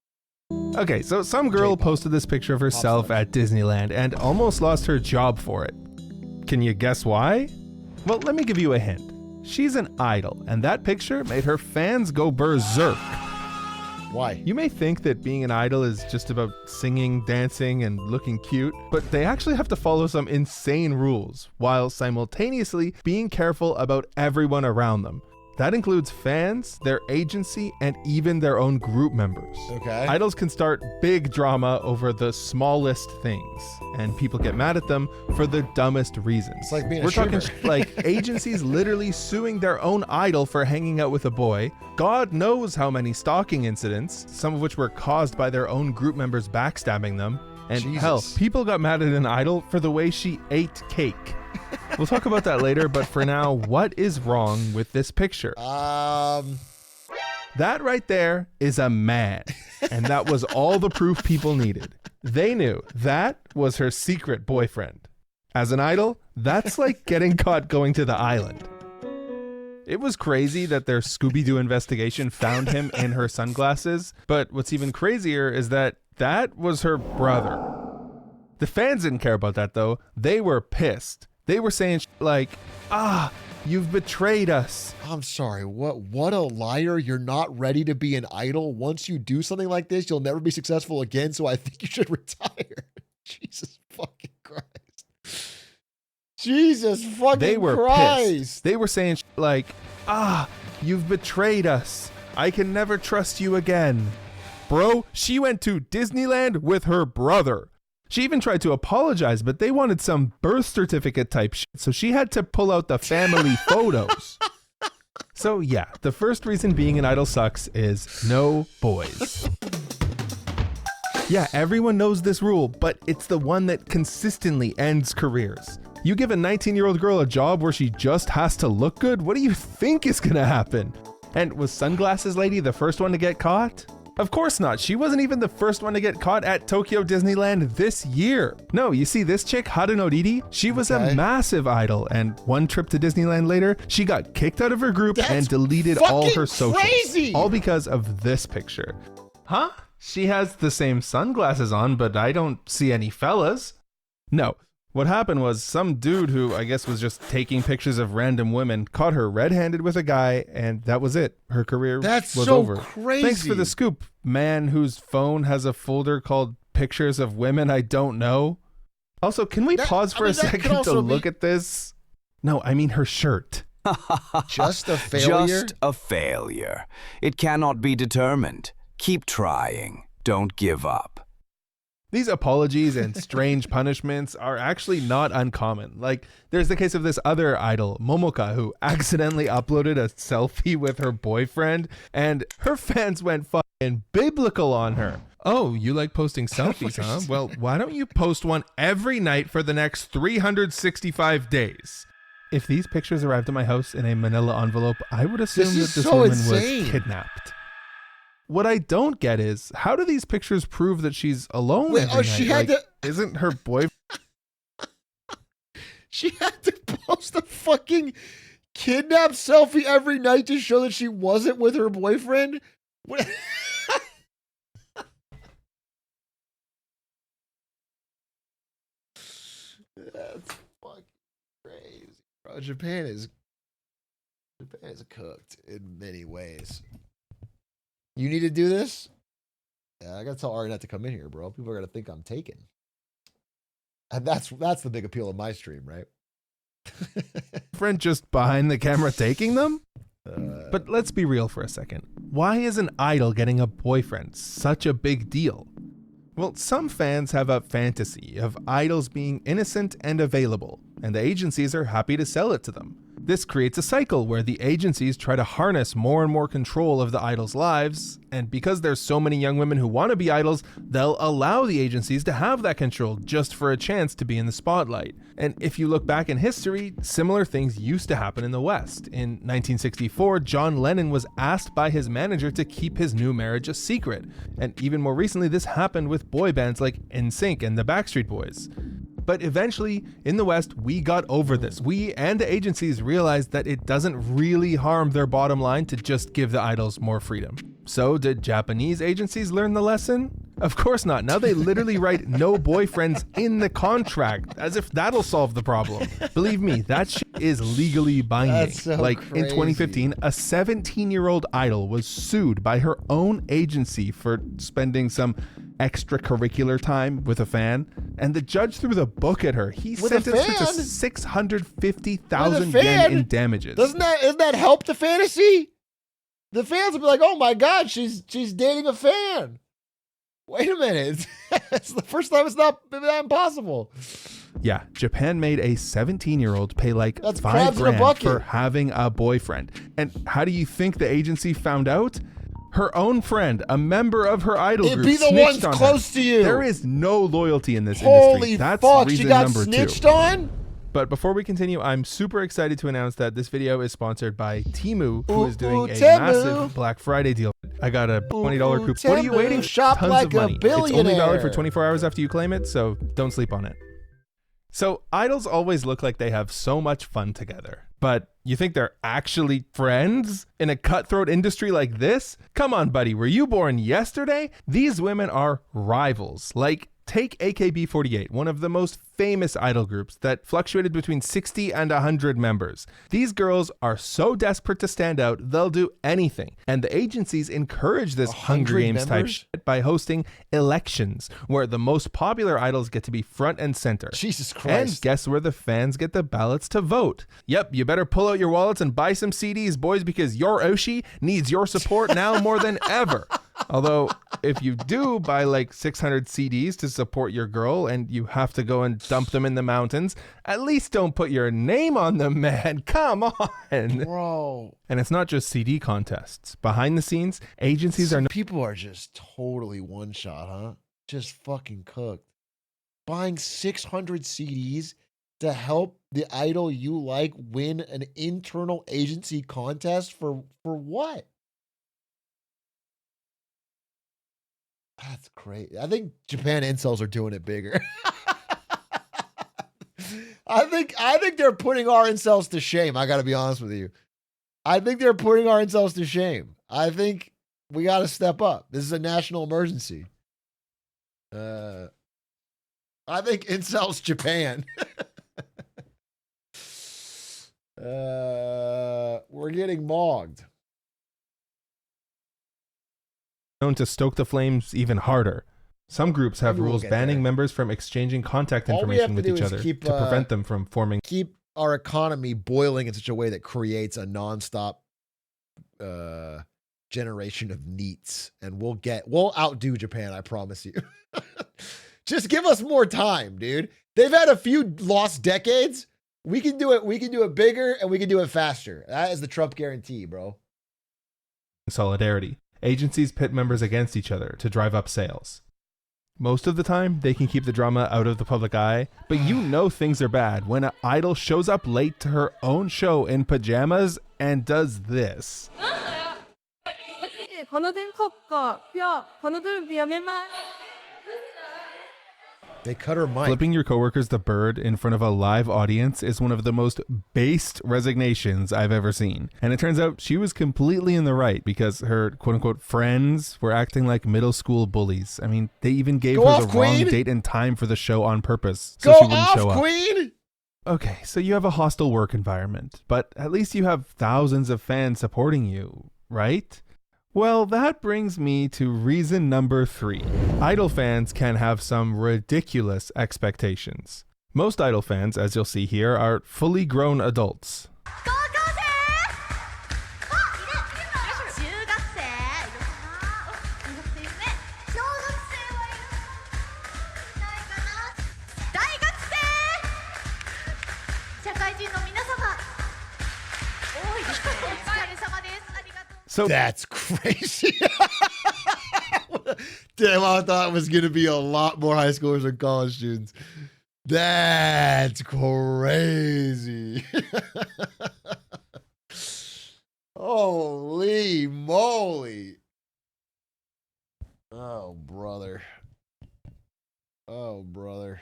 Okay, so some girl posted this picture of herself at Disneyland and almost lost her job for it. Can you guess why? Well, let me give you a hint. She's an idol, and that picture made her fans go berserk. Why? You may think that being an idol is just about singing, dancing, and looking cute, but they actually have to follow some insane rules, while simultaneously being careful about everyone around them. That includes fans, their agency, and even their own group members. Okay. Idols can start big drama over the smallest things, and people get mad at them for the dumbest reasons. It's like being We're a sugar. talking like agencies literally suing their own idol for hanging out with a boy. God knows how many stalking incidents, some of which were caused by their own group members backstabbing them. And hell, people got mad at an idol for the way she ate cake. We'll talk about that later, but for now, what is wrong with this picture? That right there is a man, and that was all the proof people needed. They knew that was her secret boyfriend. As an idol, that's like getting caught going to the island. It was crazy that their Scooby-Doo investigation found him in her sunglasses, but what's even crazier is that was her brother. The fans didn't care about that though. They were pissed. They were saying like, you've betrayed us. I'm sorry, what a liar. You're not ready to be an idol. Once you do something like this, you'll never be successful again, so I think you should retire. Jesus fucking Christ. Jesus fucking They were Christ. pissed. They were saying like, you've betrayed us. I can never trust you again. Bro, she went to Disneyland with her brother. She even tried to apologize, but they wanted some birth certificate type shit, so she had to pull out the family photos. So yeah, the first reason being an idol sucks is no boys. Yeah, everyone knows this rule, but it's the one that consistently ends careers. You give a 19-year-old girl a job where she just has to look good, what do you think is gonna happen? And was Sunglasses Lady the first one to get caught? Of course not. She wasn't even the first one to get caught at Tokyo Disneyland this year. No, you see this chick, Haruno Riri, she was a massive idol, and one trip to Disneyland later, she got kicked out of her group and deleted all her socials. Crazy! All because of this picture. Huh? She has the same sunglasses on, but I don't see any fellas. No. What happened was some dude who I guess was just taking pictures of random women caught her red-handed with a guy, and that was it. Her career was so over. crazy. Thanks for the scoop, man whose phone has a folder called Pictures of Women I Don't Know. Also, can we pause for a second to look at this? No, I mean her shirt. Just a failure? Just a failure. It cannot be determined. Keep trying. Don't give up. These apologies and strange punishments are actually not uncommon. Like, there's the case of this other idol, Momoka, who accidentally uploaded a selfie with her boyfriend, and her fans went fucking biblical on her. Oh, you like posting selfies, huh? Well, why don't you post one every night for the next 365 days? If these pictures arrived at my house in a manila envelope, I would assume that this woman was kidnapped. What I don't get is, how do these pictures prove that she's alone every night? She had Isn't her boyfriend... She had to post a fucking kidnap selfie every night to show that she wasn't with her boyfriend? What? That's fucking crazy, bro. Japan is cooked in many ways. You need to do this? Yeah, I gotta tell Ari not to come in here, bro. People are gonna think I'm taken. And that's the big appeal of my stream, right? Friend just behind the camera taking them? But let's be real for a second. Why is an idol getting a boyfriend such a big deal? Well, some fans have a fantasy of idols being innocent and available, and the agencies are happy to sell it to them. This creates a cycle where the agencies try to harness more and more control of the idols' lives, and because there's so many young women who want to be idols, they'll allow the agencies to have that control just for a chance to be in the spotlight. And if you look back in history, similar things used to happen in the West. In 1964, John Lennon was asked by his manager to keep his new marriage a secret. And even more recently, this happened with boy bands like NSYNC and the Backstreet Boys. But eventually, in the West, we got over this. We and the agencies realized that it doesn't really harm their bottom line to just give the idols more freedom. So did Japanese agencies learn the lesson? Of course not. Now they literally write no boyfriends in the contract, as if that'll solve the problem. Believe me, that shit is legally binding. That's so like crazy. In 2015, a 17-year-old idol was sued by her own agency for spending some extracurricular time with a fan, and the judge threw the book at her. He With a sentenced her to fan? 650,000 With a yen fan? in damages. Doesn't that help the fantasy? The fans will be like, "Oh my god, she's dating a fan." Wait a minute. It's the first time it's not that impossible. Yeah, Japan made a 17-year-old pay like That's $5 crabs in a grand bucket. for having a boyfriend. And how do you think the agency found out? Her own friend, a member of her idol It'd group, be the snitched ones on close her. to you. There is no loyalty in this Holy industry. That's fuck, reason she got number snitched 2. on? But before we continue, I'm super excited to announce that this video is sponsored by Temu, who is doing a Temu. massive Black Friday deal. I got a $20 coupon. What are you Temu, waiting? shop Tons like of a money. It's only valid billionaire. for 24 hours after you claim it, so don't sleep on it. So idols always look like they have so much fun together. But you think they're actually friends in a cutthroat industry like this? Come on, buddy. Were you born yesterday? These women are rivals. Like, take AKB48, one of the most famous idol groups that fluctuated between 60 and 100 members. These girls are so desperate to stand out, they'll do anything. And the agencies encourage this Hunger Games type members? shit by hosting elections, where the most popular idols get to be front and center. Jesus And Christ. guess where the fans get the ballots to vote? Yep, you better pull out your wallets and buy some CDs, boys, because your Oshi needs your support now more than ever. Although, if you do buy like 600 CDs to support your girl and you have to go and dump them in the mountains, at least don't put your name on them, man. Come on. Bro. And it's not just CD contests. Behind the scenes, agencies are... People are just totally one shot, huh? Just fucking cooked. Buying 600 CDs to help the idol you like win an internal agency contest for what? That's great. I think Japan incels are doing it bigger. I think they're putting our incels to shame. I got to be honest with you. I think they're putting our incels to shame. I think we got to step up. This is a national emergency. I think incels Japan. We're getting mogged. known to stoke the flames even harder. Some groups have Maybe we'll rules get banning there. members from exchanging contact All we have information to with do each is other keep, to prevent them from forming. Keep our economy boiling in such a way that creates a nonstop generation of neats, and we'll outdo Japan. I promise you. Just give us more time, dude. They've had a few lost decades. We can do it. We can do it bigger and we can do it faster. That is the Trump guarantee, bro. Solidarity. Agencies pit members against each other to drive up sales. Most of the time, they can keep the drama out of the public eye, but you know things are bad when an idol shows up late to her own show in pajamas and does this. They cut her mic. Flipping your coworkers the bird in front of a live audience is one of the most based resignations I've ever seen. And it turns out she was completely in the right because her quote-unquote friends were acting like middle school bullies. I mean, they even gave her the wrong date and time for the show on purpose so she wouldn't show up. Queen! Okay, so you have a hostile work environment, but at least you have thousands of fans supporting you, right? Well, that brings me to reason number 3. Idol fans can have some ridiculous expectations. Most Idol fans, as you'll see here, are fully grown adults. So that's crazy. Damn, I thought it was going to be a lot more high schoolers and college students. That's crazy. Holy moly. Oh, brother. Oh, brother.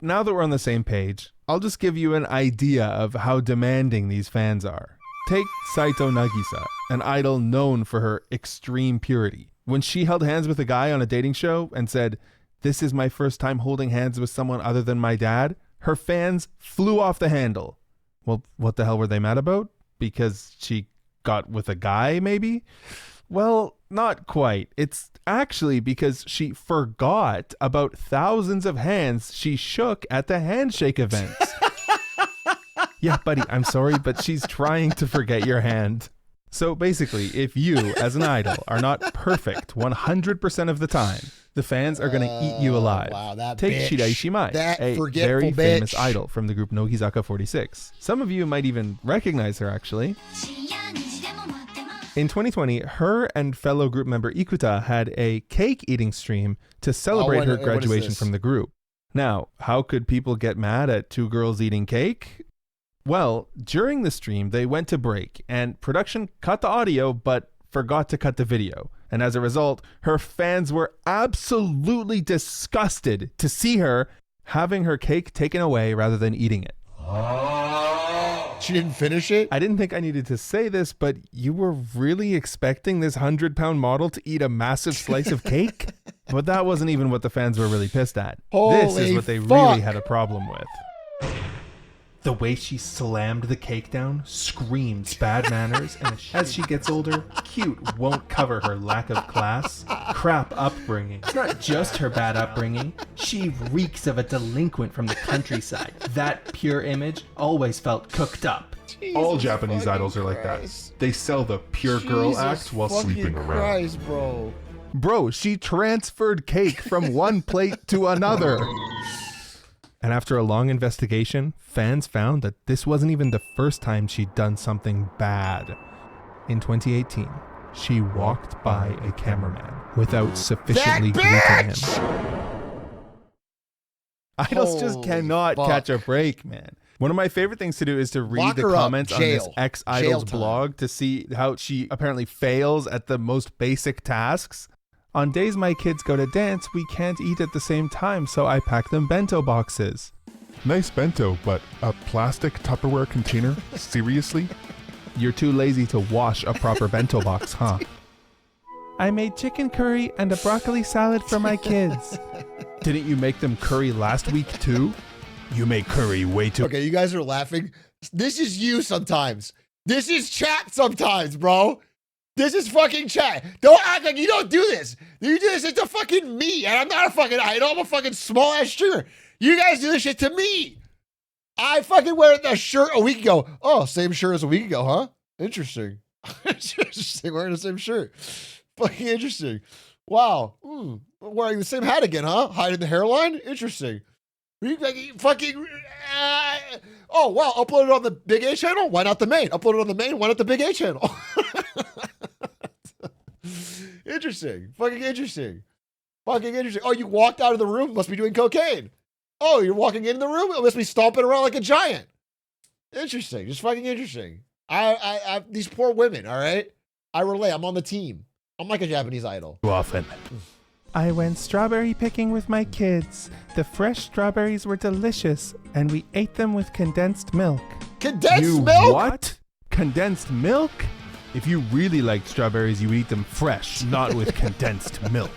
Now that we're on the same page, I'll just give you an idea of how demanding these fans are. Take Saito Nagisa, an idol known for her extreme purity. When she held hands with a guy on a dating show and said, "This is my first time holding hands with someone other than my dad," her fans flew off the handle. Well, what the hell were they mad about? Because she got with a guy, maybe? Well, not quite. It's actually because she forgot about thousands of hands she shook at the handshake events. Yeah, buddy, I'm sorry, but she's trying to forget your hand. So basically, if you, as an idol, are not perfect 100% of the time, the fans are going to eat you alive. Wow, that Take bitch. Shida Ishimai, That a forgetful very famous bitch. idol from the group Nogizaka 46. Some of you might even recognize her, actually. In 2020, her and fellow group member Ikuta had a cake eating stream to celebrate her graduation from the group. Now, how could people get mad at two girls eating cake? Well, during the stream, they went to break, and production cut the audio, but forgot to cut the video. And as a result, her fans were absolutely disgusted to see her having her cake taken away rather than eating it. She didn't finish it? I didn't think I needed to say this, but you were really expecting this 100-pound model to eat a massive slice of cake? But that wasn't even what the fans were really pissed at. This is what they really had a problem with. The way she slammed the cake down screams bad manners, and as she gets older, cute won't cover her lack of class. Crap upbringing. It's not just her bad upbringing. She reeks of a delinquent from the countryside. That pure image always felt cooked up. All Japanese idols are like that. They sell the pure girl act while sleeping around. Christ, bro. Bro, she transferred cake from one plate to another. And after a long investigation, fans found that this wasn't even the first time she'd done something bad. In 2018, she walked by a cameraman without sufficiently greeting him. Idols just cannot catch a break, man. One of my favorite things to do is to read the comments on this ex-idol's blog to see how she apparently fails at the most basic tasks. On days my kids go to dance, we can't eat at the same time, so I pack them bento boxes. Nice bento, but a plastic Tupperware container? Seriously? You're too lazy to wash a proper bento box, huh? I made chicken curry and a broccoli salad for my kids. Didn't you make them curry last week too? You make curry way too... Okay, you guys are laughing. This is you sometimes. This is chat sometimes, bro. This is fucking chat. Don't act like you don't do this. You do this to fucking me, and I'm not a fucking idol. I'm a fucking small ass streamer. You guys do this shit to me. I fucking wear the shirt a week ago. Oh, same shirt as a week ago, huh? Interesting. Interesting. Wearing the same shirt. Fucking interesting. Wow. Wearing the same hat again, huh? Hiding the hairline? Interesting. Fucking. Oh, wow. Upload it on the Big A channel? Why not the main? Upload it on the main? Why not the Big A channel? Interesting. Fucking interesting. Fucking interesting. Oh, you walked out of the room. Must be doing cocaine. Oh, you're walking in the room. It must be stomping around like a giant. Interesting. Just fucking interesting. I these poor women, all right? I relate. I'm on the team. I'm like a Japanese idol. Too often. I went strawberry picking with my kids. The fresh strawberries were delicious, and we ate them with condensed milk. Condensed milk? What? Condensed milk? If you really liked strawberries, you would eat them fresh, not with condensed milk.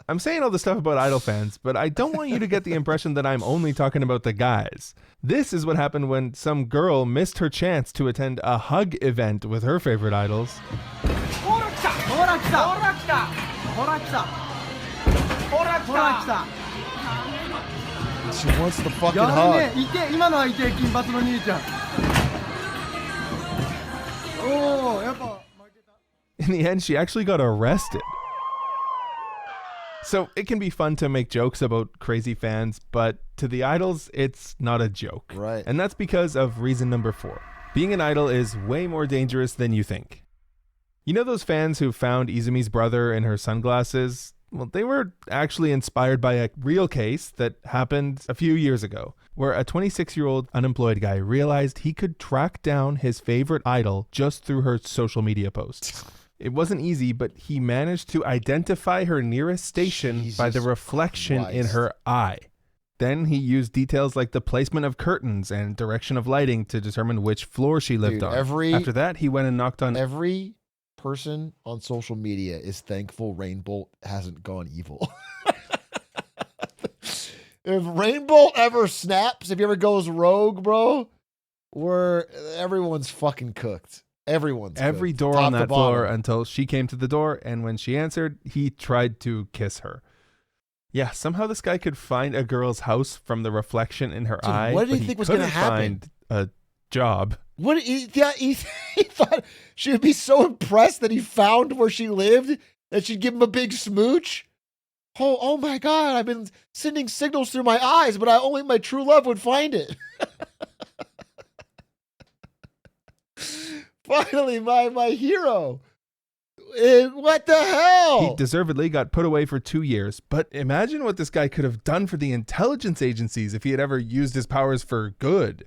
I'm saying all this stuff about Idol fans, but I don't want you to get the impression that I'm only talking about the guys. This is what happened when some girl missed her chance to attend a hug event with her favorite idols. She wants the fucking hug. In the end, she actually got arrested. So it can be fun to make jokes about crazy fans, but to the idols, it's not a joke. Right. And that's because of reason number 4. Being an idol is way more dangerous than you think. You know those fans who found Izumi's brother in her sunglasses? Well, they were actually inspired by a real case that happened a few years ago, where a 26-year-old unemployed guy realized he could track down his favorite idol just through her social media posts. It wasn't easy, but he managed to identify her nearest station by the reflection in her eye. Then he used details like the placement of curtains and direction of lighting to determine which floor she lived on. After that, he went and knocked on... Every person on social media is thankful Rainbolt hasn't gone evil. If Rainbolt ever snaps, if he ever goes rogue, bro, everyone's fucking cooked. Every door on that floor until she came to the door, and when she answered, he tried to kiss her. Yeah, somehow this guy could find a girl's house from the reflection in her eye. What did he think was going to happen? Find a job. What he thought she would be so impressed that he found where she lived that she'd give him a big smooch. Oh my God! I've been sending signals through my eyes, but only my true love would find it. Finally, my hero. What the hell? He deservedly got put away for 2 years, but imagine what this guy could have done for the intelligence agencies if he had ever used his powers for good.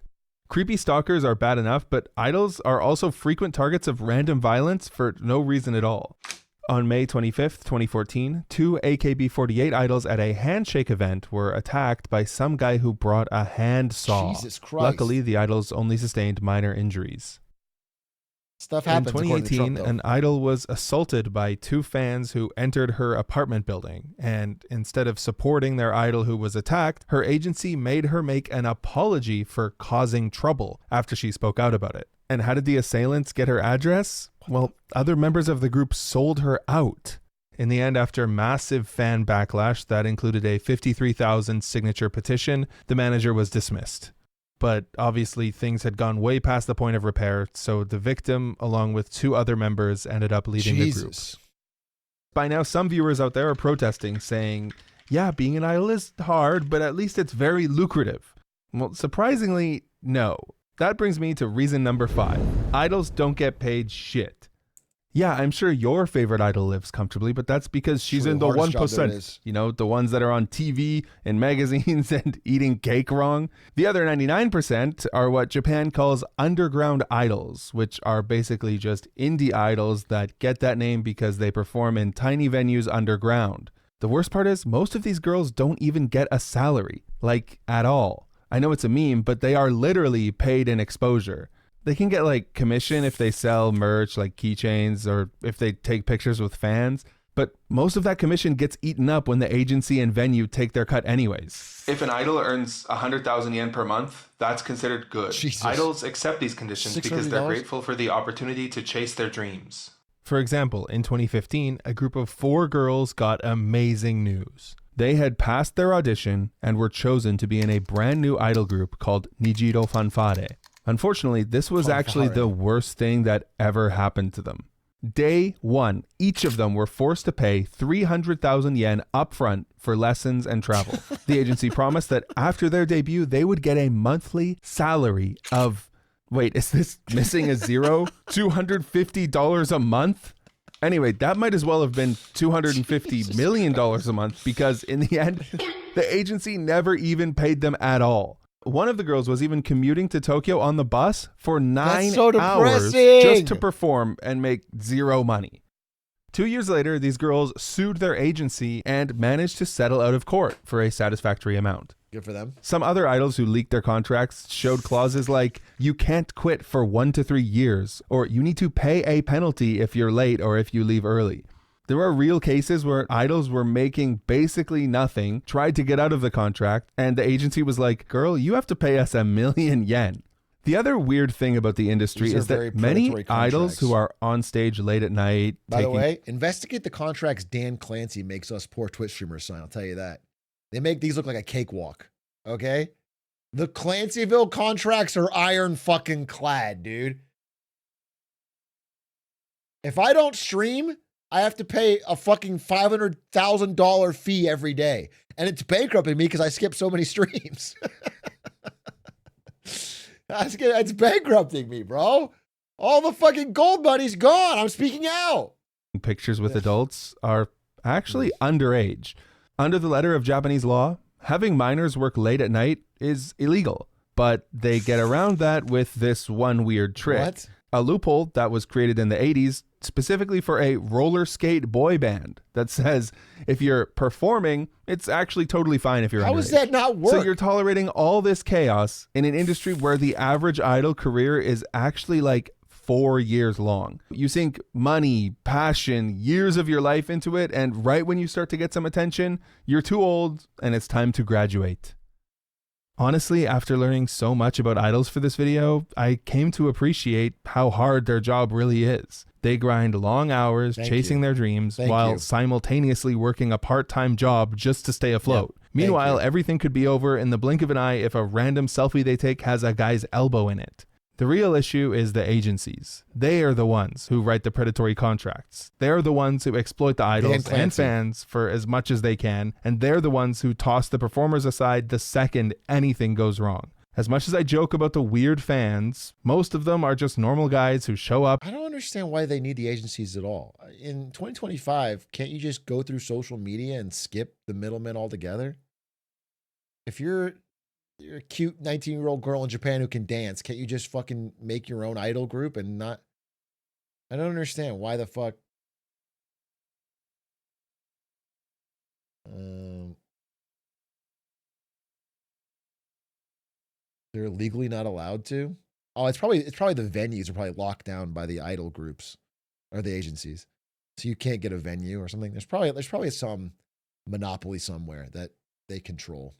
Creepy stalkers are bad enough, but idols are also frequent targets of random violence for no reason at all. On May 25th, 2014, 2 AKB48 idols at a handshake event were attacked by some guy who brought a handsaw. Jesus Christ. Luckily, the idols only sustained minor injuries. Stuff happens. In 2018, an idol was assaulted by 2 fans who entered her apartment building, and instead of supporting their idol who was attacked, her agency made her make an apology for causing trouble after she spoke out about it. And how did the assailants get her address? Well, other members of the group sold her out. In the end, after massive fan backlash that included a 53,000 signature petition, the manager was dismissed. But obviously things had gone way past the point of repair, so the victim, along with 2 other members, ended up leaving the group. By now, some viewers out there are protesting, saying, yeah, being an idol is hard, but at least it's very lucrative. Well, surprisingly, no. That brings me to reason number 5. Idols don't get paid shit. Yeah, I'm sure your favorite idol lives comfortably, but that's because she's in the 1%. You know, the ones that are on TV and magazines and eating cake wrong. The other 99% are what Japan calls underground idols, which are basically just indie idols that get that name because they perform in tiny venues underground. The worst part is most of these girls don't even get a salary, like at all. I know it's a meme, but they are literally paid in exposure. They can get like commission if they sell merch like keychains or if they take pictures with fans, but most of that commission gets eaten up when the agency and venue take their cut anyways. If an idol earns 100,000 yen per month, that's considered good. Jesus. Idols accept these conditions because they're grateful for the opportunity to chase their dreams. For example, in 2015, a group of 4 girls got amazing news. They had passed their audition and were chosen to be in a brand new idol group called Nijiro Fanfare. Unfortunately, this was actually the worst thing that ever happened to them. Day one, each of them were forced to pay 300,000 yen upfront for lessons and travel. The agency promised that after their debut, they would get a monthly salary of, wait, is this missing a zero? $250 a month? Anyway, that might as well have been $250 million a month, because in the end, the agency never even paid them at all. One of the girls was even commuting to Tokyo on the bus for 9 hours just to perform and make zero money. 2 years later, these girls sued their agency and managed to settle out of court for a satisfactory amount. Good for them. Some other idols who leaked their contracts showed clauses like, you can't quit for 1 to 3 years, or you need to pay a penalty if you're late or if you leave early. There are real cases where idols were making basically nothing, tried to get out of the contract, and the agency was like, girl, you have to pay us 1 million yen. The other weird thing about the industry is that many idols who are on stage late at night. By the way, investigate the contracts Dan Clancy makes us poor Twitch streamers sign. I'll tell you that. They make these look like a cakewalk. Okay? The Clancyville contracts are iron fucking clad, dude. If I don't stream, I have to pay a fucking $500,000 fee every day. And it's bankrupting me because I skip so many streams. It's bankrupting me, bro. All the fucking gold money's gone. I'm speaking out. Pictures with adults are actually underage. Under the letter of Japanese law, having minors work late at night is illegal. But they get around that with this one weird trick. What? A loophole that was created in the 80s specifically for a roller skate boy band that says if you're performing, it's actually totally fine if you're underage. How does that not work? So you're tolerating all this chaos in an industry where the average idol career is actually like 4 years long. You sink money, passion, years of your life into it, and right when you start to get some attention, you're too old and it's time to graduate. Honestly, after learning so much about idols for this video, I came to appreciate how hard their job really is. They grind long hours chasing their dreams while simultaneously working a part-time job just to stay afloat. Meanwhile, everything could be over in the blink of an eye if a random selfie they take has a guy's elbow in it. The real issue is the agencies. They are the ones who write the predatory contracts. They're the ones who exploit the idols and fans for as much as they can, and they're the ones who toss the performers aside the second anything goes wrong. As much as I joke about the weird fans, most of them are just normal guys who show up. I don't understand why they need the agencies at all. In 2025, can't you just go through social media and skip the middlemen altogether? If you're a cute 19-year-old girl in Japan who can dance, can't you just fucking make your own idol group and not? I don't understand why the fuck. They're legally not allowed to. Oh, it's probably the venues are probably locked down by the idol groups or the agencies, so you can't get a venue or something. There's probably some monopoly somewhere that they control.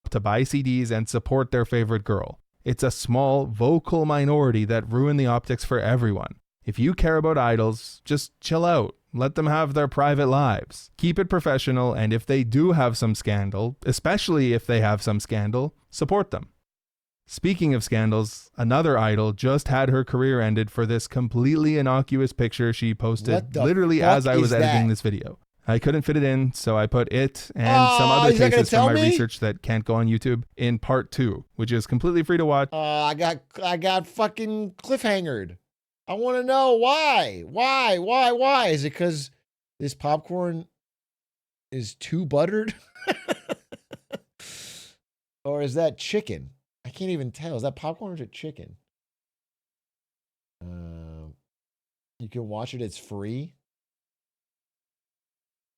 To buy CDs and support their favorite girl. It's a small, vocal minority that ruin the optics for everyone. If you care about idols, just chill out. Let them have their private lives. Keep it professional, and if they do have some scandal, especially if they have some scandal, support them. Speaking of scandals, another idol just had her career ended for this completely innocuous picture she posted literally as I was editing this video. I couldn't fit it in, so I put it and some other cases from my research that can't go on YouTube in part 2, which is completely free to watch. I got fucking cliffhangered. I want to know why. Why? Is it because this popcorn is too buttered? Or is that chicken? I can't even tell. Is that popcorn or is it chicken? You can watch it. It's free.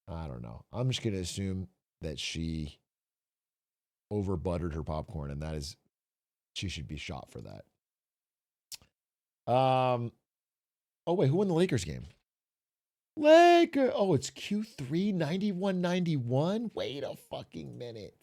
I don't know. I'm just going to assume that she over buttered her popcorn, and that is, she should be shot for that. Oh wait, who won the Lakers game? Lakers. Oh, it's Q3 91-91. Wait a fucking minute.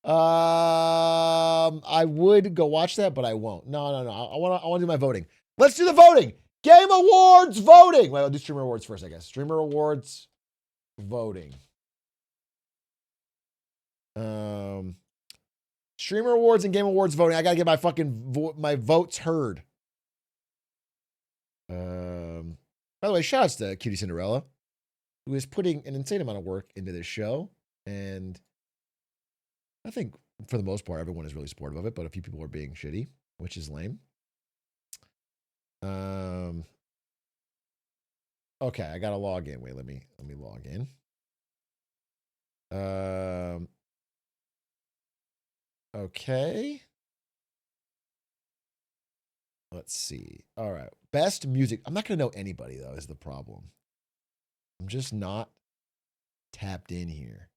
I would go watch that, but I won't. No. I want to do my voting. Let's do the voting. Game Awards voting. Well, I'll do Streamer Awards first, I guess. Streamer Awards voting. Streamer awards and game awards voting. I gotta get my fucking my votes heard. By the way, shout outs to Cutie Cinderella, who is putting an insane amount of work into this show. And I think for the most part, everyone is really supportive of it, but a few people are being shitty, which is lame. Okay, I gotta log in. Wait, let me log in. Okay. Let's see. All right. Best music. I'm not gonna know anybody though, is the problem. I'm just not tapped in here.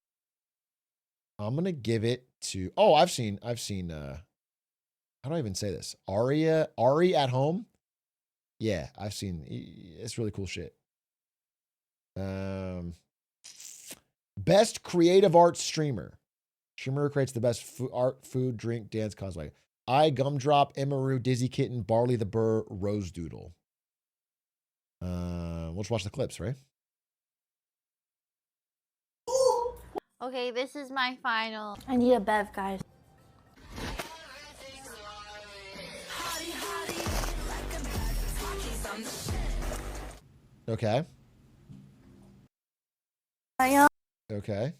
I'm gonna give it to I've seen how do I even say this? Ari at Home. Yeah, I've seen it's really cool shit. Best creative arts streamer. Streamer who creates the best art, food, drink, dance, cosplay. Gumdrop, Emaru, Dizzy Kitten, Barley the Burr, Rose Doodle. Let's watch the clips, right? Okay, this is my final. I need a bev, guys. Okay. Okay.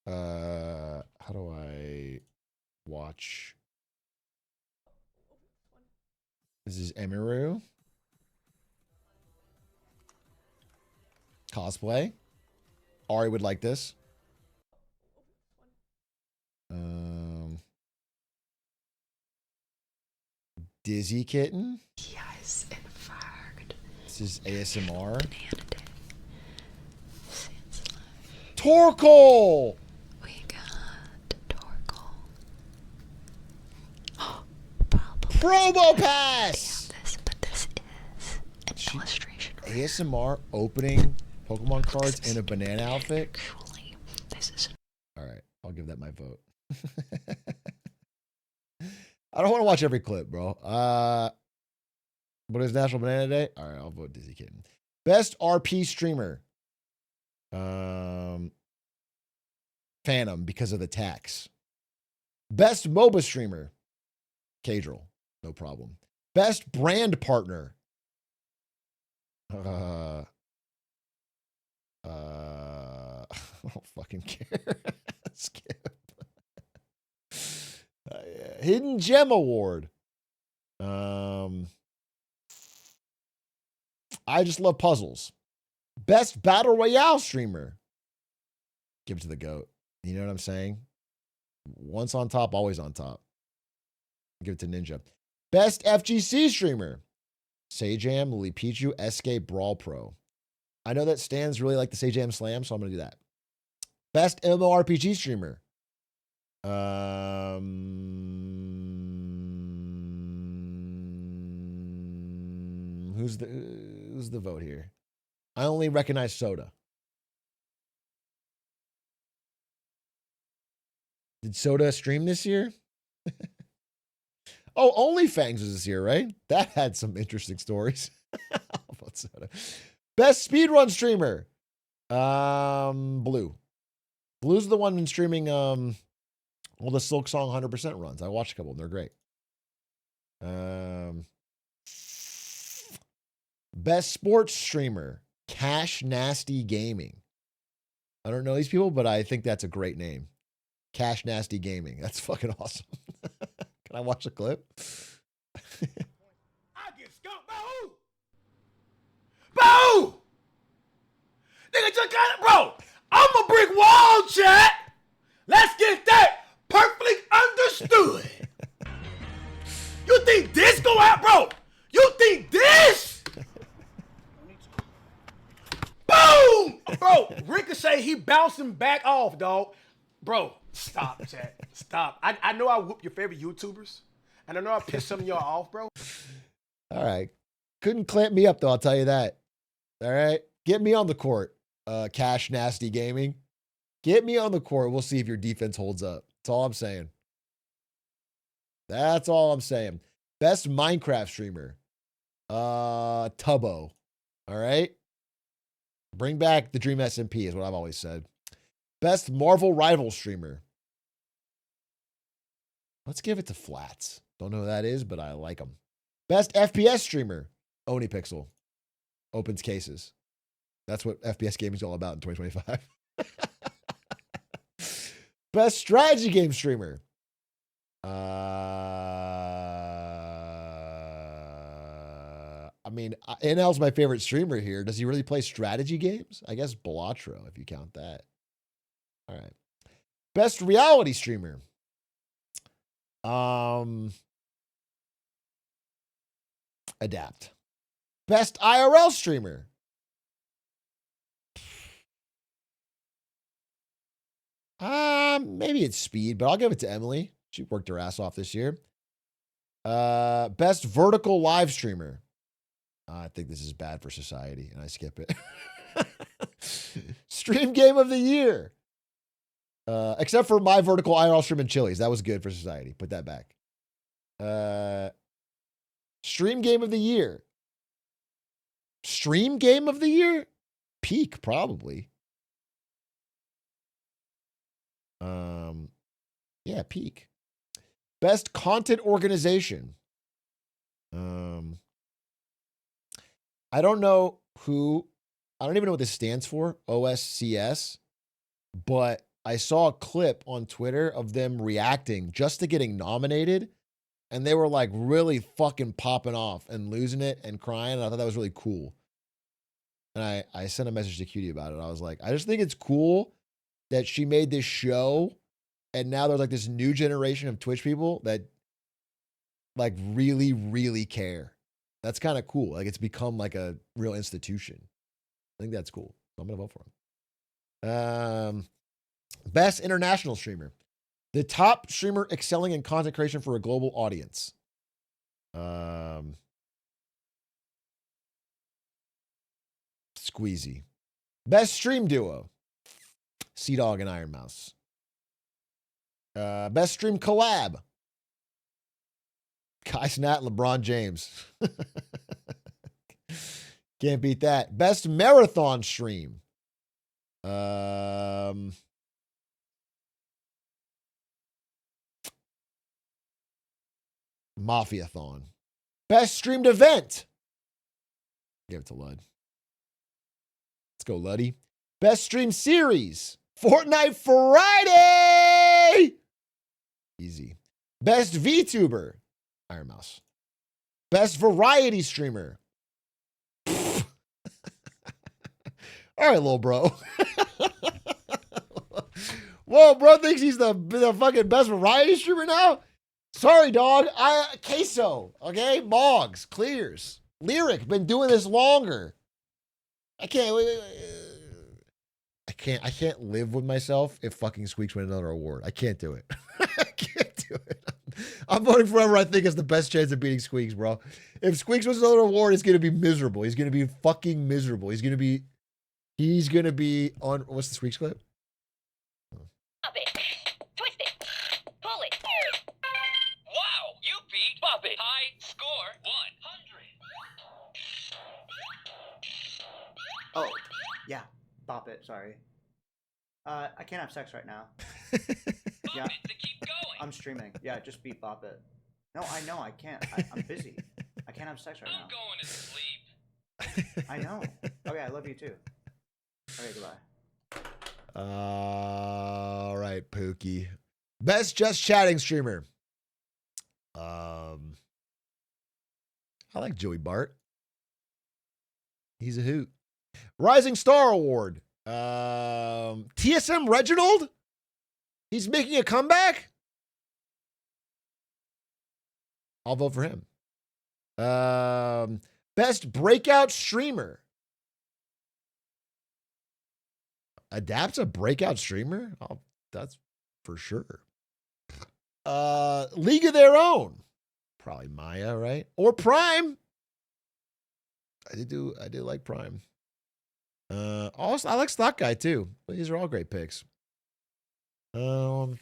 How do I watch? This is Emiru. Cosplay. Ari would like this. Dizzy Kitten. Yes, infarkt. This is ASMR. Torkoal! We got Torkoal. Promo Pass! But this is an illustration. ASMR opening Pokemon cards in a banana outfit. Actually, this is. All right, I'll give that my vote. I don't want to watch every clip, bro. What is National Banana Day? All right, I'll vote Dizzy Kitten. Best RP streamer. Phantom because of the tax. Best MOBA streamer. Cadril, no problem. Best brand partner. I don't fucking care. Skip. Yeah. Hidden Gem Award. I just love puzzles. Best Battle Royale streamer. Give it to the GOAT. You know what I'm saying? Once on top, always on top. Give it to Ninja. Best FGC streamer. Sajam, Lily Pichu, SK Brawl Pro. I know that Stans really like the Sajam Slam, so I'm going to do that. Best MMORPG streamer. Who's the vote here? I only recognize Soda. Did Soda stream this year? Oh, OnlyFans was this year, right? That had some interesting stories. About Soda. Best speedrun streamer. Blue. Blue's the one been streaming all the Silk Song 100% runs. I watched a couple of them. They're great. Best sports streamer. Cash Nasty Gaming. I don't know these people, but I think that's a great name. Cash Nasty Gaming. That's fucking awesome. Can I watch a clip? I get skunked by who? By who? Nigga just got it, bro. I'm a brick wall, chat. Let's get that perfectly understood. You think this go out, bro? You think this? Boom! Bro, Ricochet, he bouncing back off, dog. Bro, stop, chat. Stop. I know I whoop your favorite YouTubers, and I know I piss some of y'all off, bro. All right. Couldn't clamp me up, though, I'll tell you that. All right? Get me on the court, Cash Nasty Gaming. Get me on the court. We'll see if your defense holds up. That's all I'm saying. That's all I'm saying. Best Minecraft streamer. Tubbo. All right? Bring back the Dream SMP is what I've always said. Best Marvel rival streamer. Let's give it to Flats. Don't know who that is, but I like him. Best FPS streamer. OniPixel. Opens cases. That's what FPS gaming is all about in 2025. Best strategy game streamer. I mean, NL's my favorite streamer here. Does he really play strategy games? I guess Belatro, if you count that. All right. Best reality streamer. Adapt. Best IRL streamer. Maybe it's Speed, but I'll give it to Emily. She worked her ass off this year. Best vertical live streamer. I think this is bad for society, and I skip it. Stream game of the year. Except for my vertical IRL stream in Chili's. That was good for society. Put that back. Stream game of the year. Stream game of the year? Peak, probably. Yeah, Peak. Best content organization. I don't know who, I don't even know what this stands for, OSCS, but I saw a clip on Twitter of them reacting just to getting nominated, and they were like really fucking popping off and losing it and crying, and I thought that was really cool. And I sent a message to Cutie about it. I was like, I just think it's cool that she made this show, and now there's like this new generation of Twitch people that like really, really care. That's kind of cool. Like it's become like a real institution. I think that's cool. So I'm gonna vote for him. Best international streamer. The top streamer excelling in content creation for a global audience. Squeezy. Best stream duo. Sea Dog and Iron Mouse. Best stream collab. Kai Snat and LeBron James. Can't beat that. Best marathon stream. Mafiathon. Best streamed event. Give it to Lud. Let's go, Luddy. Best stream series. Fortnite Friday. Easy. Best VTuber. Iron Mouse. Best variety streamer. All right, little bro. Whoa, bro thinks he's the fucking best variety streamer now? Sorry, dog. Queso, okay? Boggs, Clears. Lyric, been doing this longer. I can't live with myself if fucking Squeaks win another award. I can't do it. I can't do it. I'm voting for whoever I think has the best chance of beating Squeaks, bro. If Squeaks wins another award, it's going to be miserable. He's going to be fucking miserable. He's going to be on, what's the Squeaks clip? Pop it. Twist it. Pull it. Wow, you beat Pop it. High score 100. Oh, yeah. Bop it, sorry. I can't have sex right now. Yeah. I'm streaming. Yeah, just beat Bop it. No, I know, I can't. I'm busy. I can't have sex right now. I'm going to sleep. I know. Okay, I love you too. Okay, goodbye. All right, Pookie. Best just chatting streamer. I like Joey Bart. He's a hoot. Rising Star Award. TSM Reginald? He's making a comeback? I'll vote for him. Best breakout streamer. Adapt's a breakout streamer? Oh, that's for sure. League of Their Own. Probably Maya, right? Or Prime. I do like Prime. Also, I like Stock Guy too. These are all great picks. I don't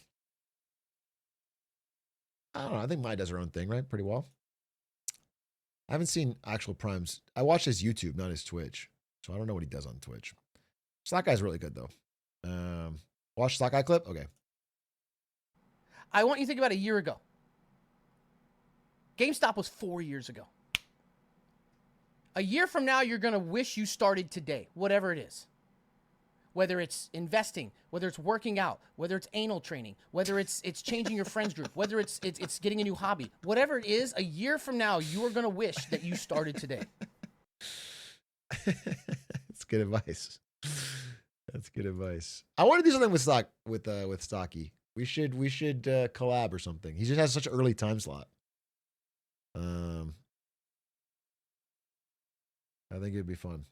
know. I think Maya does her own thing, right? Pretty well. I haven't seen actual Prime's. I watch his YouTube, not his Twitch. So I don't know what he does on Twitch. Stock Guy's really good though. Watch Stock Eye clip? Okay. I want you to think about a year ago. GameStop was 4 years ago. A year from now, you're going to wish you started today, whatever it is. Whether it's investing, whether it's working out, whether it's anal training, whether it's changing your friends group, whether it's getting a new hobby, whatever it is, a year from now, you are going to wish that you started today. That's good advice. That's good advice. I want to do something with Stocky. We should collab or something. He just has such an early time slot. I think it'd be fun.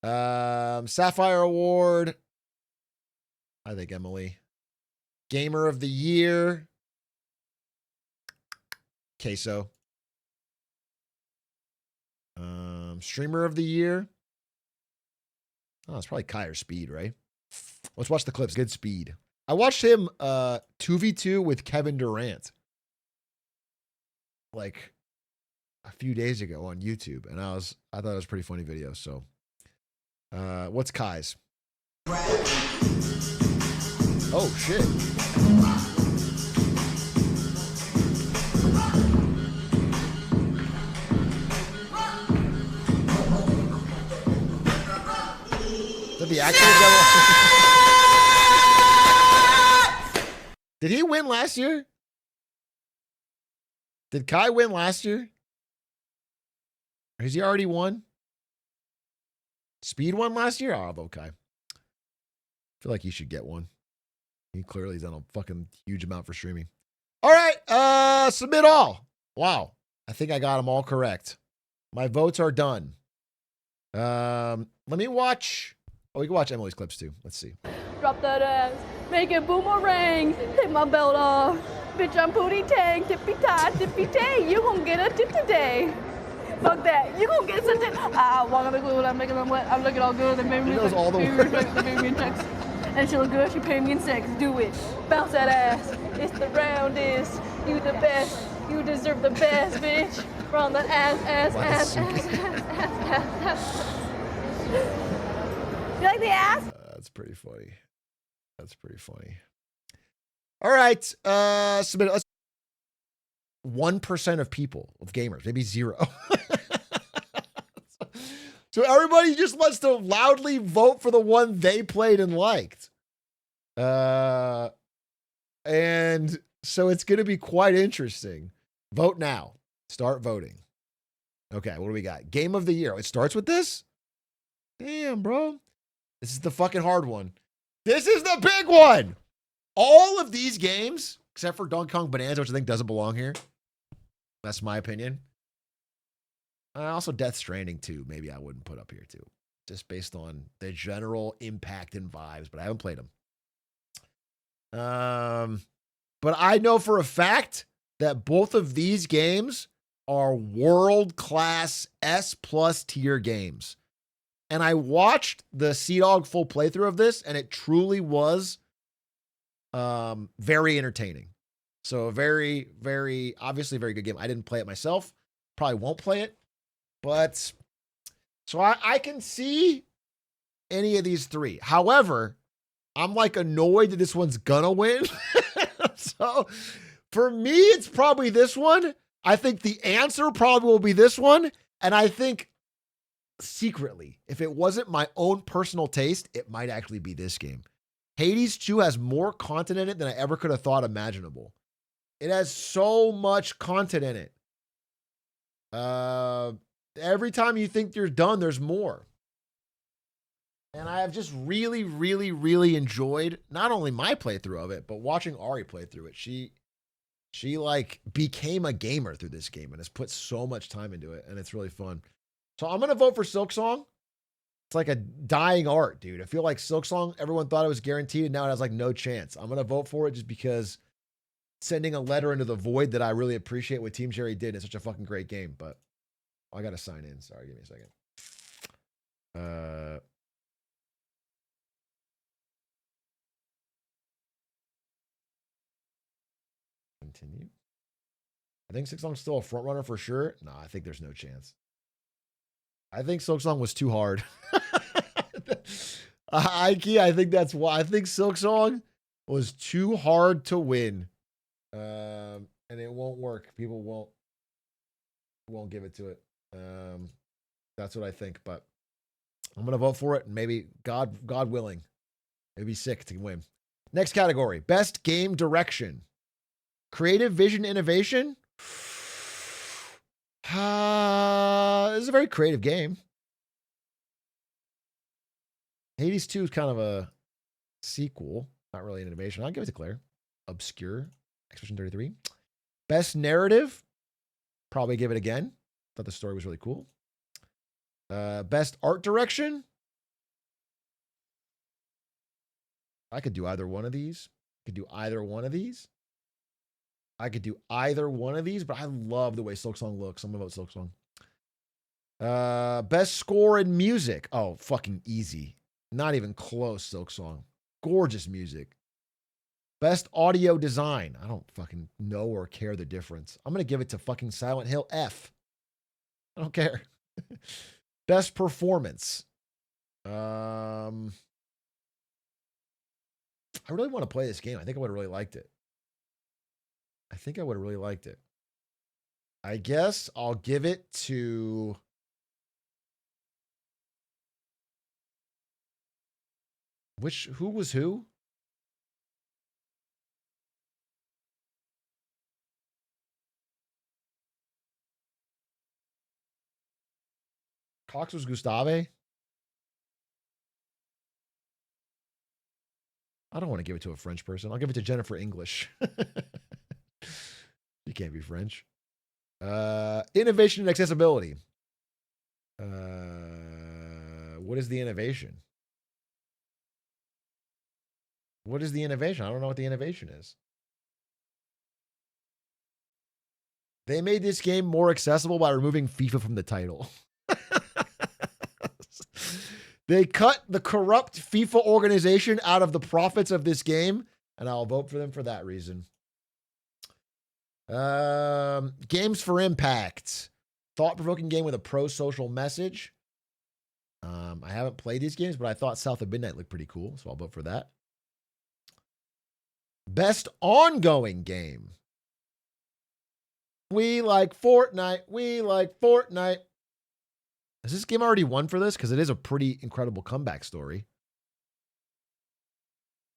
Sapphire Award. I think Emily. Gamer of the Year. Queso. Streamer of the Year. Oh, it's probably Kai or Speed, right? Let's watch the clips. Good Speed. I watched him 2v2 with Kevin Durant like a few days ago on YouTube, and I thought it was a pretty funny video. So what's Kai's? Oh shit. Is that the actual devil? Did he win last year? Did Kai win last year? Or has he already won? Speed won last year? Oh, I'll vote Kai. I feel like he should get one. He clearly has done a fucking huge amount for streaming. All right, submit all. Wow. I think I got them all correct. My votes are done. Let me watch. Oh, we can watch Emily's clips too. Let's see. Drop that ass, make it boomerang, take my belt off. Bitch, I'm Pootie Tang, tippy tay. You gon' get a tip today. Fuck that, you gon' get something. Walk on the glue, I'm making them wet. I'm looking all good. They made me all the words. They made me in text. And she look good, she paid me in sex. Do it, bounce that ass. It's the roundest. You the best. You deserve the best, bitch. From the ass. You like the ass? That's pretty funny. That's pretty funny. All right. Submit. 1% of people, of gamers, maybe 0. So everybody just wants to loudly vote for the one they played and liked. And so it's going to be quite interesting. Vote now. Start voting. Okay, what do we got? Game of the year. It starts with this? Damn, bro. This is the fucking hard one. This is the big one. All of these games, except for Donkey Kong Bonanza, which I think doesn't belong here. That's my opinion. Also, Death Stranding 2, maybe I wouldn't put up here too. Just based on the general impact and vibes, but I haven't played them. But I know for a fact that both of these games are world-class S+ tier games. And I watched the Sea-Dog full playthrough of this, and it truly was very entertaining. So a very, very, obviously very good game. I didn't play it myself. Probably won't play it. But, so I can see any of these three. However, I'm like annoyed that this one's gonna win. So for me, it's probably this one. I think the answer probably will be this one. And I think secretly, if it wasn't my own personal taste, it might actually be this game. Hades 2 has more content in it than I ever could have thought imaginable. It has so much content in it. Every time you think you're done, there's more. And I have just really, really, really enjoyed not only my playthrough of it, but watching Ari play through it. She like became a gamer through this game and has put so much time into it, and it's really fun. So I'm gonna vote for Silksong. It's like a dying art, dude. I feel like Silksong, everyone thought it was guaranteed, and now it has like no chance. I'm gonna vote for it just because sending a letter into the void that I really appreciate what Team Jerry did. It's such a fucking great game, but I gotta sign in. Sorry, give me a second. Continue. I think Silksong's still a front runner for sure. No, I think there's no chance. I think Silksong was too hard. Ike, I think that's why. I think Silk Song was too hard to win. And it won't work. People won't give it to it. That's what I think, but I'm gonna vote for it, and maybe God willing, maybe sick to win. Next category: best game direction, creative vision, innovation. This is a very creative game. Hades 2 is kind of a sequel, not really an innovation. I'll give it to Claire. Obscure, Expedition 33. Best narrative, probably give it again. Thought the story was really cool. Best art direction. I could do either one of these. I could do either one of these. But I love the way Silk Song looks. I'm gonna vote Silk Song. Best score and music. Oh, fucking easy. Not even close, Silk Song. Gorgeous music. Best audio design. I don't fucking know or care the difference. I'm gonna give it to fucking Silent Hill F. I don't care. Best performance. I really want to play this game. I think I would have really liked it. I guess I'll give it to... Who was who? Cox was Gustave? I don't want to give it to a French person. I'll give it to Jennifer English. You can't be French. Innovation and accessibility. What is the innovation? I don't know what the innovation is. They made this game more accessible by removing FIFA from the title. They cut the corrupt FIFA organization out of the profits of this game, and I'll vote for them for that reason. Games for impact. Thought-provoking game with a pro-social message. I haven't played these games, but I thought South of Midnight looked pretty cool, so I'll vote for that. Best ongoing game. We like Fortnite. Has this game already won for this? Because it is a pretty incredible comeback story.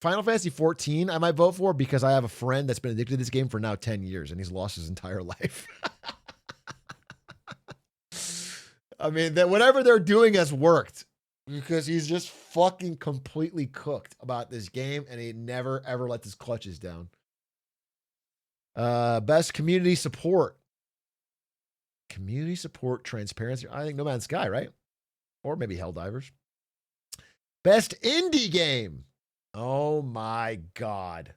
Final Fantasy 14, I might vote for because I have a friend that's been addicted to this game for now 10 years and he's lost his entire life. I mean, that whatever they're doing has worked because he's just fucking completely cooked about this game and he never ever lets his clutches down. Best community support. Community support, transparency. I think No Man's Sky, right? Or maybe Helldivers. Best indie game. Oh my God.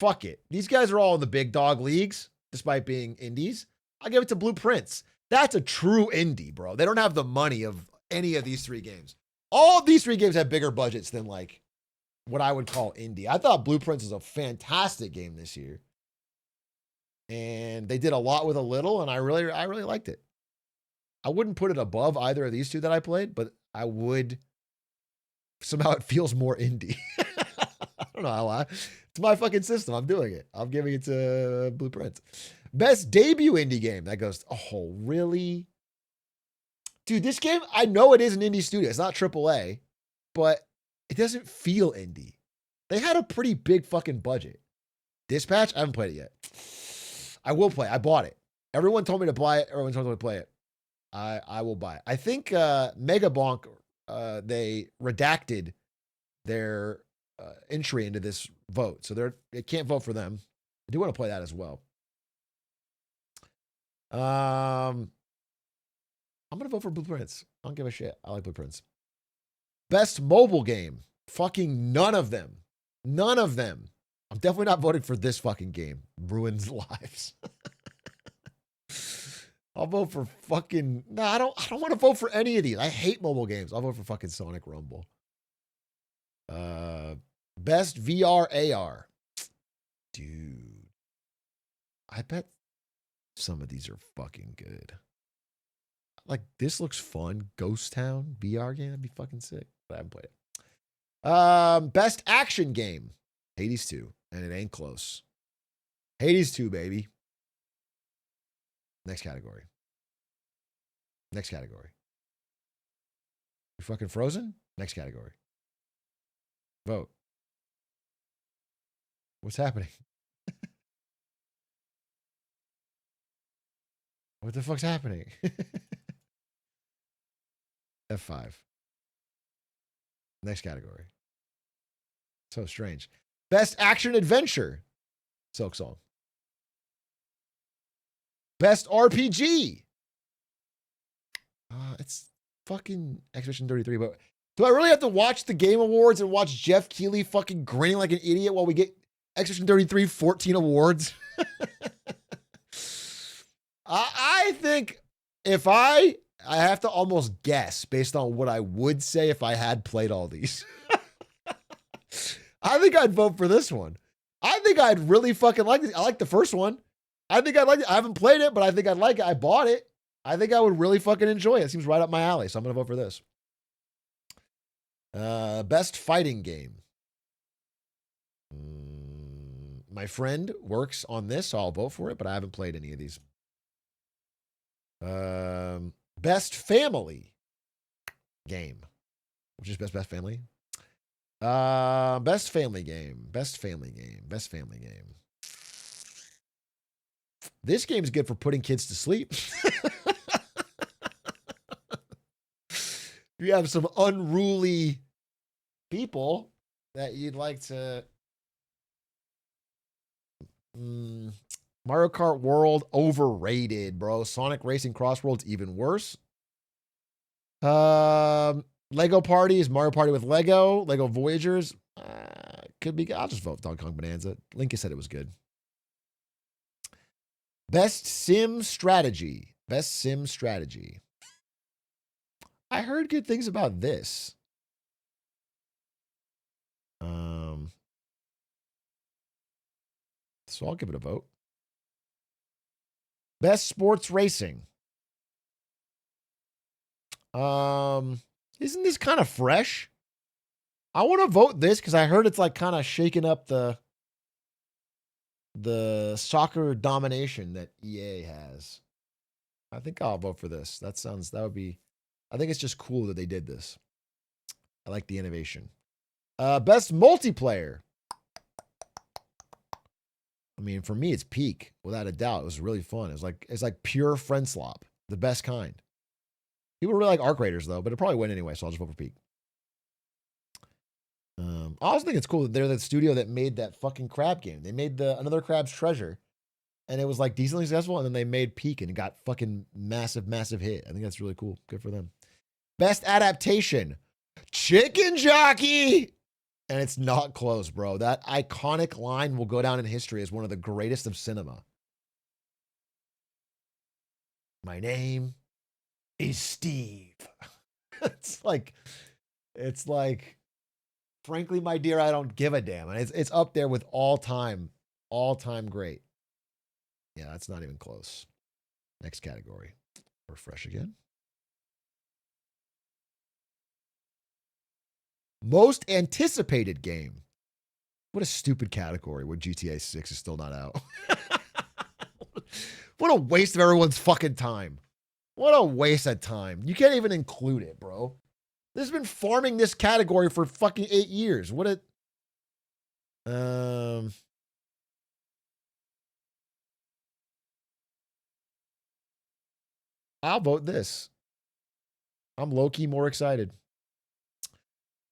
Fuck it. These guys are all in the big dog leagues, despite being indies. I'll give it to Blueprints. That's a true indie, bro. They don't have the money of any of these three games. All of these three games have bigger budgets than like what I would call indie. I thought Blueprints was a fantastic game this year. And they did a lot with a little, and I really liked it. I wouldn't put it above either of these two that I played, but I would. Somehow it feels more indie. I don't know how it's my fucking system. I'm doing it. I'm giving it to Blueprints. Best debut indie game. That goes, oh, really? Dude, this game, I know it is an indie studio. It's not AAA, but it doesn't feel indie. They had a pretty big fucking budget. Dispatch, I haven't played it yet. I will play. I bought it. Everyone told me to buy it. Everyone told me to play it. I will buy it. I think Mega Bonk, they redacted their entry into this vote. So it can't vote for them. I do want to play that as well. I'm going to vote for Blueprints. I don't give a shit. I like Blueprints. Best mobile game. Fucking none of them. None of them. I'm definitely not voting for this fucking game. Ruins lives. I'll vote for fucking... No, I don't want to vote for any of these. I hate mobile games. I'll vote for fucking Sonic Rumble. Best VR AR. Dude. I bet some of these are fucking good. Like, this looks fun. Ghost Town VR game. That'd be fucking sick. But I haven't played it. Best action game. Hades 2. And it ain't close. Hades 2, baby. Next category. Next category. You fucking frozen? Next category. Vote. What's happening? What the fuck's happening? F5. Next category. So strange. Best action adventure. Silk Song. Best RPG. It's fucking Expedition 33, but do I really have to watch the Game Awards and watch Jeff Keighley fucking grinning like an idiot while we get Expedition 33 14 awards? I think if I have to almost guess based on what I would say if I had played all these. I think I'd vote for this one. I think I'd really fucking like it. I like the first one. I think I'd like it. I haven't played it, but I think I'd like it. I bought it. I think I would really fucking enjoy it. It seems right up my alley, so I'm going to vote for this. Best fighting game. My friend works on this, so I'll vote for it, but I haven't played any of these. Best family game. Which is best family? Best family game. Best family game. Best family game. This game's good for putting kids to sleep. You have some unruly people that you'd like to... Mario Kart World, overrated, bro. Sonic Racing Crossworld's even worse. Lego Party is Mario Party with Lego. Lego Voyagers. Could be... I'll just vote Donkey Kong Bonanza. Lincoln said it was good. Best Sim Strategy. Best Sim Strategy. I heard good things about this. So I'll give it a vote. Best Sports Racing. Isn't this kind of fresh? I want to vote this because I heard it's like kind of shaking up the soccer domination that EA has. I think I'll vote for this. That would be, I think it's just cool that they did this. I like the innovation. Best multiplayer. I mean, for me, it's Peak, without a doubt. It was really fun. It's like pure friend slop, the best kind. People really like Arc Raiders, though, but it probably win anyway, so I'll just vote for Peak. I also think it's cool that they're the studio that made that fucking crab game. They made Another Crab's Treasure, and it was like decently successful, and then they made Peak, and it got fucking massive, massive hit. I think that's really cool. Good for them. Best adaptation. Chicken Jockey! And it's not close, bro. That iconic line will go down in history as one of the greatest of cinema. My name is Steve. It's like, frankly, my dear, I don't give a damn. And it's up there with all time great. Yeah, that's not even close. Next category. Refresh again. Most anticipated game. What a stupid category where GTA 6 is still not out. What a waste of everyone's fucking time. What a waste of time. You can't even include it, bro. This has been farming this category for fucking 8 years. What a... I'll vote this. I'm low-key more excited.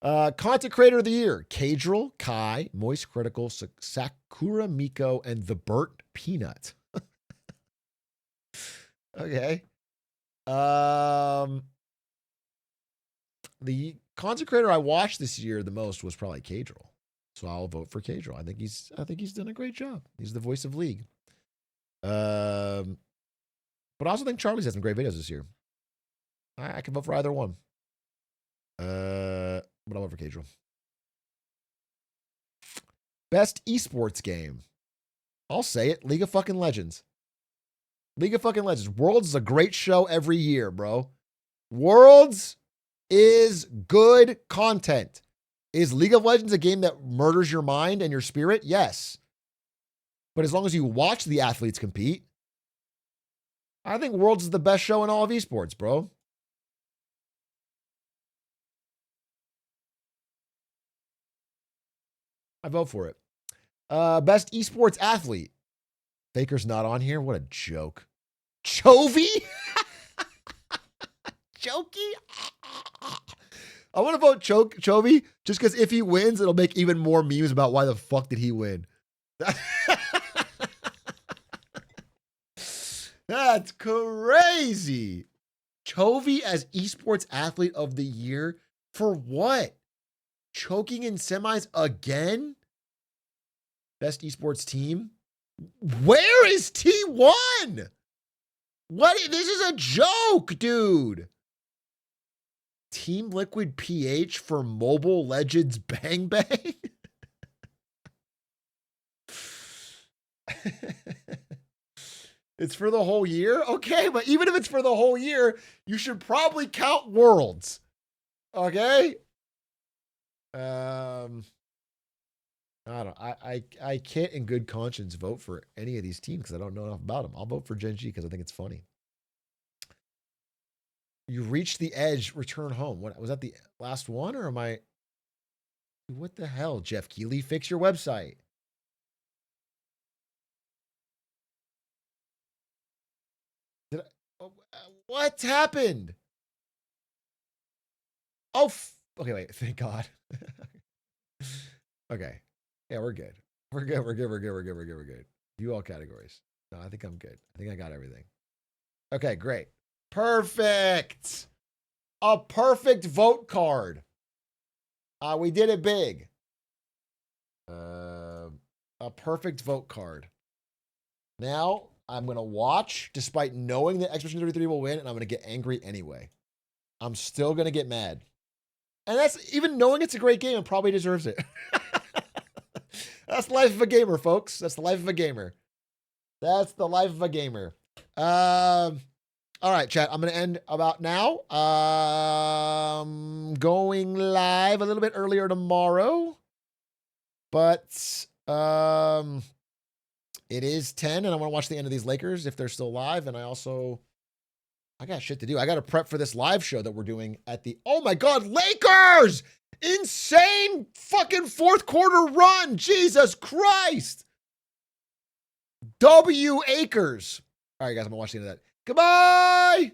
Content Creator of the Year. Kadrill, Kai, Moist Critical, Sakura Miko, and The Burt Peanut. Okay. The content creator I watched this year the most was probably Kadrill. So I'll vote for Kadrill. I think he's done a great job. He's the voice of League. But I also think Charlie's had some great videos this year. I can vote for either one. But I'll vote for Kadrill. Best esports game. I'll say it. League of fucking Legends. League of fucking Legends. Worlds is a great show every year, bro. Worlds is good content. Is League of Legends a game that murders your mind and your spirit? Yes. But as long as you watch the athletes compete, I think Worlds is the best show in all of esports, bro. I vote for it. Best esports athlete. Faker's not on here. What a joke. Chovy? Jokey? I want to vote Chovy just because if he wins, it'll make even more memes about why the fuck did he win. That's crazy. Chovy as esports athlete of the year for what? Choking in semis again? Best esports team? Where is T1? What? This is a joke, dude. Team Liquid PH for Mobile Legends Bang Bang? It's for the whole year? Okay, but even if it's for the whole year, you should probably count Worlds. Okay? I don't know. I can't in good conscience vote for any of these teams because I don't know enough about them. I'll vote for Gen G because I think it's funny. You reached the edge, return home. What was that, the last one, or am I? What the hell, Jeff Keighley? Fix your website. What happened? Oh, okay, wait. Thank God. Okay. Yeah, we're good. We're good. View all categories. No, I think I'm good. I think I got everything. Okay, great. Perfect. A perfect vote card. We did it big. A perfect vote card. Now, I'm going to watch, despite knowing that Expedition 33 will win, and I'm going to get angry anyway. I'm still going to get mad. And that's even knowing it's a great game and probably deserves it. That's the life of a gamer, folks. That's the life of a gamer. That's the life of a gamer. All right, chat. I'm going to end about now. Going live a little bit earlier tomorrow. But it is 10, and I want to watch the end of these Lakers if they're still live. And I got shit to do. I got to prep for this live show that we're doing at the, oh my God, Lakers! Insane fucking fourth quarter run. Jesus Christ. W. Akers. All right, guys, I'm going to watch the end of that. Goodbye.